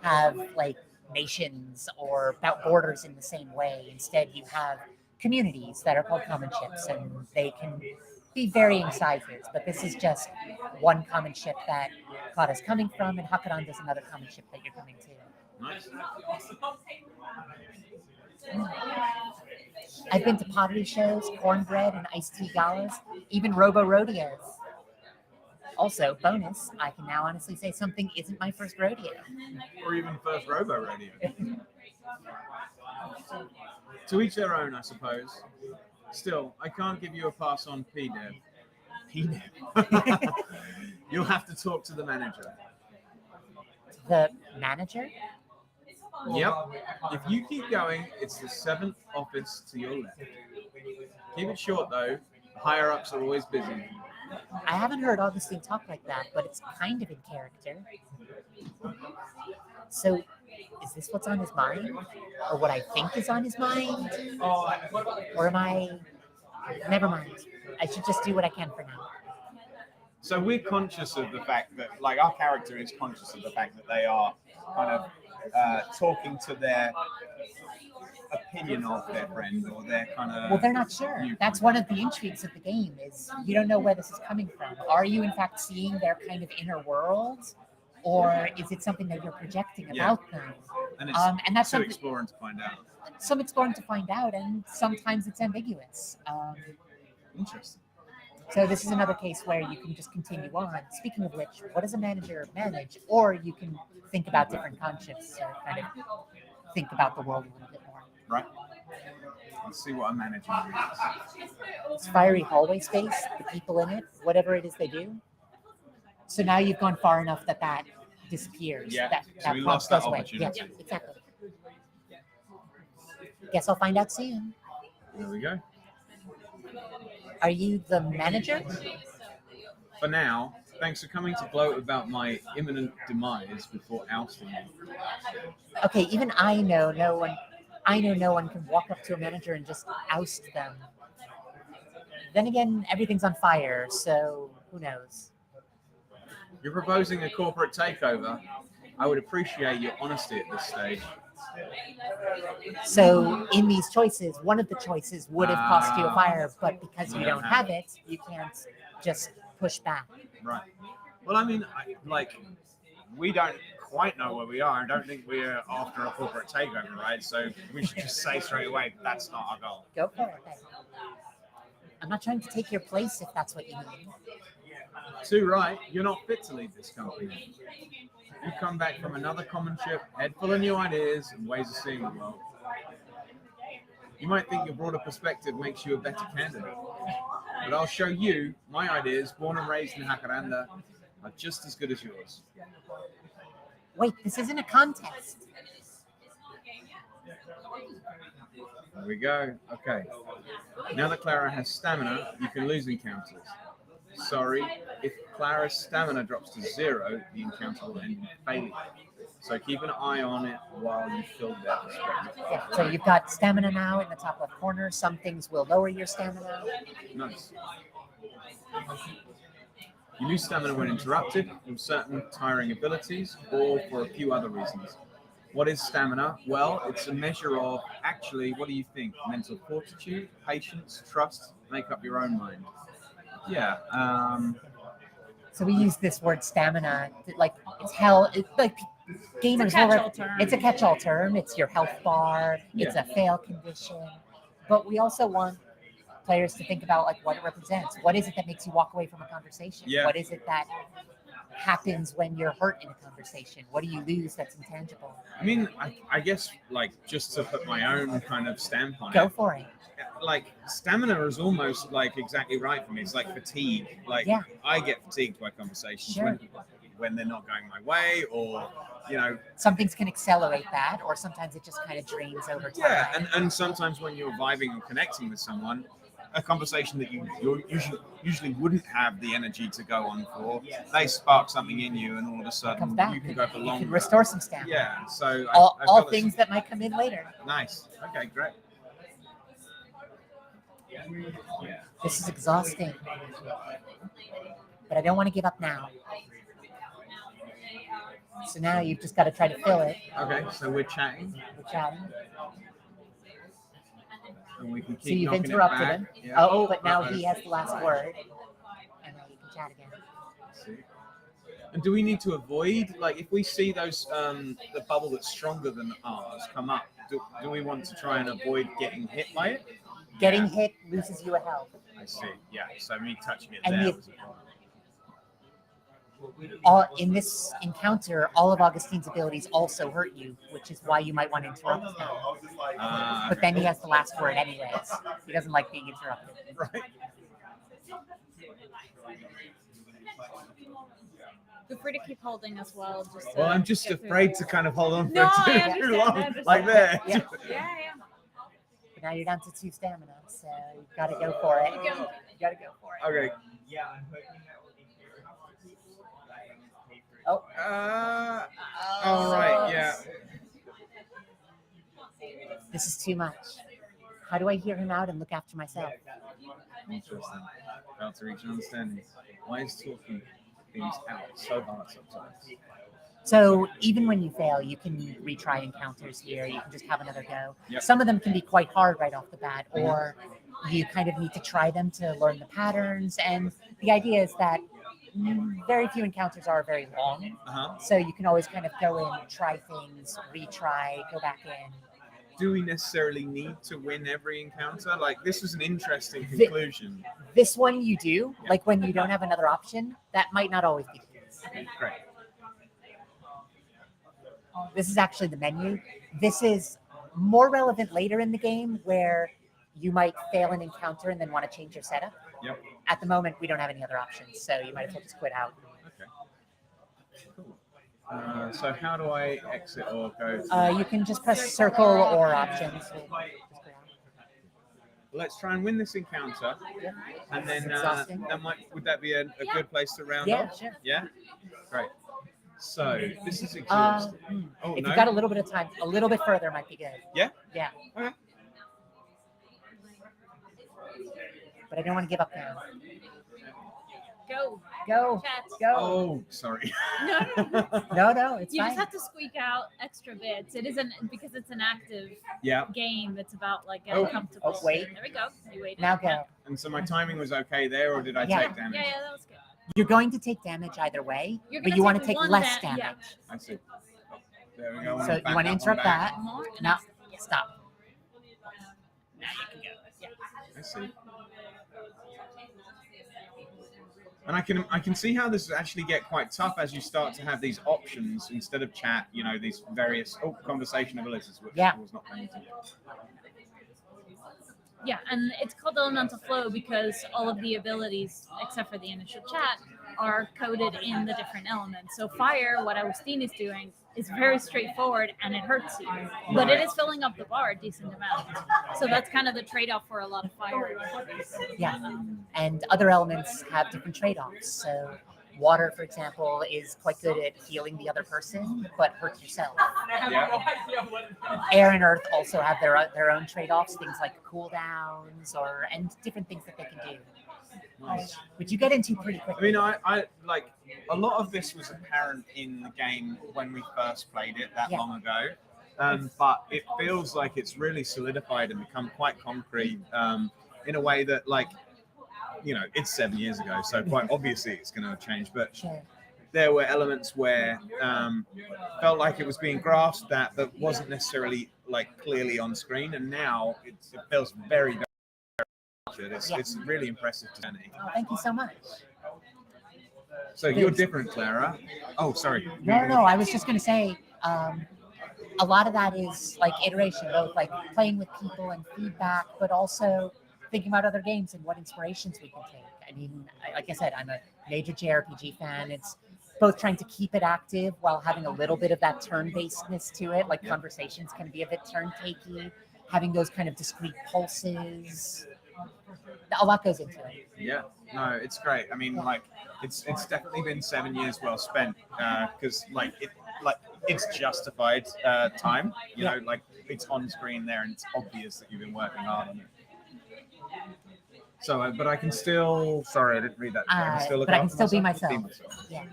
have like nations or borders in the same way. Instead, you have communities that are called common ships, and they can be varying sizes. But this is just one common ship that Kata's coming from, and Hakuran is another common ship that you're coming to. Nice. I've been to pottery shows, cornbread and iced tea galas, even robo rodeos. Also, bonus, I can now honestly say something isn't my first rodeo. Or even first robo rodeo. To each their own, I suppose. Still, I can't give you a pass on PDEV. PDEV? You'll have to talk to the manager. The manager? Yep. If you keep going, it's the 7th office to your left. Keep it short, though. The higher-ups are always busy. I haven't heard Augustine talk like that, but it's kind of in character. So, is this what's on his mind? Or what I think is on his mind? Or am I... Never mind. I should just do what I can for now. So we're conscious of the fact that, like, our character is conscious of the fact that they are kind of talking to their opinion of their friend or their kind of... Well, they're not sure. That's one of the intrigues of the game, is you don't know where this is coming from. Are you, in fact, seeing their kind of inner world? Or is it something that you're projecting about them? And it's And that's to something, explore and to find out. some exploring to find out, and sometimes it's ambiguous. Interesting. So this is another case where you can just continue on. Speaking of which, what does a manager manage? Or you can think about different concepts or kind of think about the world a little bit more. Right. Let's see what I'm managing. It's fiery hallway space, the people in it, whatever it is they do. So now you've gone far enough that that disappears. Yeah, That, so that we prompt lost that goes away. opportunity. Yes, exactly. Guess I'll find out soon. There we go. Are you the manager? For now, thanks for coming to gloat about my imminent demise before ousting me. Okay, even I know no one can walk up to a manager and just oust them. Then again, everything's on fire, so who knows? You're proposing a corporate takeover. I would appreciate your honesty at this stage. So in these choices, one of the choices would have cost you a fire, but because you don't have it, you can't just push back. Right. Well, I mean, we don't quite know where we are. I don't think we're after a corporate takeover, right? So we should just say straight away that's not our goal. Go for it. I'm not trying to take your place if that's what you mean. Too right. You're not fit to lead this company. You come back from another common ship, head full of new ideas and ways of seeing the world. You might think your broader perspective makes you a better candidate, but I'll show you my ideas, born and raised in Hakaranda, are just as good as yours. Wait, this isn't a contest. There we go. Okay. Now that Clara has stamina, you can lose encounters. Sorry, if Clara's stamina drops to 0, the encounter will end in failure. So keep an eye on it while you fill that perspective. Yeah, so you've got stamina now in the top left corner. Some things will lower your stamina. Nice. You lose stamina when interrupted from certain tiring abilities or for a few other reasons. What is stamina? Well, it's a measure of, actually, what do you think? Mental fortitude, patience, trust, make up your own mind. Yeah. So we use this word stamina, like it's hell. It's like gamers. It's a catch-all term. It's a catch-all term. It's your health bar. It's a fail condition. But we also want players to think about like what it represents. What is it that makes you walk away from a conversation? Yeah. What is it that happens when you're hurt in a conversation? What do you lose that's intangible? I mean, I guess, like, just to put my own kind of stamp on Go it. for it. Like, stamina is almost like exactly right for me. It's like fatigue. Like, Yeah. I get fatigued by conversations Sure. when they're not going my way, or, you know. Some things can accelerate that, or sometimes it just kind of drains over time. Yeah, and sometimes when you're vibing and connecting with someone, a conversation that you usually wouldn't have the energy to go on for, they spark something in you, and all of a sudden comes back. you can go for You longer. can restore some stamina. Yeah, so all I feel things that might come in later. Nice. Okay, great. This is exhausting, but I don't want to give up now. So now you've just got to try to fill it. Okay, so we're chatting. We're chatting. And we can keep So you've knocking it interrupted back. him. Yeah. Oh, but now he has the last word, and now you can chat again. See. And do we need to avoid, like, if we see those the bubble that's stronger than ours come up, do we want to try and avoid getting hit by it? Getting hit loses you a health. I see. Yeah. So me touching it And there. the- In this encounter, all of Augustine's abilities also hurt you, which is why you might want to interrupt him. But then he has the last word anyways. He doesn't like being interrupted. Right. Feel free to keep holding as well. Just Well, I'm just get through afraid it. to kind of hold on for No, I too understand, long, I understand. like there. Yeah. Yeah. But now you're down to 2 stamina, so you've got to go for it. You go. You got to go for it. Okay. Yeah, I'm hoping that will be here. Oh. All right. Yeah. This is too much. How do I hear him out and look after myself? Interesting. About to reach an understanding. Why is talking things out so hard sometimes? So even when you fail, you can retry encounters here. You can just have another go. Yep. Some of them can be quite hard right off the bat, or you kind of need to try them to learn the patterns. And the idea is that very few encounters are very long. Uh-huh. So you can always kind of go in, try things, retry, go back in. Do we necessarily need to win every encounter? Like, this was an interesting conclusion. This one you do, Yeah. like when you don't have another option, that might not always be the case. Okay, great. This is actually the menu. This is more relevant later in the game where you might fail an encounter and then want to change your setup. Yep. At the moment, we don't have any other options, so you might as well just quit out. Okay. Cool. So how do I exit or go? You can just press circle or options. Just quit out. Let's try and win this encounter, and then Exhausting. would that be a good place to round Yeah, off? sure. Yeah. Great. So this is exhausting. Oh, If no? you've got a little bit of time, a little bit further might be good. Yeah? Yeah. Okay. But I don't want to give up now. Go. Go. Chat. Go. Oh, sorry. No, it's You fine. just have to squeak out extra bits. It isn't because it's an active Yeah. game. It's about like getting Oh. comfortable. Oh, wait. There we go. You waited. Now go. And so my timing was okay there, or did I Yeah. take damage? Yeah, that was good. You're going to take damage either way, You're but gonna you want to take one less da- yeah. damage. I see. There we go. So you want to interrupt that. More, and Now, yeah. stop. Now you can go. Yeah. I see. And I can see how this actually get quite tough as you start to have these options instead of chat. You know, these various conversation abilities, which Yeah. I was not paying attention. Yeah, and it's called elemental flow because all of the abilities, except for the initial chat, are coded in the different elements. So fire, what Agustin is doing, is very straightforward and it hurts you, but it is filling up the bar a decent amount. So that's kind of the trade-off for a lot of fire. Yeah. And other elements have different trade-offs. So water, for example, is quite good at healing the other person, but hurts yourself. Yeah. Air and earth also have their own trade-offs, things like cooldowns and different things that they can do. Nice. Which you get into pretty I quickly. mean, I like a lot of this was apparent in the game when we first played it that Yeah. long ago. But it feels like it's really solidified and become quite concrete in a way that, like, you know, it's 7 years ago, so quite obviously it's going to change. But Sure. there were elements where felt like it was being grasped at, but wasn't necessarily like clearly on screen. And now it feels very, very good. It's really impressive to me. Oh, thank you so much. So you're different, Clara. Oh, sorry. No, I was just going to say, a lot of that is like iteration, both like playing with people and feedback, but also thinking about other games and what inspirations we can take. I mean, like I said, I'm a major JRPG fan. It's both trying to keep it active while having a little bit of that turn-basedness to it. Like conversations can be a bit turn-takey, having those kind of discrete pulses. A lot goes into it. Yeah, no, it's great. I mean, like, it's definitely been 7 years well spent because it's justified time. You know, like it's on screen there, and it's obvious that you've been working hard on it. So, but I can still. Sorry, I didn't read that. I can still look but I can after still be myself. myself. Yeah.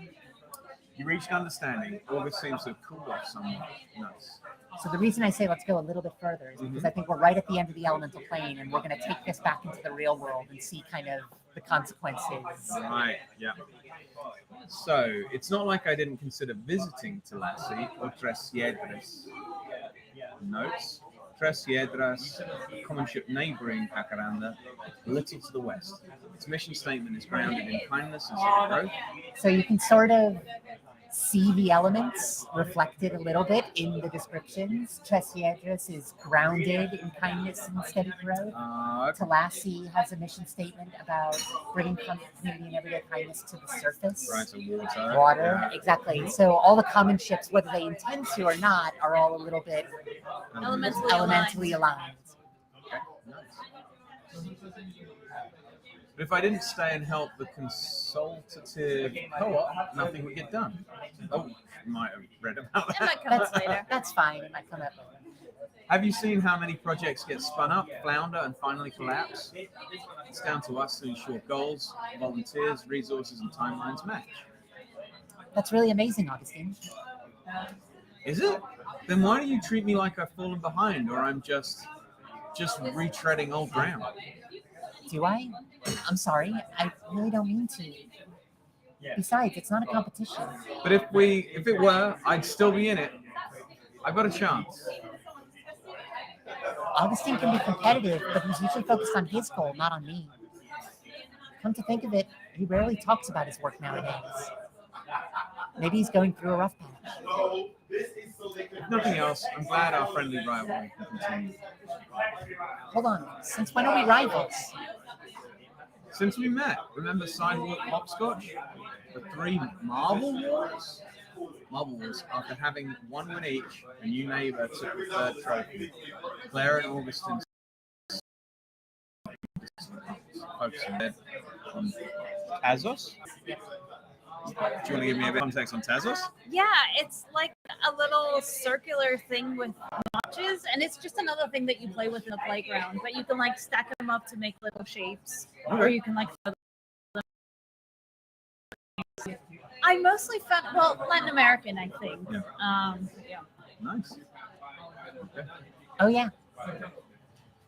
You reached understanding. August seems to have cooled off somewhat. Nice. So the reason I say let's go a little bit further is because I think we're right at the end of the elemental plane, and we're going to take this back into the real world and see kind of the consequences. Right. Yeah. So it's not like I didn't consider visiting Talassi or Tres Piedras. Notes. Tres Piedras, a common ship neighboring Jacaranda, a little to the west. Its mission statement is grounded in kindness and steady growth. So you can sort of see the elements reflected a little bit in the descriptions. Tres Piedras is grounded in kindness and steady growth. Talassi has a mission statement about bringing community and everyday kindness to the surface. Right, so Water, exactly. So all the common ships, whether they intend to or not, are all a little bit elementally aligned. Okay, nice. But if I didn't stay and help the consultative co-op, nothing would get done. Oh, you might have read about that. It might come up later. That's fine. It might come up later. Have you seen how many projects get spun up, flounder, and finally collapse? It's down to us to ensure goals, volunteers, resources, and timelines match. That's really amazing, Augustine. Is it? Then why do you treat me like I've fallen behind, or I'm just retreading old ground? Do I? I'm sorry. I really don't mean to. Besides, it's not a competition. But if it were, I'd still be in it. I've got a chance. Augustine can be competitive, but he's usually focused on his goal, not on me. Come to think of it, he rarely talks about his work nowadays. Maybe he's going through a rough patch. If nothing else, I'm glad our friendly rivalry can continue. Hold on. Since when are we rivals? Since we met, remember Sidewalk Hopscotch? The 3 Marble Wars? Marble Wars, after having one win each, a new neighbor took the 3rd trophy. Claire and Augustine focusing on Tazos? Do you want to give me a bit of context on Tazos? Yeah, it's like a little circular thing with notches, and it's just another thing that you play with in the playground. But you can like stack them up to make little shapes, or you can like throw I mostly found Latin American, I think. Yeah. Yeah. Nice. Oh yeah,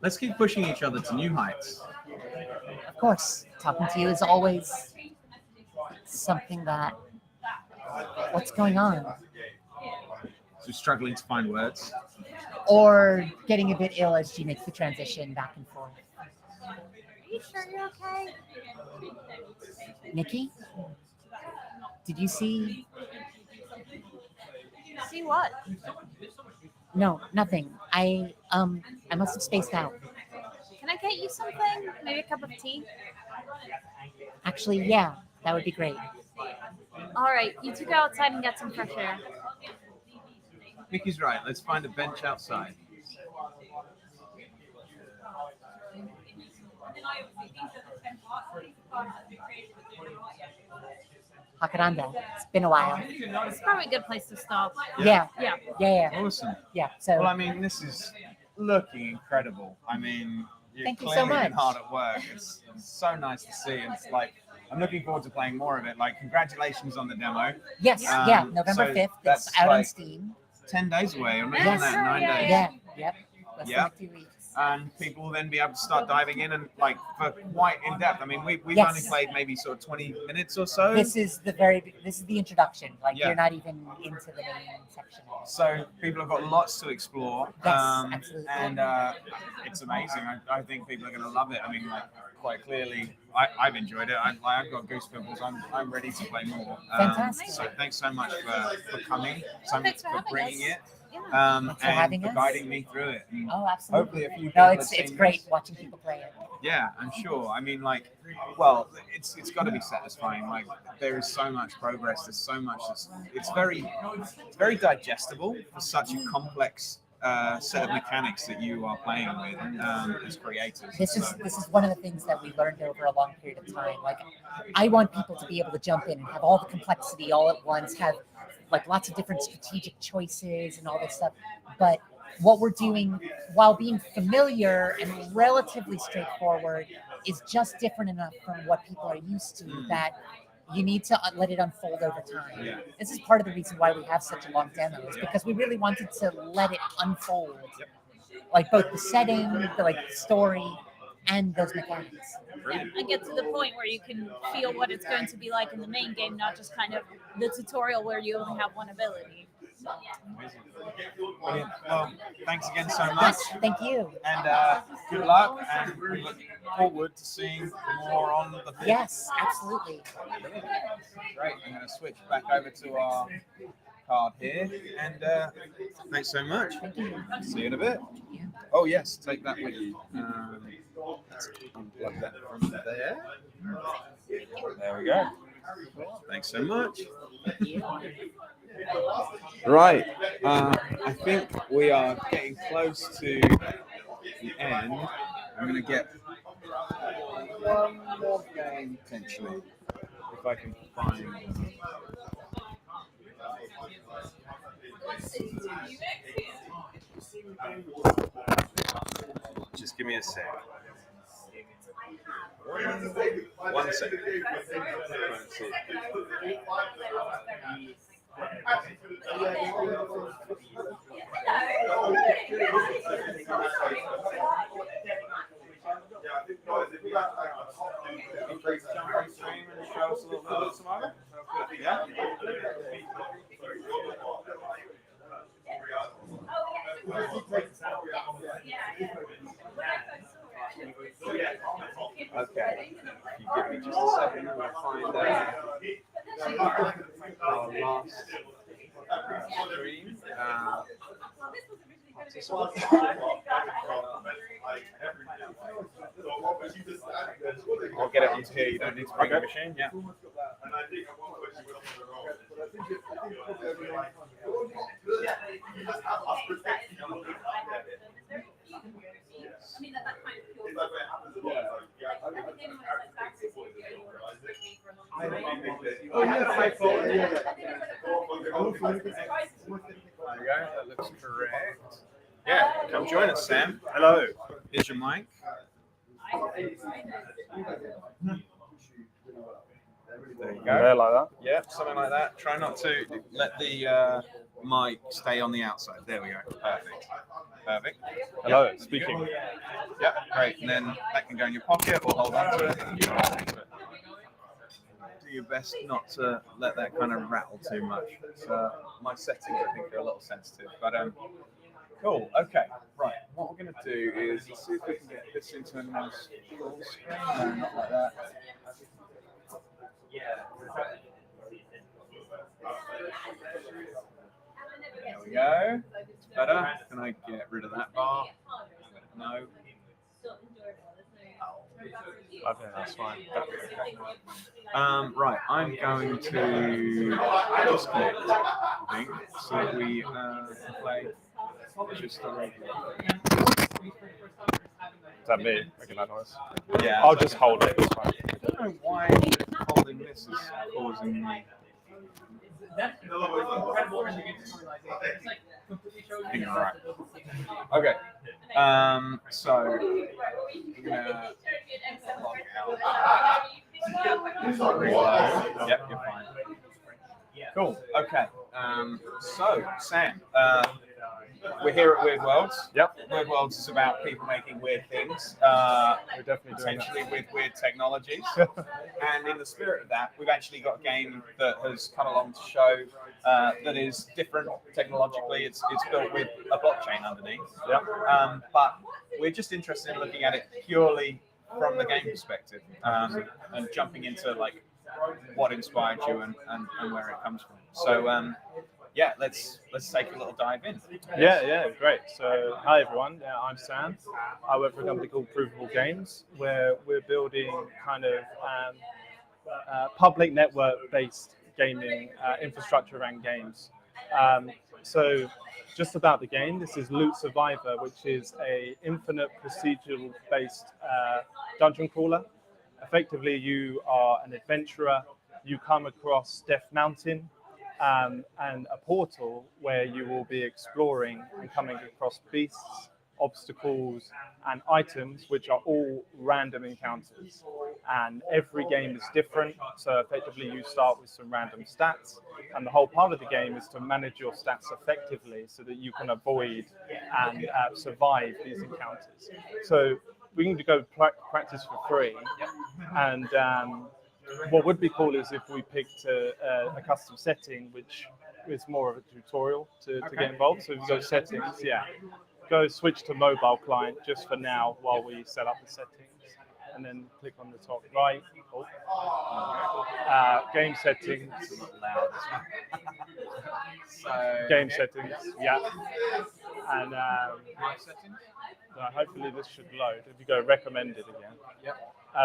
Let's keep pushing each other to new heights. of course. Talking to you is always something that. What's going on? So struggling to find words. Or getting a bit ill as she makes the transition back and forth. Are you sure you're okay? Nikki, did you see? See what? No, nothing. I must have spaced out. Can I get you something? Maybe a cup of tea? Actually, yeah, that would be great. All right, you two go outside and get some fresh air. Mickey's right. Let's find a bench outside. Hakaranda. It's been a while. It's probably a good place to stop. Yeah. Yeah. Yeah. Awesome. Yeah. So Well, I mean, this is looking incredible. I mean, you're Thank you so clearly been much. hard at work. It's so nice to see. It's like, I'm looking forward to playing more of it. Like, congratulations on the demo. yes, Um, yeah, November so 5th. that's It's out on like Steam. 10 days away. I'm looking Yeah, at that, sure, 9 yeah, days. Yeah. Yep. Less Yeah. than 2 weeks. And people will then be able to start diving in and like for quite in depth. I mean, we've Yes. only played maybe sort of 20 minutes or so. This is the introduction. Like Yeah. you're not even into the main section. So people have got lots to explore. Yes, absolutely. And it's amazing. I think people are going to love it. I mean, like quite clearly, I've enjoyed it. I've got goose pimples. I'm ready to play more. Fantastic. So thanks so much for coming. So much Thanks for for having bringing us. it. Yeah. And Thanks for having us. guiding me through it. And Oh, absolutely. hopefully a few No, people have it's seen great this. watching people play it. Yeah, I'm sure. I mean, like, well, it's got to be satisfying. Like, there is so much progress. There's so much. It's very digestible for such a complex set of mechanics that you are playing with as creators. This is one of the things that we learned over a long period of time. Like, I want people to be able to jump in and have all the complexity all at once, have like lots of different strategic choices and all this stuff. But what we're doing, while being familiar and relatively straightforward, is just different enough from what people are used to that you need to let it unfold over time. Yeah. This is part of the reason why we have such a long demo, is because we really wanted to let it unfold, like both the setting, the story, and those mechanics. Yeah, and get to the point where you can feel what it's going to be like in the main game, not just kind of the tutorial where you only have one ability. Amazing. Brilliant. Well, thanks again so much. Yes, thank you. And good luck. And we look forward to seeing more on the pitch. Yes, absolutely. Great. I'm going to switch back over to our card here. And thanks so much. See you in a bit. Oh, yes. Take that with you. Let's unplug that from there. There we go. Thanks so much. Right. I think we are getting close to the end. I'm going to get one more game potentially, if I can find. Just give me a sec. One second. Let's see. Yeah. Okay. If you give me just a second, I'm going to find our last stream. This one. I'll get it onto here. You don't need to bring a machine. Yeah. There we go. That looks correct. Yeah, come join us, Sam. Hello. Here's your mic. There you go. There like that. Yeah, something like that. Try not to let the mic stay on the outside. There we go. Perfect. Perfect. Hello, Yep. speaking. Yep, great. And then that can go in your pocket or hold on to it. You hold on to it. Do your best not to let that kind of rattle too much. It's, my settings, I think, are a little sensitive. But cool. Okay. Right. What we're going to do is see if we can get this into a nice full screen. No, not like that. There we go. Better. Can I get rid of that bar? No. I think that's fine. Right, I'm going to disconnect, I think, so that we play just the regular. Is that me making that noise? Yeah. I'll just hold it. It's fine. I don't know why holding this is causing me. Right. Okay. So we're gonna log out. Reload. Yep, you're fine. Cool. Okay. So Sam, we're here at Weird Worlds. Yep. Weird Worlds is about people making weird things, We're definitely doing potentially with weird technologies. And in the spirit of that, we've actually got a game that has come along to show that is different technologically. It's built with a blockchain underneath. Yep. But we're just interested in looking at it purely from the game perspective, and jumping into like what inspired you and where it comes from. So yeah, let's take a little dive in. Yeah, great. So, hi everyone. I'm Sam. I work for a company called Provable Games, where we're building kind of public network-based gaming infrastructure around games. So, just about the game, this is Loot Survivor, which is a infinite procedural-based dungeon crawler. Effectively, you are an adventurer. You come across Death Mountain, and a portal where you will be exploring and coming across beasts, obstacles, and items, which are all random encounters. And every game is different, so effectively you start with some random stats, and the whole part of the game is to manage your stats effectively so that you can avoid and survive these encounters. So we can go practice for free, and what would be cool is if we picked a custom setting, which is more of a tutorial to get involved. So if you go settings, go switch to mobile client just for now while we set up the settings, and then click on the top right. Game settings. Game settings, and My settings. hopefully this should load. If you go recommended again.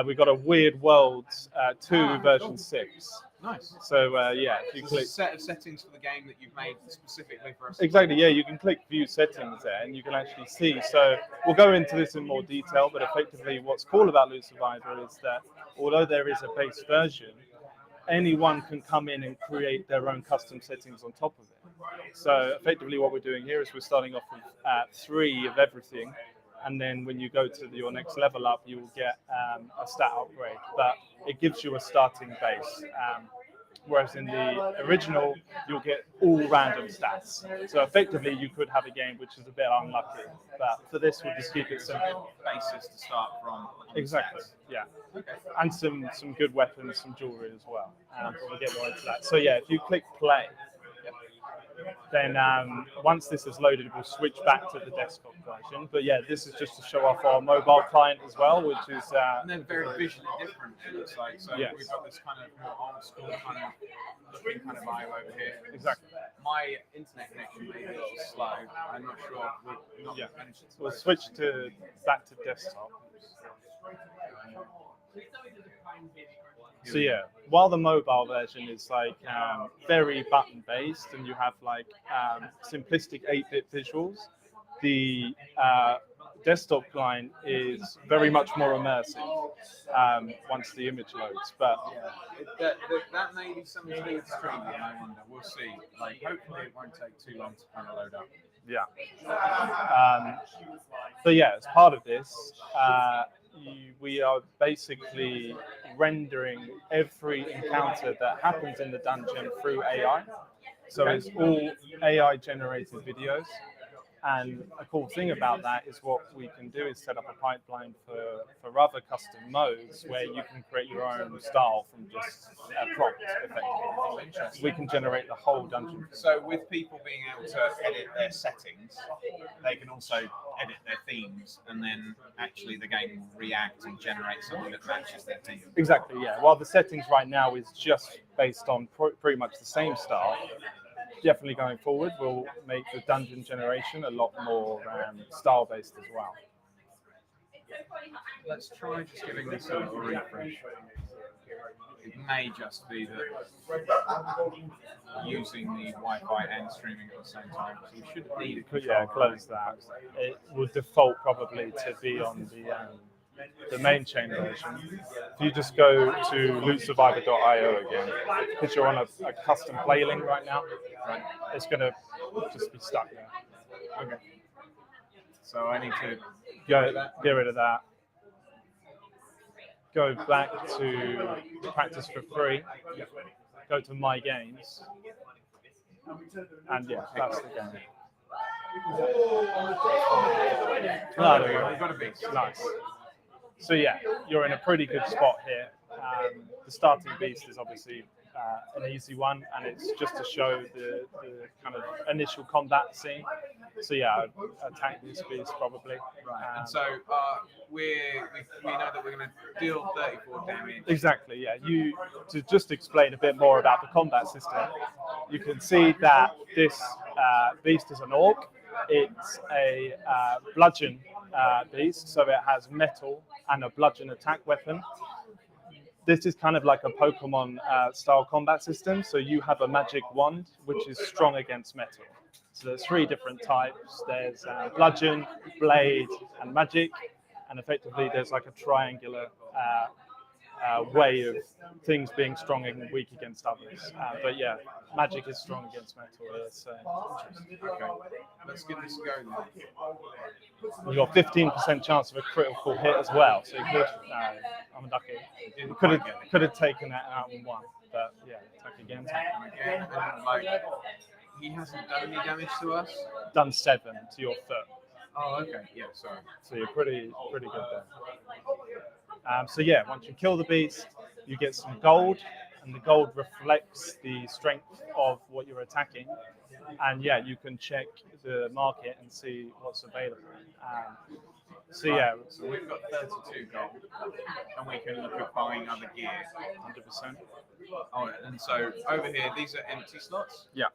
We've got a Weird Worlds 2 version 6. Nice. So if you There's click a set of settings for the game that you've made specifically for us. exactly, you can click view settings there, and you can actually see. So we'll go into this in more detail, but effectively, what's cool about Loot Survivor is that although there is a base version, anyone can come in and create their own custom settings on top of it. So effectively, what we're doing here is we're starting off with 3 of everything. And then when you go to your next level up, you will get a stat upgrade. But it gives you a starting base. Whereas in the original, you'll get all random stats. So effectively, you could have a game which is a bit unlucky. But for this, we'll just keep it simple. Basis to start from. Exactly, yeah. Okay. And some good weapons, some jewelry as well. We'll get more into that. So yeah, if you click play, then once this is loaded, we'll switch back to the desktop version. But yeah, this is just to show off our mobile client as well, which is... and they're very visually different, it looks like. So we've got this kind of more old school kind of vibe over here. Exactly. My internet connection may be a little slow. I'm not sure. We've not managed to We'll switch back to desktop. So yeah, while the mobile version is like very button based and you have like simplistic 8-bit visuals, the desktop client is very much more immersive once the image loads. But that may be something to do with streaming, I wonder. We'll see. Like, hopefully it won't take too long to kind of load up. Yeah. But yeah, as part of this, we are basically rendering every encounter that happens in the dungeon through AI. So it's all AI generated videos. And a cool thing about that is what we can do is set up a pipeline for other custom modes where you can create your own style from just a prompt, effectively. We can generate the whole dungeon. So with people being able to edit their settings, they can also edit their themes, and then actually the game will react and generate something that matches their theme. Exactly, yeah. While the settings right now is just based on pretty much the same style, definitely going forward, we'll make the dungeon generation a lot more style-based as well. Let's try just giving this a little refresh. It may just be that using the Wi-Fi and streaming at the same time, so we should need a control. Close that. It will default probably to be on the main chain version. If you just go to lootsurvivor.io again, because you're on a custom play link right now, right, it's going to just be stuck there. Okay. So I need to get rid of that. Go back to practice for free. Go to my games, and yeah, that's the game. Oh, there we go. We've got a beast. Nice. So yeah, you're in a pretty good spot here. The starting beast is obviously an easy one, and it's just to show the kind of initial combat scene. So yeah, I'd attack this beast probably. Right. And so we know that we're going to deal 34 damage. Exactly. Yeah. To just explain a bit more about the combat system, you can see that this beast is an orc. It's a bludgeon beast, so it has metal and a bludgeon attack weapon. This is kind of like a Pokemon style combat system. So you have a magic wand, which is strong against metal. So there's 3 different types. There's bludgeon, blade, and magic. And effectively, there's like a triangular way of things being strong and weak against others. But yeah, magic is strong against metal. So okay, let's give this a go then. You got 15% chance of a critical hit as well. So you could, I'm unlucky. You could have taken that out in one, but yeah, attack again. And like, he hasn't done any damage to us. Done 7 to your foot. Oh, okay. Yeah, sorry. So you're pretty good there. So yeah, once you kill the beast, you get some gold, and the gold reflects the strength of what you're attacking. And yeah, you can check the market and see what's available. So yeah, so we've got 32 gold, and we can look at buying other gear. 100%. Oh, and so over here, these are empty slots. Yeah.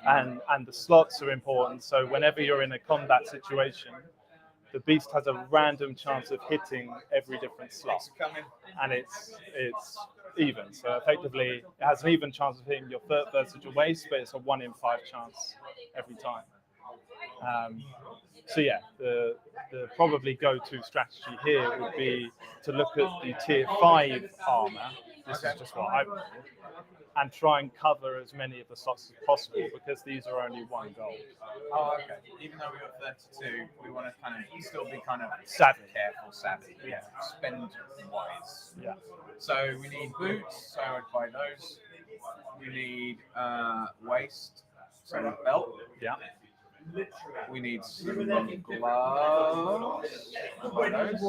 And the slots are important. So whenever you're in a combat situation, the beast has a random chance of hitting every different slot, and it's even. So effectively, it has an even chance of hitting your foot versus your waist, but it's a 1 in 5 chance every time. So yeah, the probably go-to strategy here would be to look at the tier 5 armor. This is just what I would do, and try and cover as many of the slots as possible, because these are only 1 gold. Oh, okay. Even though we got 32, we want to kind of still be kind of savvy, savvy. Yeah. Spend wise. Yeah. So we need boots, so I'd buy those. We need waist, so a belt. Yeah. We need some gloves. Buy those.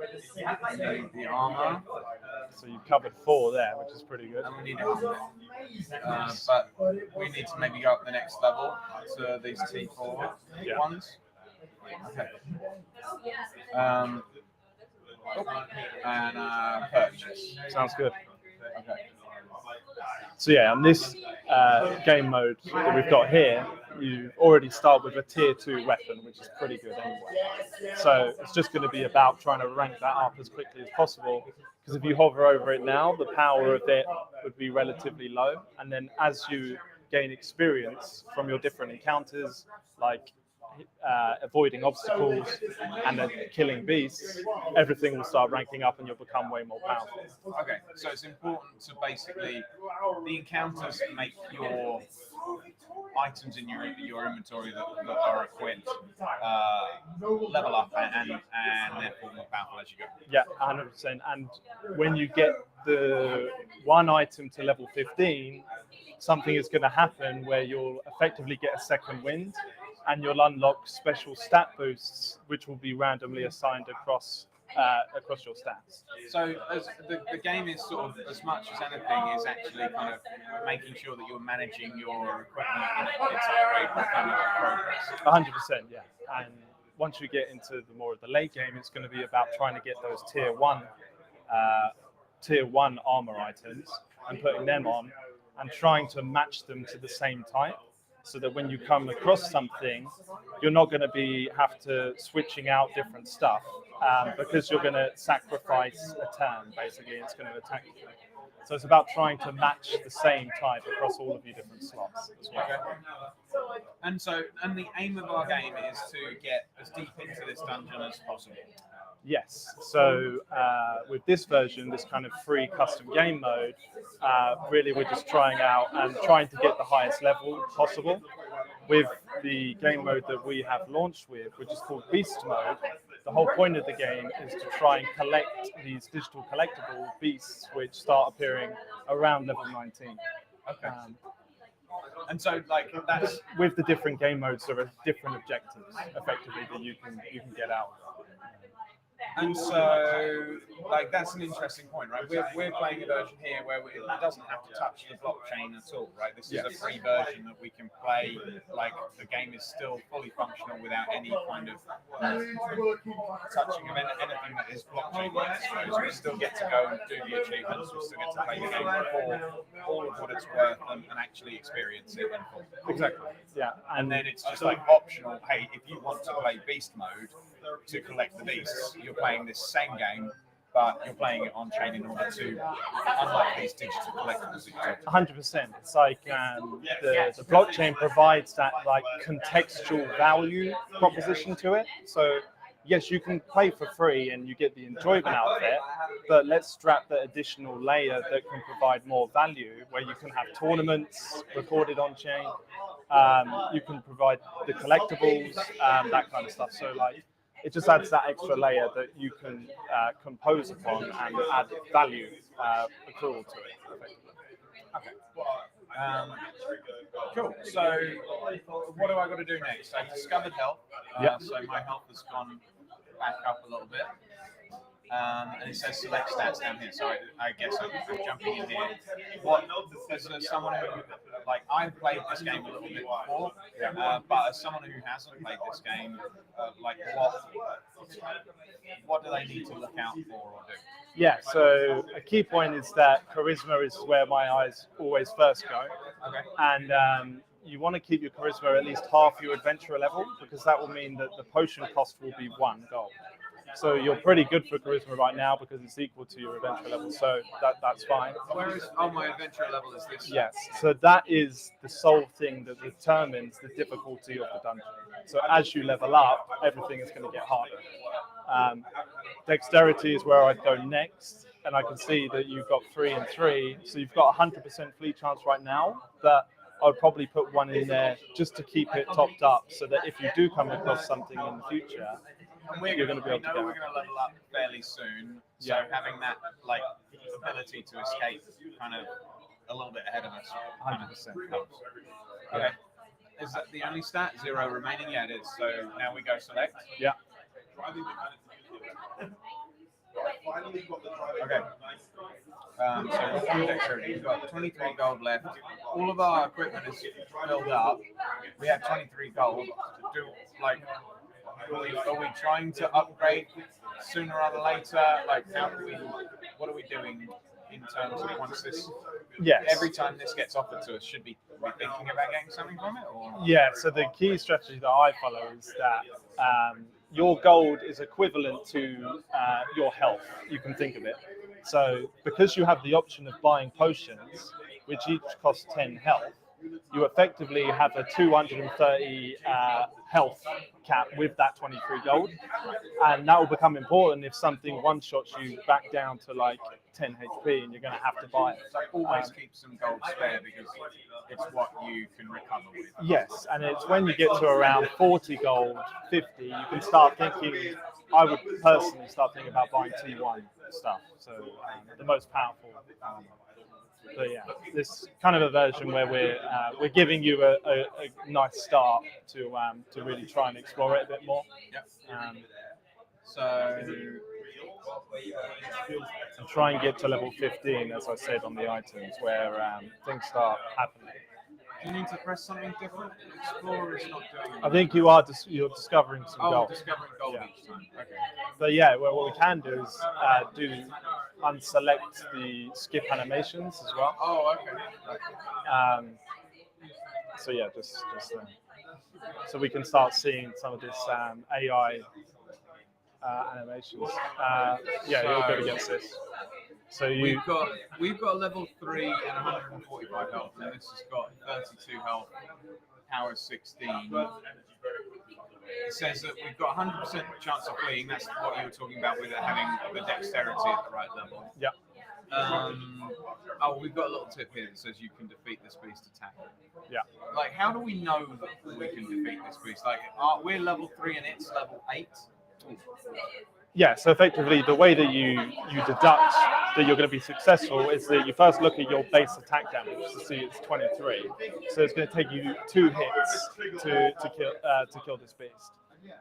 We need the armor. So you've covered 4 there, which is pretty good. And we need a helmet. But we need to maybe go up the next level to these T4 ones. Okay. And purchase. Sounds good. Okay. So yeah, on this game mode that we've got here, you already start with a tier 2 weapon, which is pretty good anyway. So it's just going to be about trying to rank that up as quickly as possible, because if you hover over it now, the power of it would be relatively low. And then as you gain experience from your different encounters, like avoiding obstacles and then killing beasts, everything will start ranking up and you'll become way more powerful. Okay, so it's important to basically the encounters make your items in your inventory that are equipped level up and therefore more powerful as you go. Yeah, 100%. And when you get the one item to level 15, something is going to happen where you'll effectively get a second wind, and you'll unlock special stat boosts, which will be randomly assigned across your stats. So as the game is sort of, as much as anything, is actually kind of making sure that you're managing your equipment in its upgrade kind of progress. 100%, yeah. And once you get into the more of the late game, it's going to be about trying to get those tier one armor items and putting them on and trying to match them to the same type, so that when you come across something, you're not going to have to switching out different stuff because you're going to sacrifice a turn, basically, it's going to attack you. So it's about trying to match the same type across all of your different slots as well. Okay. And the aim of our game is to get as deep into this dungeon as possible. Yes. So with this version, this kind of free custom game mode, really we're just trying out and trying to get the highest level possible. With the game mode that we have launched with, which is called Beast Mode, the whole point of the game is to try and collect these digital collectible beasts which start appearing around level 19. Okay. And so, like, that's with the different game modes, there are different objectives, effectively, that you can get out. And so, like, that's an interesting point, right? We're playing a version here where it doesn't have to touch the blockchain at all, right? This is a free version that we can play. Like, the game is still fully functional without any kind of touching of anything that is blockchain. I suppose we still get to go and do the achievements. We still get to play the game for all of what it's worth and actually experience it in full. Exactly. Yeah. And then it's just like optional. Hey, if you want to play Beast Mode to collect the beasts, you're playing this same game, but you're playing it on chain in order to unlock these digital collectibles. 100%. It's like the blockchain provides that like contextual value proposition to it. So yes, you can play for free and you get the enjoyment out of it, but let's strap the additional layer that can provide more value, where you can have tournaments recorded on chain. You can provide the collectibles, that kind of stuff. So like, it just adds that extra layer that you can compose upon and add value accrual to it. Okay. Cool. So, what do I got to do next? I discovered health. So my health has gone back up a little bit. And it says select stats down here. So I guess I'm jumping in here. What, as someone who, like, I've played this game a little bit before, but as someone who hasn't played this game, like, what do they need to look out for or do? Yeah, so a key point is that charisma is where my eyes always first go. Okay. And you want to keep your charisma at least half your adventurer level, because that will mean that the potion cost will be 1 gold. So you're pretty good for charisma right now because it's equal to your adventure level, so that's fine. Whereas my adventure level is this? Yes, so that is the sole thing that determines the difficulty of the dungeon. So as you level up, everything is going to get harder. Dexterity is where I'd go next, and I can see that you've got 3 and 3, so you've got 100% fleet chance right now, but I would probably put 1 in there just to keep it topped up, so that if you do come across something in the future, you're going to be able to get. We're going to level up fairly soon, so having that like ability to escape kind of a little bit ahead of us 100% helps. Okay, is that the only stat? 0 remaining? Yeah, it is. So now we go select. Yeah. Okay. So dexterity, we've got 23 gold left. All of our equipment is filled up. We have 23 gold. Are we trying to upgrade sooner rather than later? Like, what are we doing in terms of once this? Yes. Every time this gets offered to us, should we be thinking about getting something from it? Or? Yeah. So the key strategy that I follow is that your gold is equivalent to your health. You can think of it. So because you have the option of buying potions, which each cost 10 health, you effectively have a 230 health cap with that 23 gold, and that will become important if something one-shots you back down to like 10 HP and you're going to have to buy it. So always keep some gold spare because it's what you can recover with. Yes, and it's when you get to around 40 gold, 50, you can start thinking, I would personally start thinking about buying T1 stuff, so the most powerful. But yeah, this kind of a version where we're giving you a nice start to really try and explore it a bit more. Yep. So and try and get to level 15, as I said on the items, where things start happening. Do you need to press something different? Explorer is not doing it. I think you're discovering some gold. Discovering gold Yeah. each time. Okay. But yeah, well, what we can do is unselect the skip animations as well. Oh, okay. So yeah, just so we can start seeing some of this AI animations. Yeah, you're good against this. So we've got level 3 and 145 health, and this has got 32 health, power 16. It says that we've got 100% chance of fleeing. That's what you were talking about with it having the dexterity at the right level. Yeah. We've got a little tip here that says you can defeat this beast attack. Yeah. Like, how do we know that we can defeat this beast? Like, we're level 3 and it's level 8. Yeah, so effectively the way that you deduct that you're going to be successful is that you first look at your base attack damage to see it's 23. So it's going to take you 2 hits to kill this beast.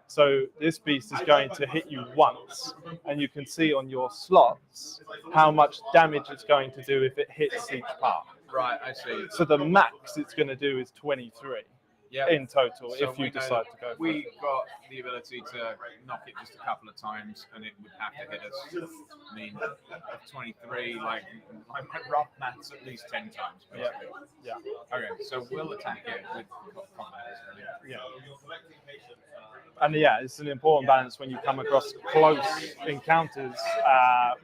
So this beast is going to hit you once, and you can see on your slots how much damage it's going to do if it hits each part. Right, I see. So the max it's going to do is 23. Yep. In total, So if you decide to go for we it. got the ability to knock it just a couple of times, and it would have to hit us. I mean, 23, like my rough maths, at least 10 times. Yeah. Yeah. Okay, so we'll attack it with confidence. Yeah. And yeah, it's an important balance when you come across close encounters,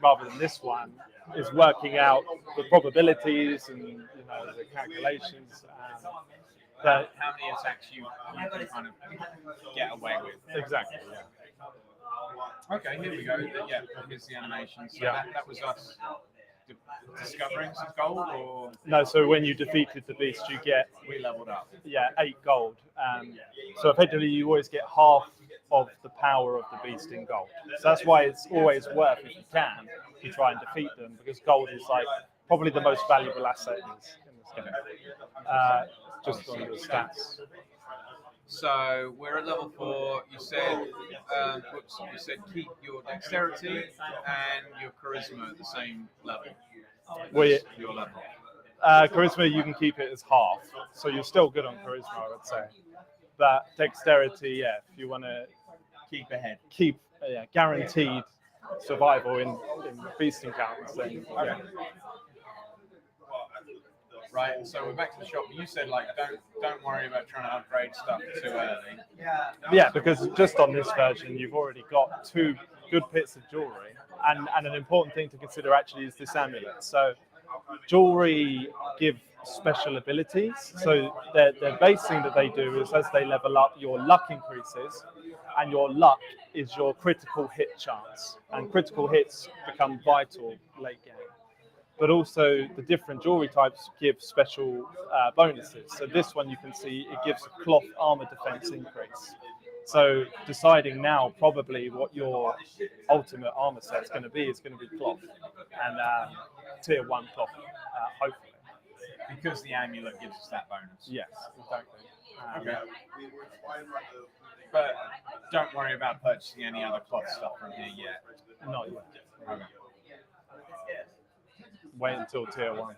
rather than this one, is working out the probabilities and the calculations. How many attacks you can kind of get away with. Exactly, yeah. Okay, here we go. Yeah, here's the animation. So Yeah. that was us discovering some gold, or? No, so when you defeated the beast, you get... We leveled up. Yeah, 8 gold. So effectively, you always get half of the power of the beast in gold. So that's why it's always worth, if you can, to try and defeat them, because gold is like probably the most valuable asset in this game. Just on the stats. So we're at level 4. You said, you said keep your dexterity and your charisma at the same level. Your level. Charisma, you can keep it as half, so you're still good on charisma, I would say. But dexterity, yeah, if you want to keep ahead, guaranteed survival in beast encounters, then yeah. Right, so we're back to the shop. You said like don't worry about trying to upgrade stuff too early. Yeah, because just on this version, you've already got 2 good bits of jewelry, and an important thing to consider actually is this amulet. So jewelry give special abilities. So the base thing that they do is as they level up, your luck increases, and your luck is your critical hit chance, and critical hits become vital late game. But also the different jewelry types give special bonuses. So this one you can see it gives a cloth armor defense increase. So deciding now probably what your ultimate armor set is going to be cloth and tier 1 cloth, hopefully. Because the amulet gives us that bonus. Yes, exactly. Okay. But don't worry about purchasing any other cloth stuff from here yet. Not yet. Okay. Wait until tier 1.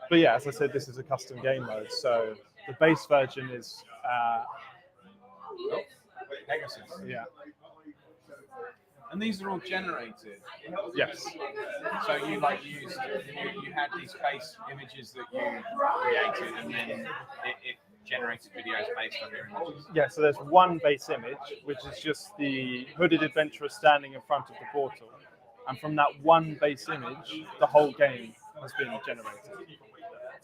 But yeah, as I said, this is a custom game mode, so the base version is Pegasus. Yeah. And these are all generated. Yes. So you you had these base images that you created, and then it generated videos based on your images. Yeah, so there's one base image, which is just the hooded adventurer standing in front of the portal. And from that one base image, the whole game has been generated.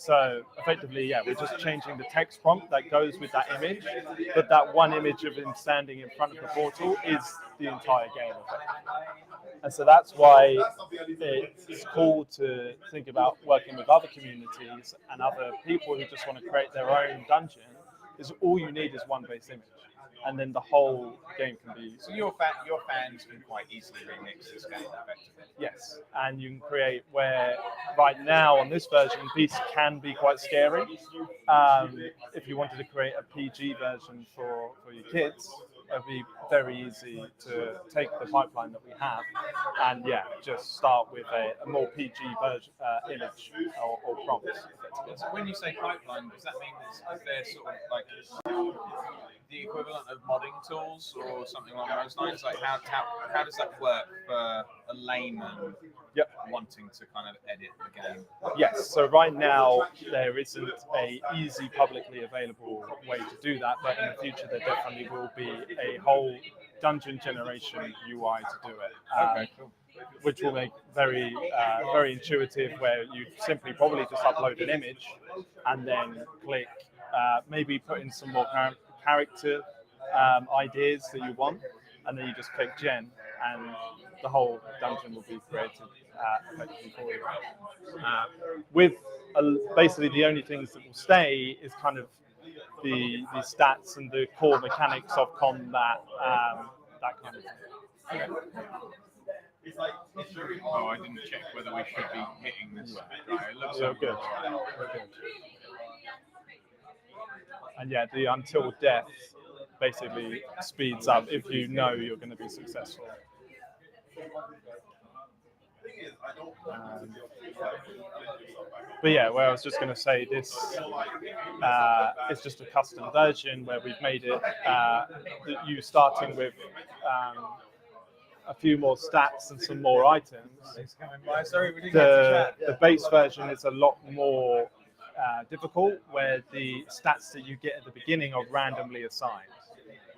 So effectively, yeah, we're just changing the text prompt that goes with that image, but that one image of him standing in front of the portal is the entire game effectively. And so that's why it's cool to think about working with other communities and other people who just want to create their own dungeon. Is all you need is one base image, and then the whole game can be. So your fans can quite easily remix this game effectively. Yes, and you can create where right now on this version, beasts can be quite scary. If you wanted to create a PG version for your kids, it'd be very easy to take the pipeline that we have and just start with a more PG version image or prompt. So when you say pipeline, does that mean they're sort of like the equivalent of modding tools or something along those lines? Like how does that work for a layman wanting to kind of edit the game? Yes, so right now there isn't a easy publicly available way to do that, but in the future there definitely will be a whole dungeon generation UI to do it. Which will make very intuitive, where you simply probably just upload an image and then click, maybe put in some more character ideas that you want, and then you just click gen, and the whole dungeon will be created effectively for you. With basically the only things that will stay is kind of the stats and the core mechanics of combat, that kind of thing. Oh, I didn't check whether we should be hitting this guy. It looks so good. And the until death basically speeds up if you know you're going to be successful. But where I was just going to say, this is just a custom version where we've made it you starting with a few more stats and some more items. The base version is a lot more difficult, where the stats that you get at the beginning are randomly assigned.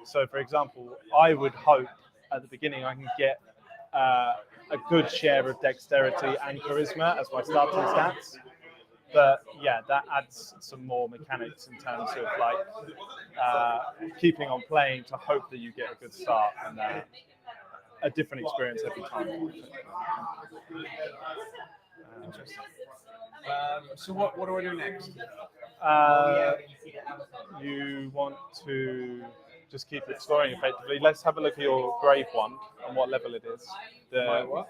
So, for example, I would hope at the beginning I can get a good share of dexterity and charisma as my starting stats. But that adds some more mechanics in terms of like keeping on playing to hope that you get a good start and a different experience every time. Interesting. So what do I do next? You want to just keep exploring effectively. Let's have a look at your grave wand and what level it is.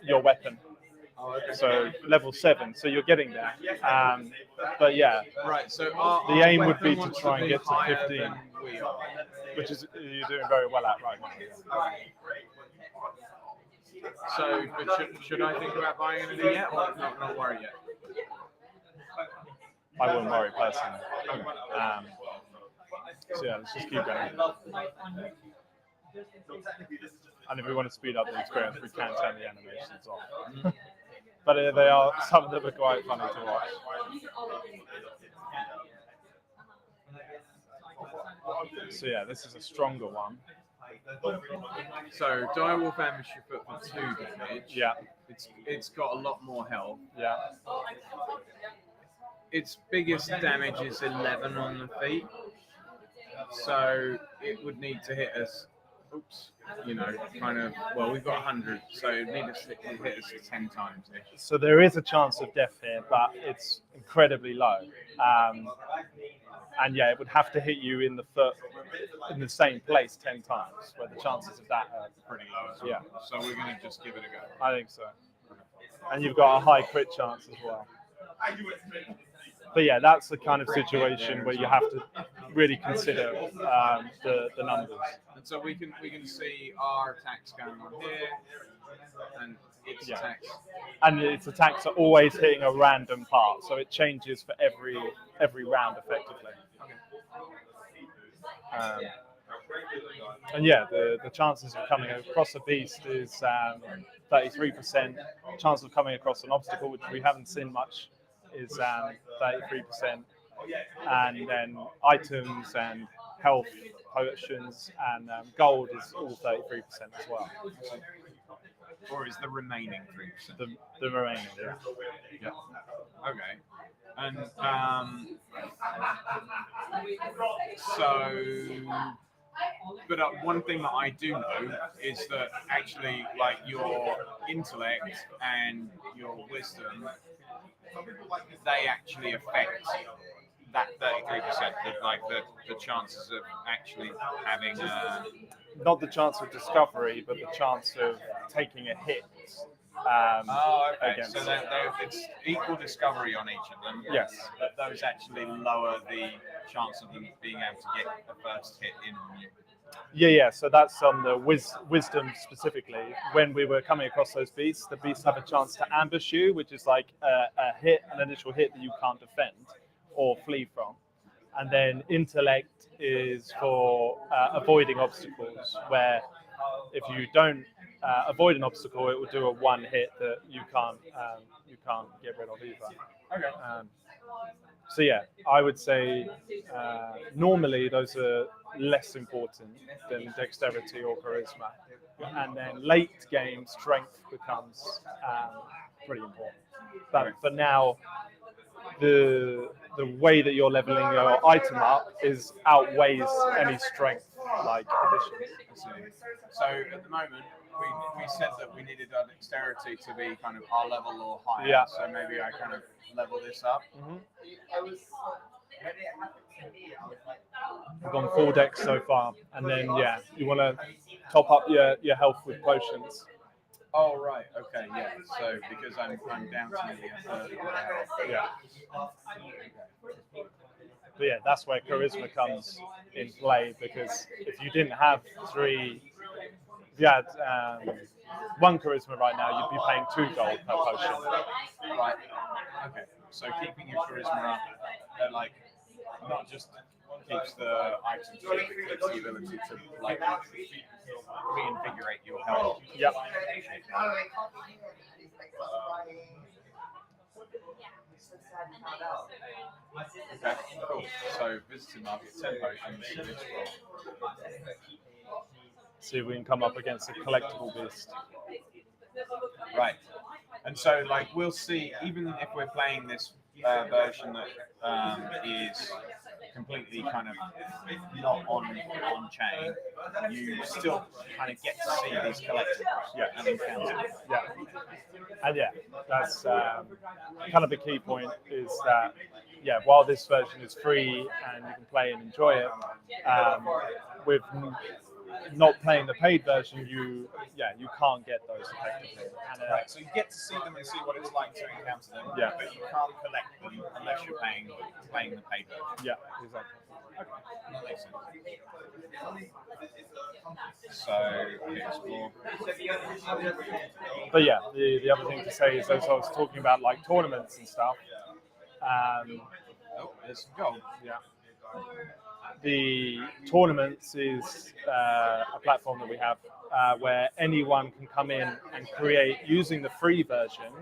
Your weapon. Oh, okay. So level 7. So you're getting there. But right. So the aim would be to try and get to 15, which is you're doing very well at right now. So, but should I think about buying anything yet, or not worry yet? I wouldn't worry personally. So let's just keep going. And if we want to speed up the experience, we can turn the animations off. But they are, some of them are quite funny to watch. So this is a stronger one. So direwolf ambush your foot for 2 damage. Yeah. It's got a lot more health. Yeah. Its biggest damage is 11 on the feet. So it would need to hit us. We've got 100, so it would need to hit us 10 times. So there is a chance of death here, but it's incredibly low. And it would have to hit you in the foot in the same place 10 times, where the chances of that are pretty low. Yeah. So we're going to just give it a go. I think so. And you've got a high crit chance as well. But that's the kind of situation where you have to really consider the numbers. And so we can see our attacks going on here, and its attacks. And its attacks are always hitting a random part, so it changes for every round effectively. And the chances of coming across a beast is 33%. Chance of coming across an obstacle, which we haven't seen much, is 33%. And then items and health potions and gold is all 33% as well. Or is the remaining 3%? The remaining, yeah. Okay. And so, but one thing that I do know is that actually, like your intellect and your wisdom, they actually affect that 33%, like the chances of actually having Not the chance of discovery, but the chance of taking a hit. okay. Against. So it's equal discovery on each of them. Yes. But those actually lower the chance of them being able to get the first hit in on you. Yeah. So that's on the wisdom specifically. When we were coming across those beasts, the beasts have a chance to ambush you, which is like an initial hit that you can't defend or flee from. And then intellect is for avoiding obstacles, where if you don't avoid an obstacle, it will do a one hit that you can't get rid of either. Okay. So yeah, I would say normally those are less important than dexterity or charisma, and then late game strength becomes pretty important. But for now, the way that you're leveling your item up is outweighs any strength like additions. So at the moment, we said that we needed our dexterity to be kind of our level or higher. Yeah. So maybe I kind of level this up. I've gone full dex so far, and then yeah, you want to top up your health with potions. Oh right, okay, yeah. So because I'm down to nearly a third of my health. Yeah. But yeah, that's where charisma comes in play, because if you didn't have if you had one charisma right now, you'd be paying 2 gold per potion. Right. Okay. So keeping your charisma up, like not just keeps the item cheap, it keeps the ability to like reinvigorate your health. Yep. Okay, cool. So visiting market, 10 potions. See if we can come up against a collectible beast. Right. And so, like, we'll see, even if we're playing this version that is completely kind of not on chain, you still kind of get to see these collectibles and encounters. Yeah. And yeah, that's kind of the key point is that, yeah, while this version is free and you can play and enjoy it, with not playing the paid version, you can't get those effectively. And, Right, so you get to see them and see what it's like to encounter them, Yeah. but you can't collect them unless you're playing the paid version. Yeah, exactly. Okay, that makes sense. So, explore. But yeah, the other thing to say is, as I was talking about like tournaments and stuff, Oh, there's some gold. yeah. The tournaments is a platform that we have where anyone can come in and create, using the free version,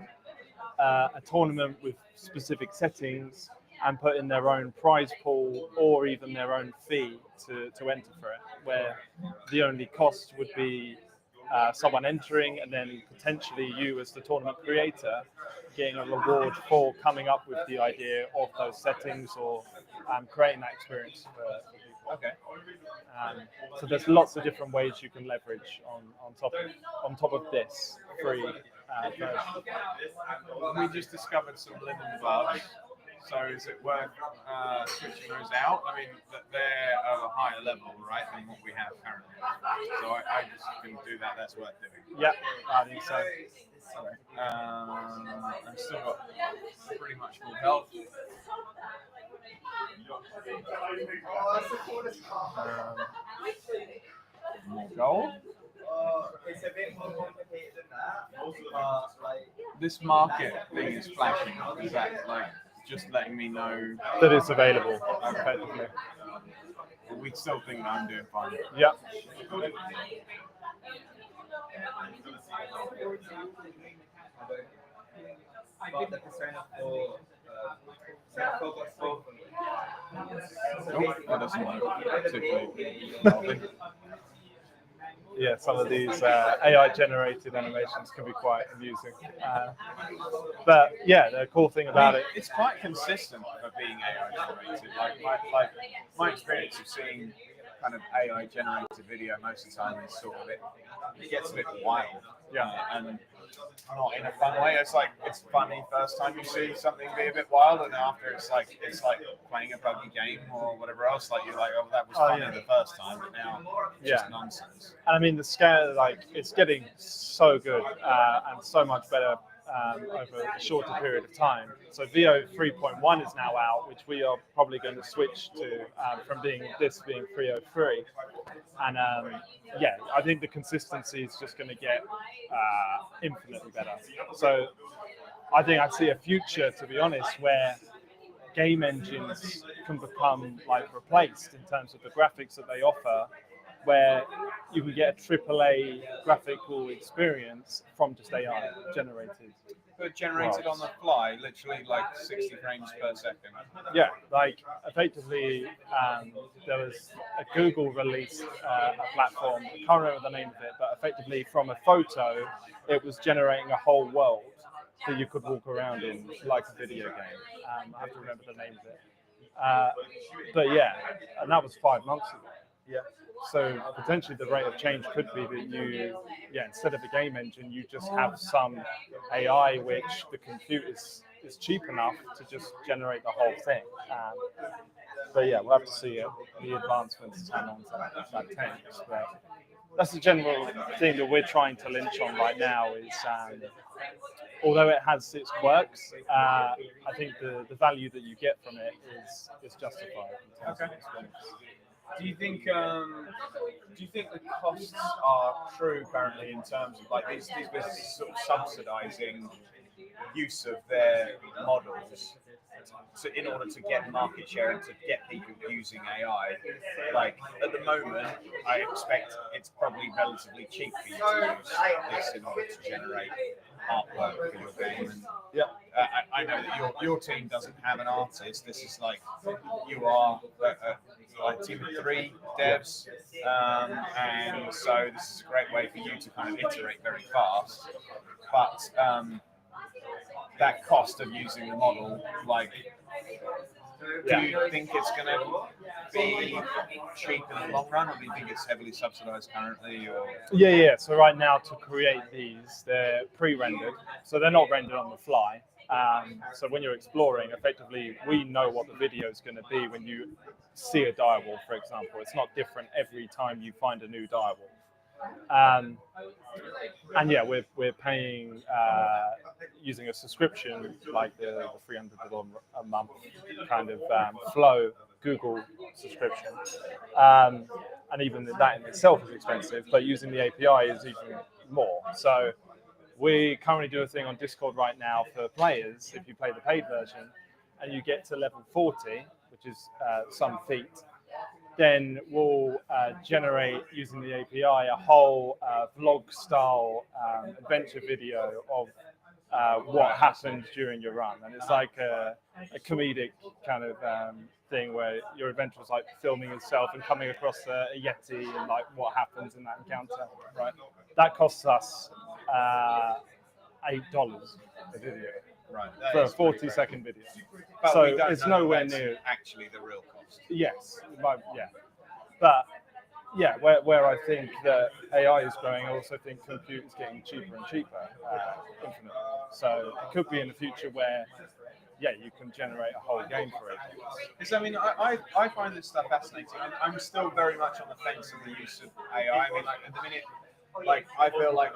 a tournament with specific settings and put in their own prize pool or even their own fee to enter for it, where the only cost would be someone entering and then potentially you as the tournament creator getting a reward for coming up with the idea of those settings or creating that experience for people. Okay. So there's lots of different ways you can leverage on top of this free version. We just discovered some linen gloves. So is it worth switching those out? I mean, they're of a higher level, right, than what we have currently. So I just can do that. That's worth doing. Yeah, I think so. I've still got pretty much full health. More gold. It's a bit more complicated than that. This market thing is flashing. Is that like just letting me know that it's available effectively? We still think that I'm doing fine. Yeah. But the persona for that doesn't look particularly healthy. yeah, some of these AI generated animations can be quite amusing. But yeah, the cool thing about it, it's quite consistent for being AI generated. Like my experience of seeing kind of AI generated video most of the time is sort of it gets a bit wild. Yeah. And not in a fun way. It's like it's funny first time you see something be a bit wild, and after it's like playing a buggy game or whatever else. Like you're like, oh, that was funny the first time, but now it's just nonsense. And I mean the scale, like it's getting so good and so much better over a shorter period of time. So VO 3.1 is now out, which we are probably going to switch to from being 3.03. And yeah, I think the consistency is just going to get infinitely better. So I think I see a future, to be honest, where game engines can become like replaced in terms of the graphics that they offer, where you can get a AAA graphical experience from just AI generated. But generated on the fly, literally like 60 frames per second. Yeah, like effectively, there was a Google released a platform. I can't remember the name of it, but effectively from a photo, it was generating a whole world that you could walk around in like a video game. I have to remember the name of it. But yeah, and that was 5 months ago. Yeah. So potentially the rate of change could be that you, instead of a game engine, you just have some AI which the compute is cheap enough to just generate the whole thing. But yeah, we'll have to see the advancements how long that takes. But that's the general thing that we're trying to lynch on right now is, although it has its quirks, I think the value that you get from it is justified. Okay. Do you think the costs are true currently in terms of like these businesses sort of subsidizing use of their models in order to get market share and to get people using AI? Like at the moment, I expect it's probably relatively cheap for you to use this in order to generate artwork for your game. And I know that your team doesn't have an artist. This is like you are a team of 3 devs, and so this is a great way for you to kind of iterate very fast. But that cost of using the model, like, do you think it's going to be cheap in the long run, or do you think it's heavily subsidized currently? Or Yeah. So right now, to create these, they're pre-rendered, so they're not rendered on the fly. So when you're exploring, effectively, we know what the video is going to be when you see a direwolf, for example. It's not different every time you find a new direwolf. And yeah, we're paying using a subscription like the $300 a month kind of Flow Google subscription, and even that in itself is expensive. But using the API is even more. So we currently do a thing on Discord right now for players. If you play the paid version and you get to level 40, which is some feat, then we'll generate, using the API, a whole vlog-style adventure video of what happened during your run. And it's like a comedic kind of thing where your adventure is like filming yourself and coming across a Yeti and like what happens in that encounter, right? That costs us $8 a video. Right. For a 40-second video. But So we don't it's know nowhere that's near actually the real cost. Yes, but yeah, where I think that AI is growing, I also think compute is getting cheaper and cheaper, infinitely. So it could be in the future where, you can generate a whole game for it. Because I mean, I find this stuff fascinating. I'm still very much on the fence of the use of AI. I mean, like at the minute, like I feel like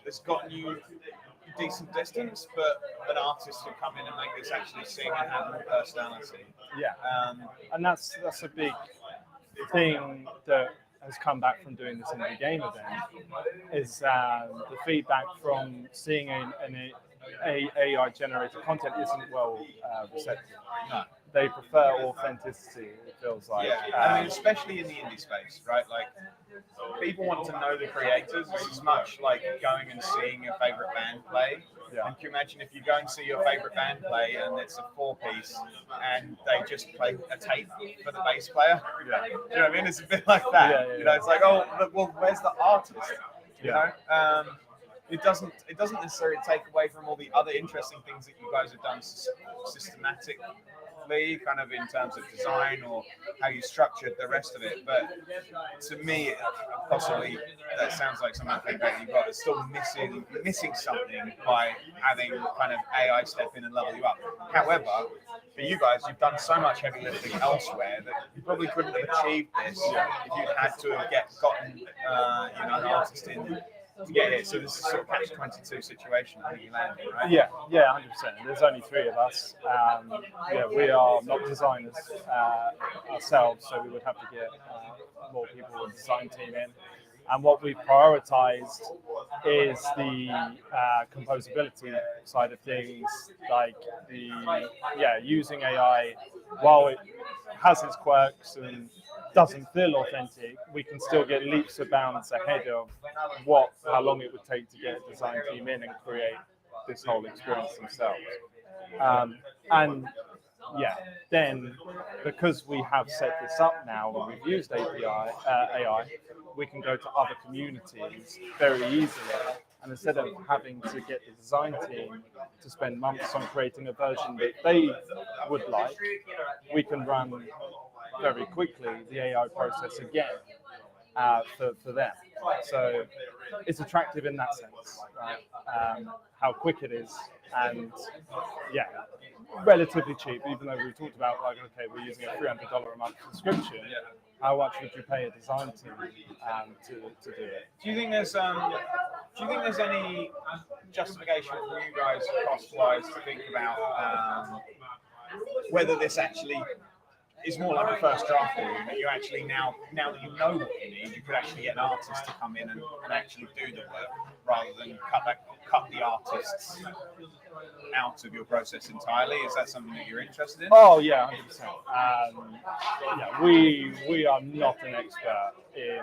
this gotten you decent distance, but an artist could come in and make this actually sing and have more personality. Yeah, and that's a big thing that has come back from doing this in the game event is the feedback from seeing an AI generated content isn't well receptive. No. they prefer authenticity. It feels like. Yeah, I mean, especially in the indie space, right? Like, people want to know the creators. It's as much like going and seeing your favorite band play. Yeah. And can you imagine if you go and see your favorite band play and it's a 4-piece and they just play a tape for the bass player? Yeah. You know what I mean? It's a bit like that. Yeah, yeah, You know, it's like, oh, well, where's the artist? You Yeah. know, it doesn't necessarily take away from all the other interesting things that you guys have done systematically, kind of in terms of design or how you structured the rest of it. But to me, possibly that sounds like some of the feedback you got is still missing something by having kind of AI step in and level you up. However, for you guys, you've done so much heavy lifting elsewhere that you probably couldn't have achieved this if you'd had to have gotten an artist in to get here. So this is sort of catch-22 situation that you landed, right? Yeah, 100%. There's only 3 of us. We are not designers ourselves, so we would have to get more people in the design team in. And what we've prioritized is the composability side of things, like using AI while it has its quirks and doesn't feel authentic, we can still get leaps and bounds ahead of how long it would take to get a design team in and create this whole experience themselves. Then because we have set this up now and we've used AI, we can go to other communities very easily. And instead of having to get the design team to spend months on creating a version that they would like, we can run very quickly the AI process again for them. So it's attractive in that sense, right? How quick it is, and relatively cheap. Even though we talked about like, okay, we're using a $300 a month subscription. How much would you pay a design team to do it? Do you think there's any justification for you guys cost-wise to think about whether this actually is more like a first draft for you, that you actually now that you know what you need, you could actually get an artist to come in and actually do the work rather than cut the artists out of your process entirely? Is that something that you're interested in? Oh yeah, 100%. We are not an expert in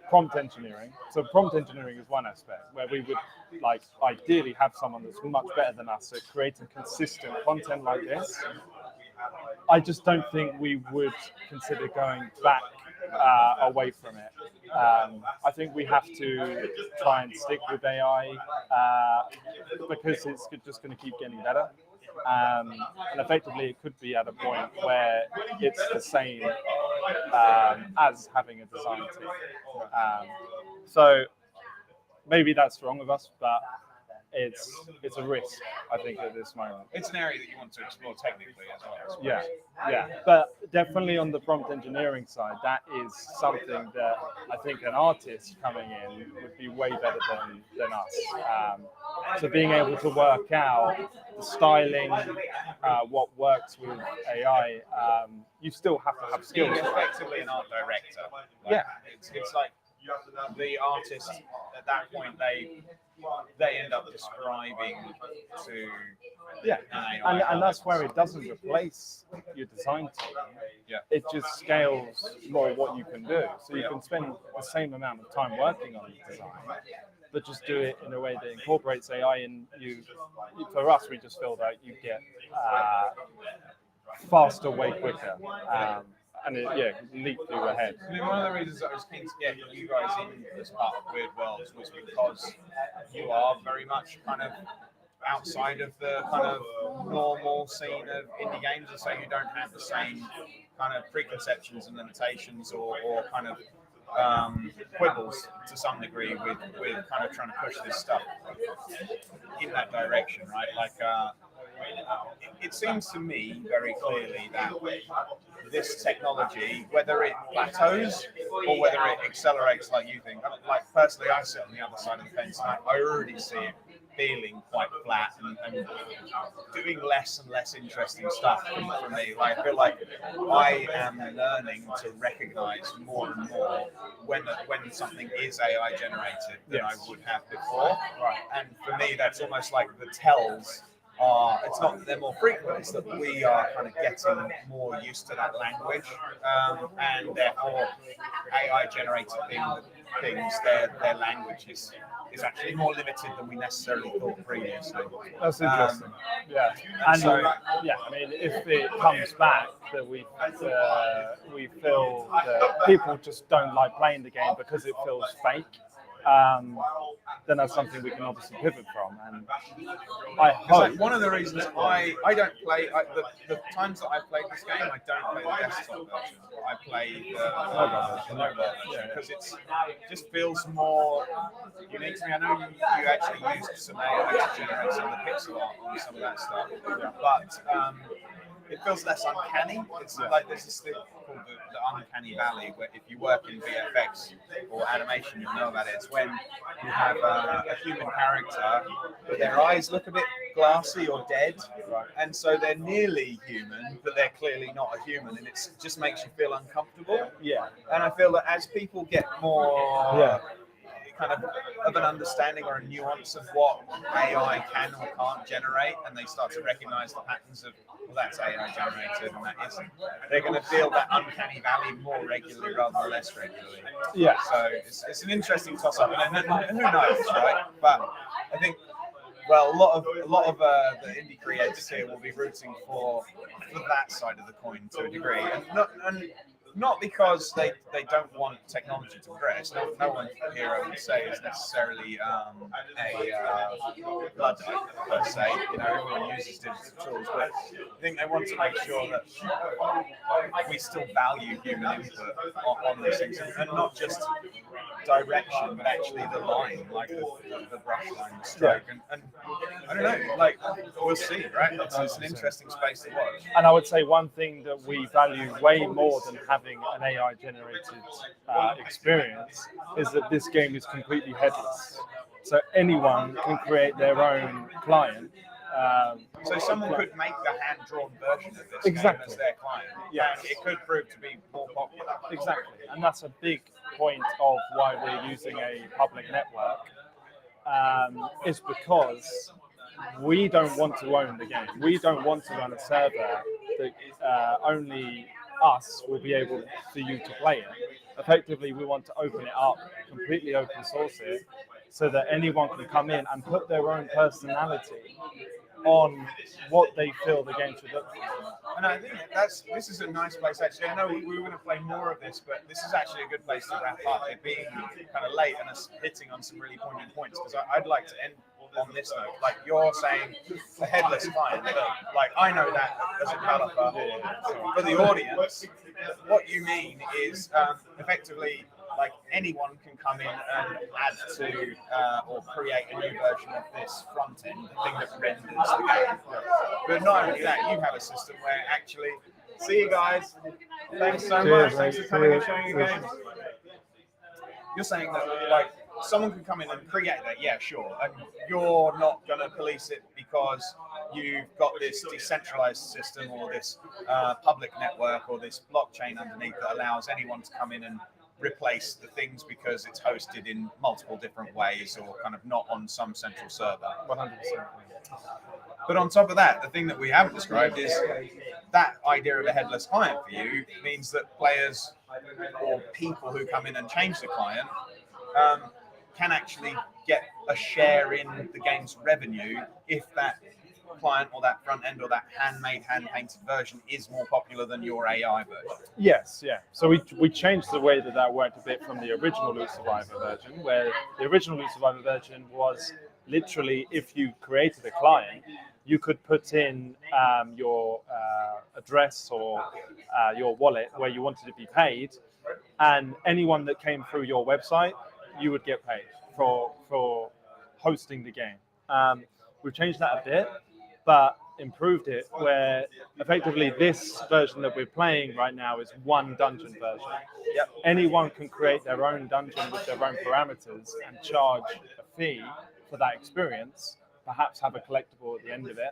prompt engineering. So prompt engineering is one aspect where we would like ideally have someone that's much better than us at creating consistent content like this. I just don't think we would consider going back away from it. I think we have to try and stick with AI because it's just going to keep getting better. And effectively, it could be at a point where it's the same as having a design team. So maybe that's wrong of us, but it's a risk, I think, at this moment. It's an area that you want to explore technically as well. Yeah. But definitely on the prompt engineering side, that is something that I think an artist coming in would be way better than us. So being able to work out the styling, what works with AI, you still have to have skills. You're effectively an art director. It's like the artist at that point, they end up describing to and that's where it doesn't replace your design team. It just scales more what you can do. So you can spend the same amount of time working on the design, but just do it in a way that incorporates AI. And for us, we just feel that you get faster, way quicker. And leap you ahead. I mean, one of the reasons I was keen to get you guys in as part of Wierd Worlds was because you are very much kind of outside of the kind of normal scene of indie games, and so you don't have the same kind of preconceptions and limitations or kind of quibbles to some degree with kind of trying to push this stuff in that direction, right? Like, it seems to me very clearly that this technology, whether it plateaus or whether it accelerates like you think, like personally I sit on the other side of the fence and I already see it feeling quite flat and doing less and less interesting stuff for me. Like, I feel like I am learning to recognize more and more when something is AI generated than I would have before. And for me, that's almost like the tells are, it's not that they're more frequent, it's that we are kind of getting more used to that language, and therefore AI generated things, their language is actually more limited than we necessarily thought previously. That's interesting. Yeah, and so yeah, I mean, if it comes back that we feel that people just don't like playing the game because it feels fake, then that's something we can obviously pivot from. And I hope like one of the reasons I don't play the times that I played this game, I don't play the desktop version. I play the mobile version because it just feels more unique to me. I know you actually used some AI to generate some of the pixel art on some of that stuff, but it feels less uncanny. It's like there's this thing called the uncanny valley, where if you work in VFX or animation, you'll know about it. It's when you have a human character, but their eyes look a bit glassy or dead, and so they're nearly human, but they're clearly not a human, and it just makes you feel uncomfortable. Yeah. And I feel that as people get more kind of an understanding or a nuance of what AI can or can't generate, and they start to recognize the patterns of, well, that's AI generated and that isn't, they're going to feel that uncanny valley more regularly rather than less regularly. Yeah. So it's an interesting toss-up, and who knows, right? But I think, well, a lot of the indie creators here will be rooting for that side of the coin to a degree, and not because they don't want technology to progress. No one here, I would say, is necessarily a Luddite per se. You know, everyone uses digital tools, but I think they want to make sure that we still value human input on these things, and not just direction, but actually the line, like the brush line, the stroke, and I don't know, like we'll see, right? It's an interesting space to watch. And I would say one thing that we value way more than having an AI generated experience is that this game is completely headless. So anyone can create their own client. So someone could make a hand-drawn version of this Exactly. game as their client. Yeah. And it could prove to be more popular. Exactly. And that's a big point of why we're using a public network, is because we don't want to own the game. We don't want to run a server that only us will be able for you to play it. Effectively, we want to open it up, completely open source it, so that anyone can come in and put their own personality on what they feel the game should look like. And I think this is a nice place actually. I know we were going to play more of this, but this is actually a good place to wrap up. It being kind of late and us hitting on some really poignant points, because I'd like to end on this note. Like you're saying, the headless client, but like I know that as a developer. For the audience, what you mean is effectively like anyone can come in and add to or create a new version of this front end, the thing that renders the game. But not only that, you have a system where actually, see you guys. Thanks so much. Thanks for coming and showing your games. You're saying that like someone can come in and create that, yeah, sure, and you're not going to police it because you've got this decentralized system or this public network or this blockchain underneath that allows anyone to come in and replace the things because it's hosted in multiple different ways or kind of not on some central server. 100%. But on top of that, the thing that we haven't described is that idea of a headless client for you means that players or people who come in and change the client can actually get a share in the game's revenue if that client or that front end or that handmade, hand-painted version is more popular than your AI version. Yes, yeah. So we changed the way that worked a bit from the original Loot Survivor version, where the original Loot Survivor version was literally if you created a client, you could put in your address or your wallet where you wanted to be paid, and anyone that came through your website, you would get paid for hosting the game. We've changed that a bit, but improved it where effectively this version that we're playing right now is one dungeon version. Yep. Anyone can create their own dungeon with their own parameters and charge a fee for that experience, perhaps have a collectible at the end of it,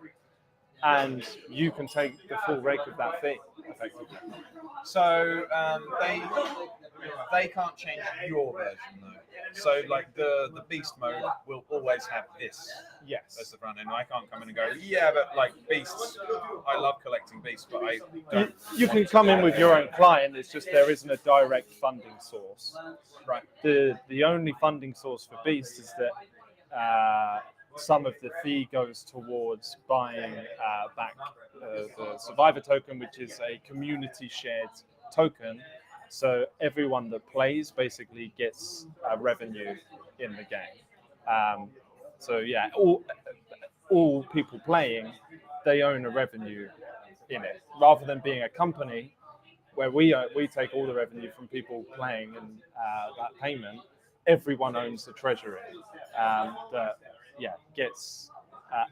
and you can take the full rake of that fee, effectively. So they can't change your version though. So like the beast mode will always have this Yes. as the front end. I can't come in and go, yeah, but like beasts, I love collecting beasts, but I don't. You can come in with your own client. It's just there isn't a direct funding source. Right. The only funding source for Beast is that some of the fee goes towards buying back the Survivor token, which is a community shared token. So everyone that plays basically gets revenue in the game. So yeah, all people playing, they own a revenue in it, rather than being a company where we take all the revenue from people playing and that payment. Everyone owns the treasury that gets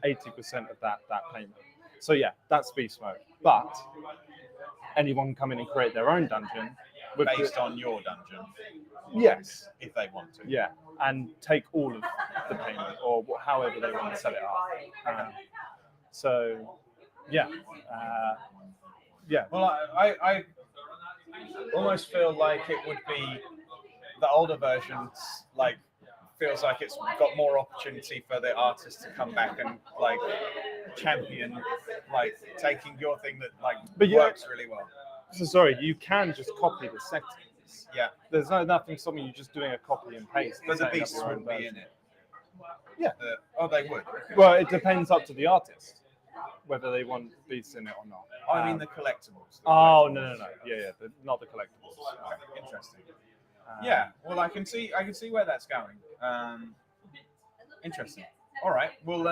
80% of that payment. So yeah, that's beast mode. But anyone can come in and create their own dungeon Based on your dungeon, yes, if they want to. yeah, and take all of the payment or however they want to set it up. So yeah, yeah. Well, I almost feel like it would be the older versions, like feels like it's got more opportunity for the artists to come back and like champion, like taking your thing that like works really well. So sorry, you can just copy the settings. Yeah. There's nothing stopping you just doing a copy and paste. But the beasts wouldn't be in it. Yeah. They would. Well, it depends up to the artist whether they want beasts in it or not. I mean the collectibles. Oh no, yeah, not the collectibles. Okay, interesting. Yeah, well, I can see where that's going. Interesting. All right. Well,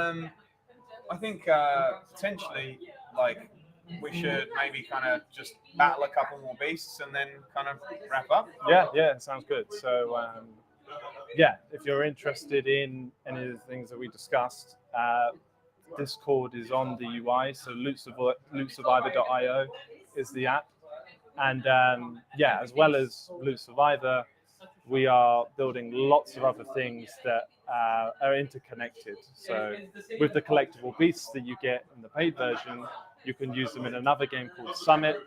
I think potentially, like, we should maybe kind of just battle a couple more beasts and then kind of wrap up. Yeah, sounds good. So, yeah, if you're interested in any of the things that we discussed, Discord is on the UI. So lootsurvivor.io is the app. And yeah, as well as Loot Survivor, we are building lots of other things that are interconnected. So with the collectible beasts that you get in the paid version, you can use them in another game called Summit.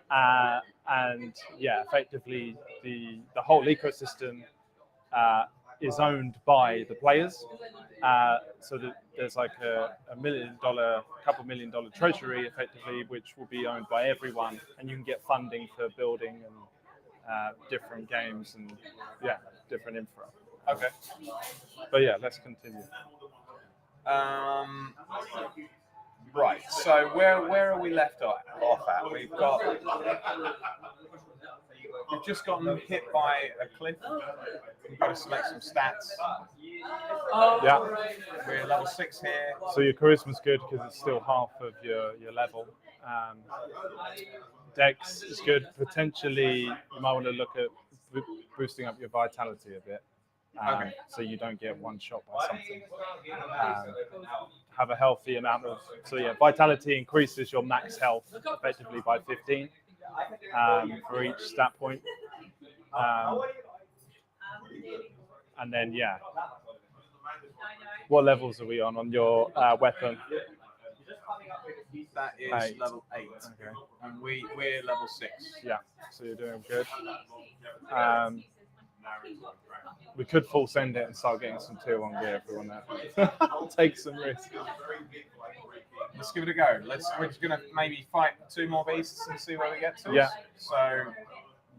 And yeah, effectively the whole ecosystem is owned by the players. So that there's like a couple $1 million treasury effectively, which will be owned by everyone, and you can get funding for building and different games and yeah, different infra. Okay. But yeah, let's continue. Right. So where are we left off at? We've just gotten hit by a cliff. We've got to select some stats. Yeah. We're level 6 here. So your charisma's good because it's still half of your level. Dex is good. Potentially, you might want to look at boosting up your vitality a bit. Okay. So you don't get one shot by something. Have a healthy amount of, so yeah, vitality increases your max health effectively by 15 for each stat point. And then yeah, what levels are we on your weapon? That is 8. level 8. Okay. And we're level 6. Yeah, so you're doing good. We could full send it and start getting some tier 1 gear if we want that. Take some risk. Let's give it a go. We're just gonna maybe fight 2 more beasts and see where we get to. Yeah. So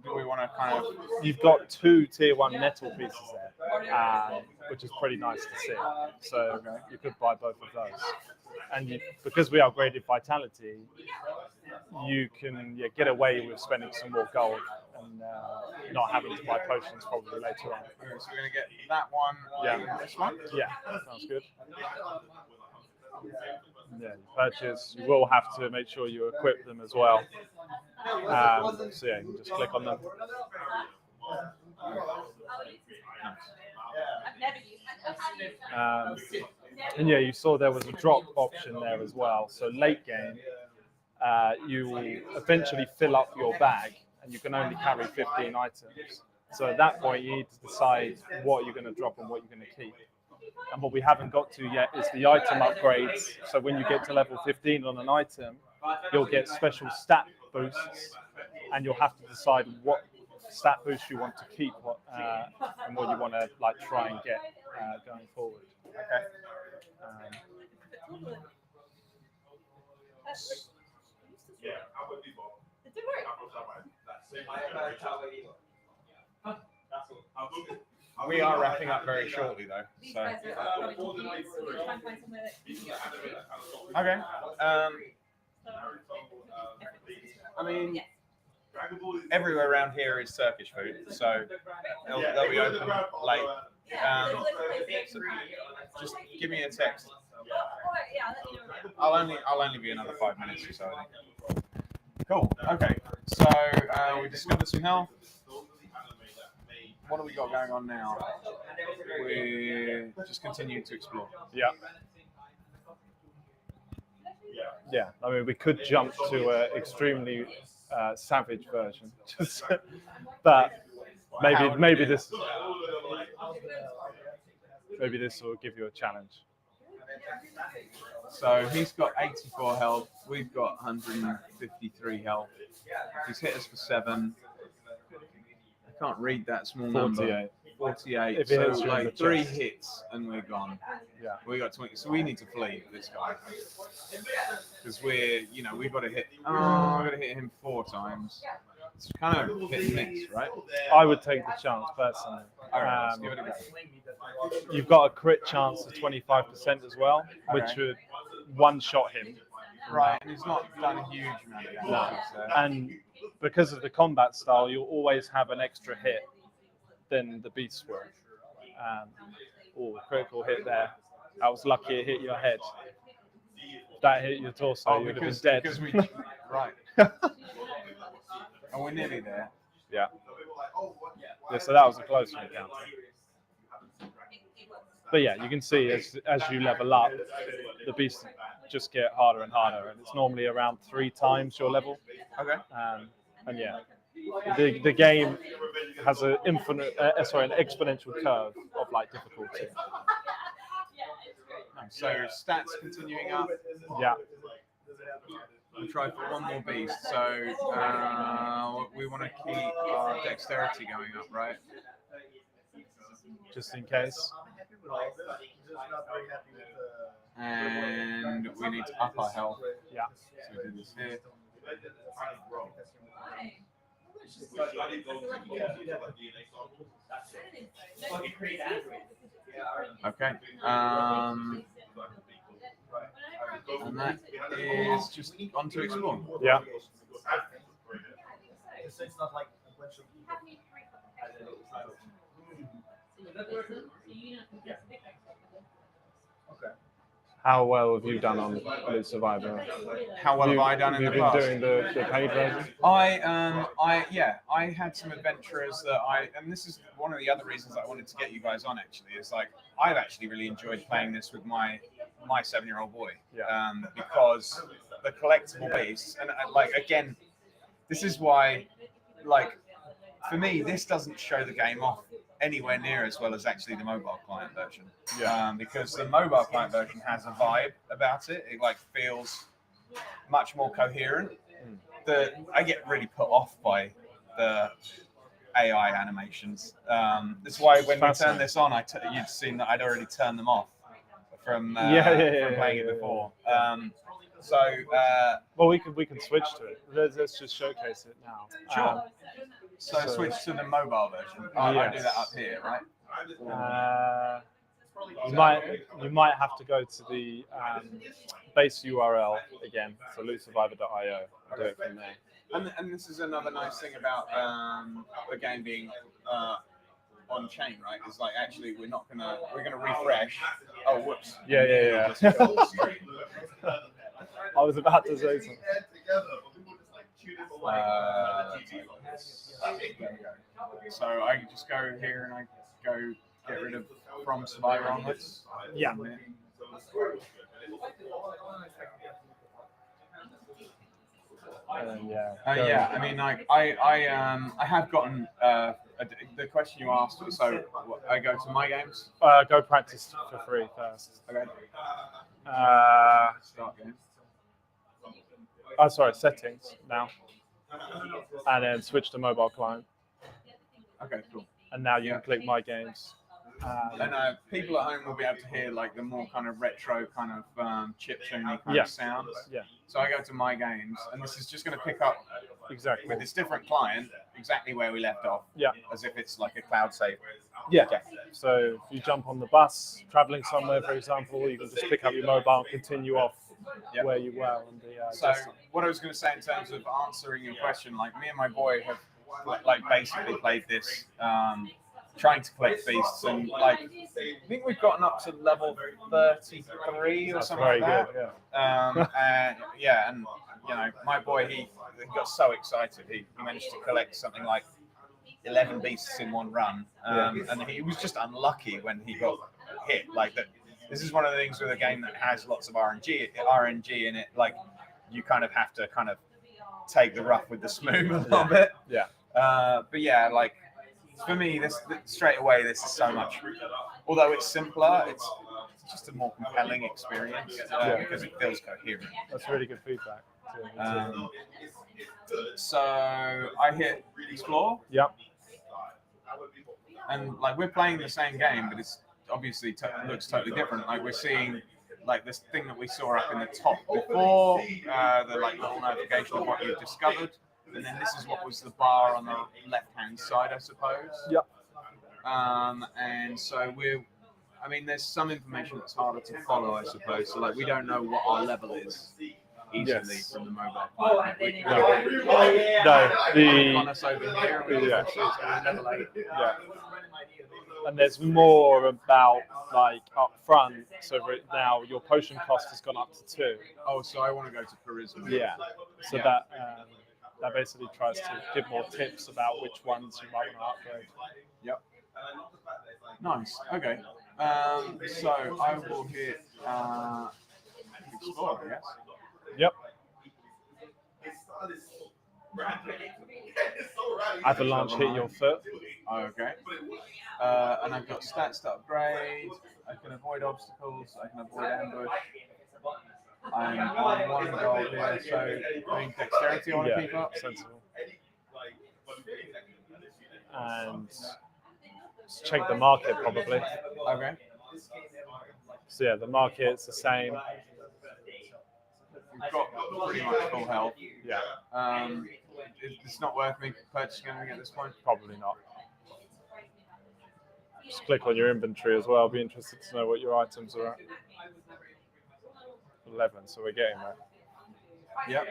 do we want to kind of? You've got 2 tier 1 metal pieces there, which is pretty nice to see. So you could buy both of those. And because we upgraded vitality, you can get away with spending some more gold and not having to buy potions probably later on. Okay, so we're gonna get that one. Yeah. This one. Yeah, sounds good. Yeah, purchase. You will have to make sure you equip them as well. So yeah, you can just click on them. And yeah, you saw there was a drop option there as well. So late game, you will eventually fill up your bag, and you can only carry 15 items. So at that point, you need to decide what you're going to drop and what you're going to keep. And what we haven't got to yet is the item upgrades. So when you get to level 15 on an item, you'll get special stat boosts, and you'll have to decide what stat boost you want to keep, and what you want to like try and get going forward. Okay. We are wrapping up very shortly, though. So. Okay. I mean, everywhere around here is Turkish food, so they'll be open late. So just give me a text. I'll only be another 5 minutes or so. I think. Cool. Okay. So we discovered some health. What do we got going on now? We're just continuing to explore. Yeah. Yeah. I mean, we could jump to an extremely savage version, but maybe this will give you a challenge. So he's got 84 health. We've got 153 health. He's hit us for 7. I can't read that small number. 48. If it hits So you in the like 3 chest. hits and we're gone. Yeah. We got 20. So we need to flee this guy because we've got to hit. Oh, we've got to hit him 4 times. It's kind of hit and miss, right? I would take the chance personally. All right, let's give it a go. You've got a crit chance of 25% as well, which Okay. would one-shot him. Right, and he's not done a huge amount of damage. No. So. And because of the combat style, you'll always have an extra hit than the beast will. Critical hit there. That was lucky it hit your head. If that hit your torso, you would have been dead. Because we, right. And we're nearly there. Yeah. Yeah. So that was a close encounter. But yeah, you can see as you level up, the beasts just get harder and harder, and it's normally around 3 times your level. Okay. And yeah, the game has an an exponential curve of like difficulty. So stats continuing up. Yeah. We'll try for one more beast. So we want to keep our dexterity going up, right? Just in case. And we need to up our health. Yeah. So we do this here. Okay. And that is just on to explore. Yeah. How well have you done on Elite Survivor? How well have I done in the past? Have you been doing the paid version? I had some adventurers that and this is one of the other reasons I wanted to get you guys on actually, is like, I've actually really enjoyed playing this with my 7-year-old boy. Yeah. Because the collectible beasts, and like, again, this is why, like, for me, this doesn't show the game off anywhere near as well as actually the mobile client version. Yeah. Because the mobile client version has a vibe about it. It like feels much more coherent. I get really put off by the AI animations. That's why when we turned this on, you'd seen that I'd already turned them off from playing it before. Well, we can switch to it. Let's just showcase it now. Sure. So switch to the mobile version. I do that up here, right? You might have to go to the base URL again, so lootsurvivor.io, and do it from there. And this is another nice thing about the game being on chain, right? It's like, actually we're gonna refresh. Oh, whoops. Yeah. I was about to say something. There we go. So I can just go here and I go get rid of from Survivor onwards. Yeah. Yeah. I mean, like, I have gotten the question you asked. So I go to my games. Go practice for free first. Okay. Start game. Oh, sorry, settings now, and then switch to mobile client. Okay, cool. And now you Yeah. can click My Games. And people at home will be able to hear like the more kind of retro kind of chiptune kind Yeah. of sounds. Yeah. So I go to My Games, and this is just going to pick up Exactly. with this different client exactly where we left off. Yeah. As if it's like a cloud save. Yeah. So if you jump on the bus, traveling somewhere, for example, you can just pick up your mobile and continue off Yep. where you were on the So desktop. what I was going to say in terms of answering your question, like me and my boy have like basically played this, trying to collect beasts, and like I think we've gotten up to level 33 or That's something very like that. good. Yeah. And yeah, and you know, my boy he got so excited he managed to collect something like 11 beasts in one run, and he was just unlucky when he got hit. Like that, this is one of the things with a game that has lots of RNG in it. Like you kind of have to kind of take the rough with the smooth a little bit. Yeah. But yeah, like for me, this straight away, this is so much. Although it's simpler, it's just a more compelling experience because it feels coherent. That's really good feedback. So I hit explore. Yep. And like we're playing the same game, but it's obviously looks totally different. Like we're seeing like this thing that we saw up in the top before, the like little notification of what you've discovered, and then this is what was the bar on the left-hand side, I suppose. Yep. And so I mean, there's some information that's harder to follow, I suppose. So like we don't know what our level is easily from the mobile phone. On us over here, level 8. Yeah. And there's more about like up front. So now your potion cost has gone up to 2. Oh, so I want to go to charisma. Yeah. So that basically tries to give more tips about which ones you might want to upgrade. Yep. Nice. Okay. So I will hit explore, I guess. Yep. Avalanche hit your foot. Oh, okay. And I've got stats to upgrade. I can avoid obstacles. I can avoid ambush. I'm on 1 goal here, so I mean dexterity I want to keep up. Sensible. And just check the market probably. Okay. So yeah, the market's the same. We've got pretty much full health. Yeah. It's not worth me purchasing anything at this point. Probably not. Just click on your inventory as well. I'll be interested to know what your items are at. 11, so we're getting there. Yep.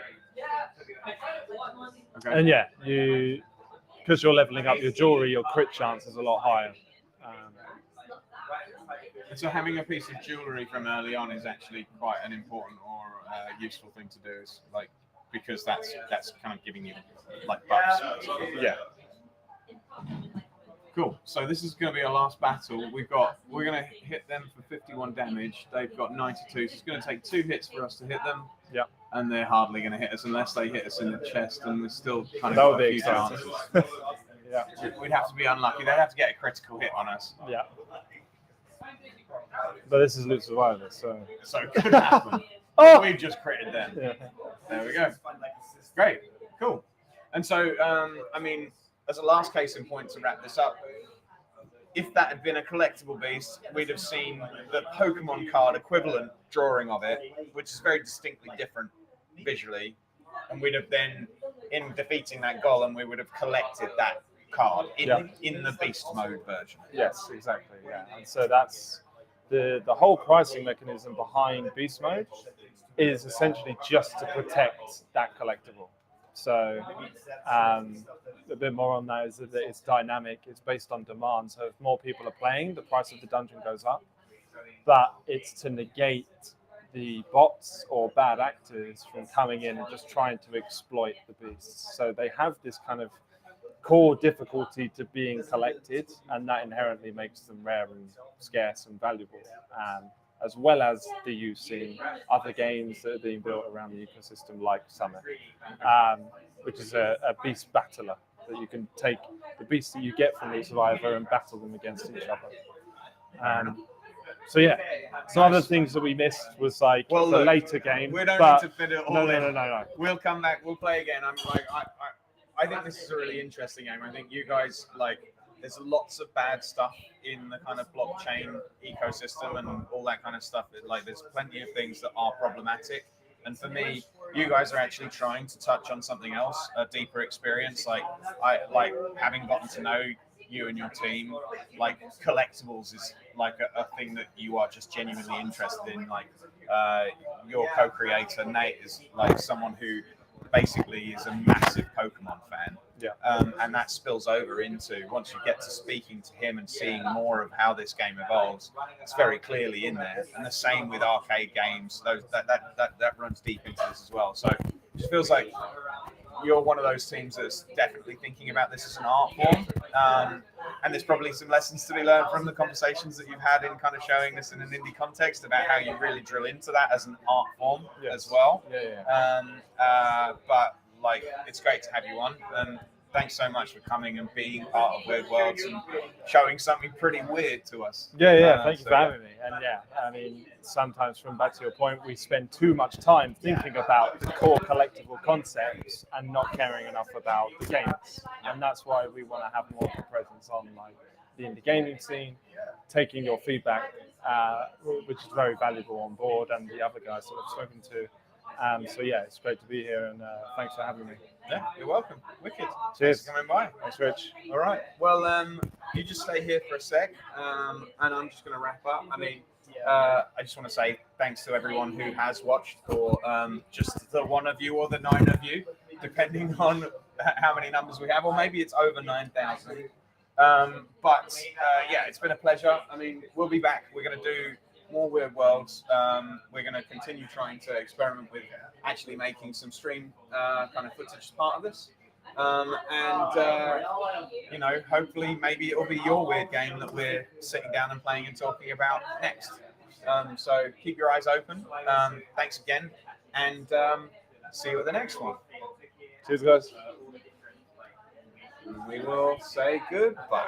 Okay. And yeah, because you're leveling up your jewelry, your crit chance is a lot higher. So having a piece of jewelry from early on is actually quite an important or useful thing to do, is like because that's kind of giving you like buffs. Yeah. Cool. So this is going to be our last battle. We're going to hit them for 51 damage. They've got 92, so it's going to take 2 hits for us to hit them. Yeah. And they're hardly going to hit us unless they hit us in the chest, and we're still kind of That would got be a few exciting. chances. Yeah. We'd have to be unlucky. They'd have to get a critical hit on us. Yeah. But this is Loot Survivor, so it could happen. Oh! We've just critted them. Yeah. There we go. Great. Cool. And so, I mean, as a last case in point to wrap this up, if that had been a collectible beast, we'd have seen the Pokemon card equivalent drawing of it, which is very distinctly different visually. And we'd have then, in defeating that golem, we would have collected that card in the beast mode version. Yes, exactly. Yeah. And so that's the whole pricing mechanism behind beast mode is essentially just to protect that collectible. So a bit more on that is that it's dynamic. It's based on demand. So if more people are playing, the price of the dungeon goes up. But it's to negate the bots or bad actors from coming in and just trying to exploit the beasts. So they have this kind of core difficulty to being collected, and that inherently makes them rare and scarce and valuable, as well as the use in other games that are being built around the ecosystem, like Summit, which is a beast battler, that you can take the beasts that you get from the Survivor and battle them against each other. So yeah, some other things that we missed was like the later game. We don't but need to fit it all in. No. We'll come back. We'll play again. I'm like, I think this is a really interesting game. I think you guys like there's lots of bad stuff in the kind of blockchain ecosystem and all that kind of stuff. Like there's plenty of things that are problematic. And for me, you guys are actually trying to touch on something else, a deeper experience. Like having gotten to know you and your team, like collectibles is like a thing that you are just genuinely interested in. Like your co-creator Nate is like someone who basically is a massive Pokemon fan. Yeah. And that spills over into, once you get to speaking to him and seeing more of how this game evolves, it's very clearly in there. And the same with arcade games. That runs deep into this as well. So it just feels like you're one of those teams that's definitely thinking about this as an art form. And there's probably some lessons to be learned from the conversations that you've had in kind of showing this in an indie context about how you really drill into that as an art form as well. But like, it's great to have you on, and thanks so much for coming and being part of Weird Worlds and showing something pretty weird to us. Thank you for having me. And I mean, sometimes, from back to your point, we spend too much time thinking about the core collectible concepts and not caring enough about the games. And that's why we want to have more of a presence on like the indie gaming scene, taking your feedback, which is very valuable on board, and the other guys that I've spoken to. So it's great to be here, and thanks for having me. Yeah, you're welcome. Wicked. Cheers. Thanks for coming by. Thanks, Rich. All right. Well, you just stay here for a sec, and I'm just going to wrap up. I mean, I just want to say thanks to everyone who has watched, or just the one of you or the 9 of you, depending on how many numbers we have, or maybe it's over 9,000. But it's been a pleasure. I mean, we'll be back. We're going to do more Weird Worlds. We're going to continue trying to experiment with actually making some stream kind of footage as part of this. Hopefully maybe it'll be your weird game that we're sitting down and playing and talking about next. So keep your eyes open. Thanks again, and see you at the next one. Cheers, guys. We will say goodbye.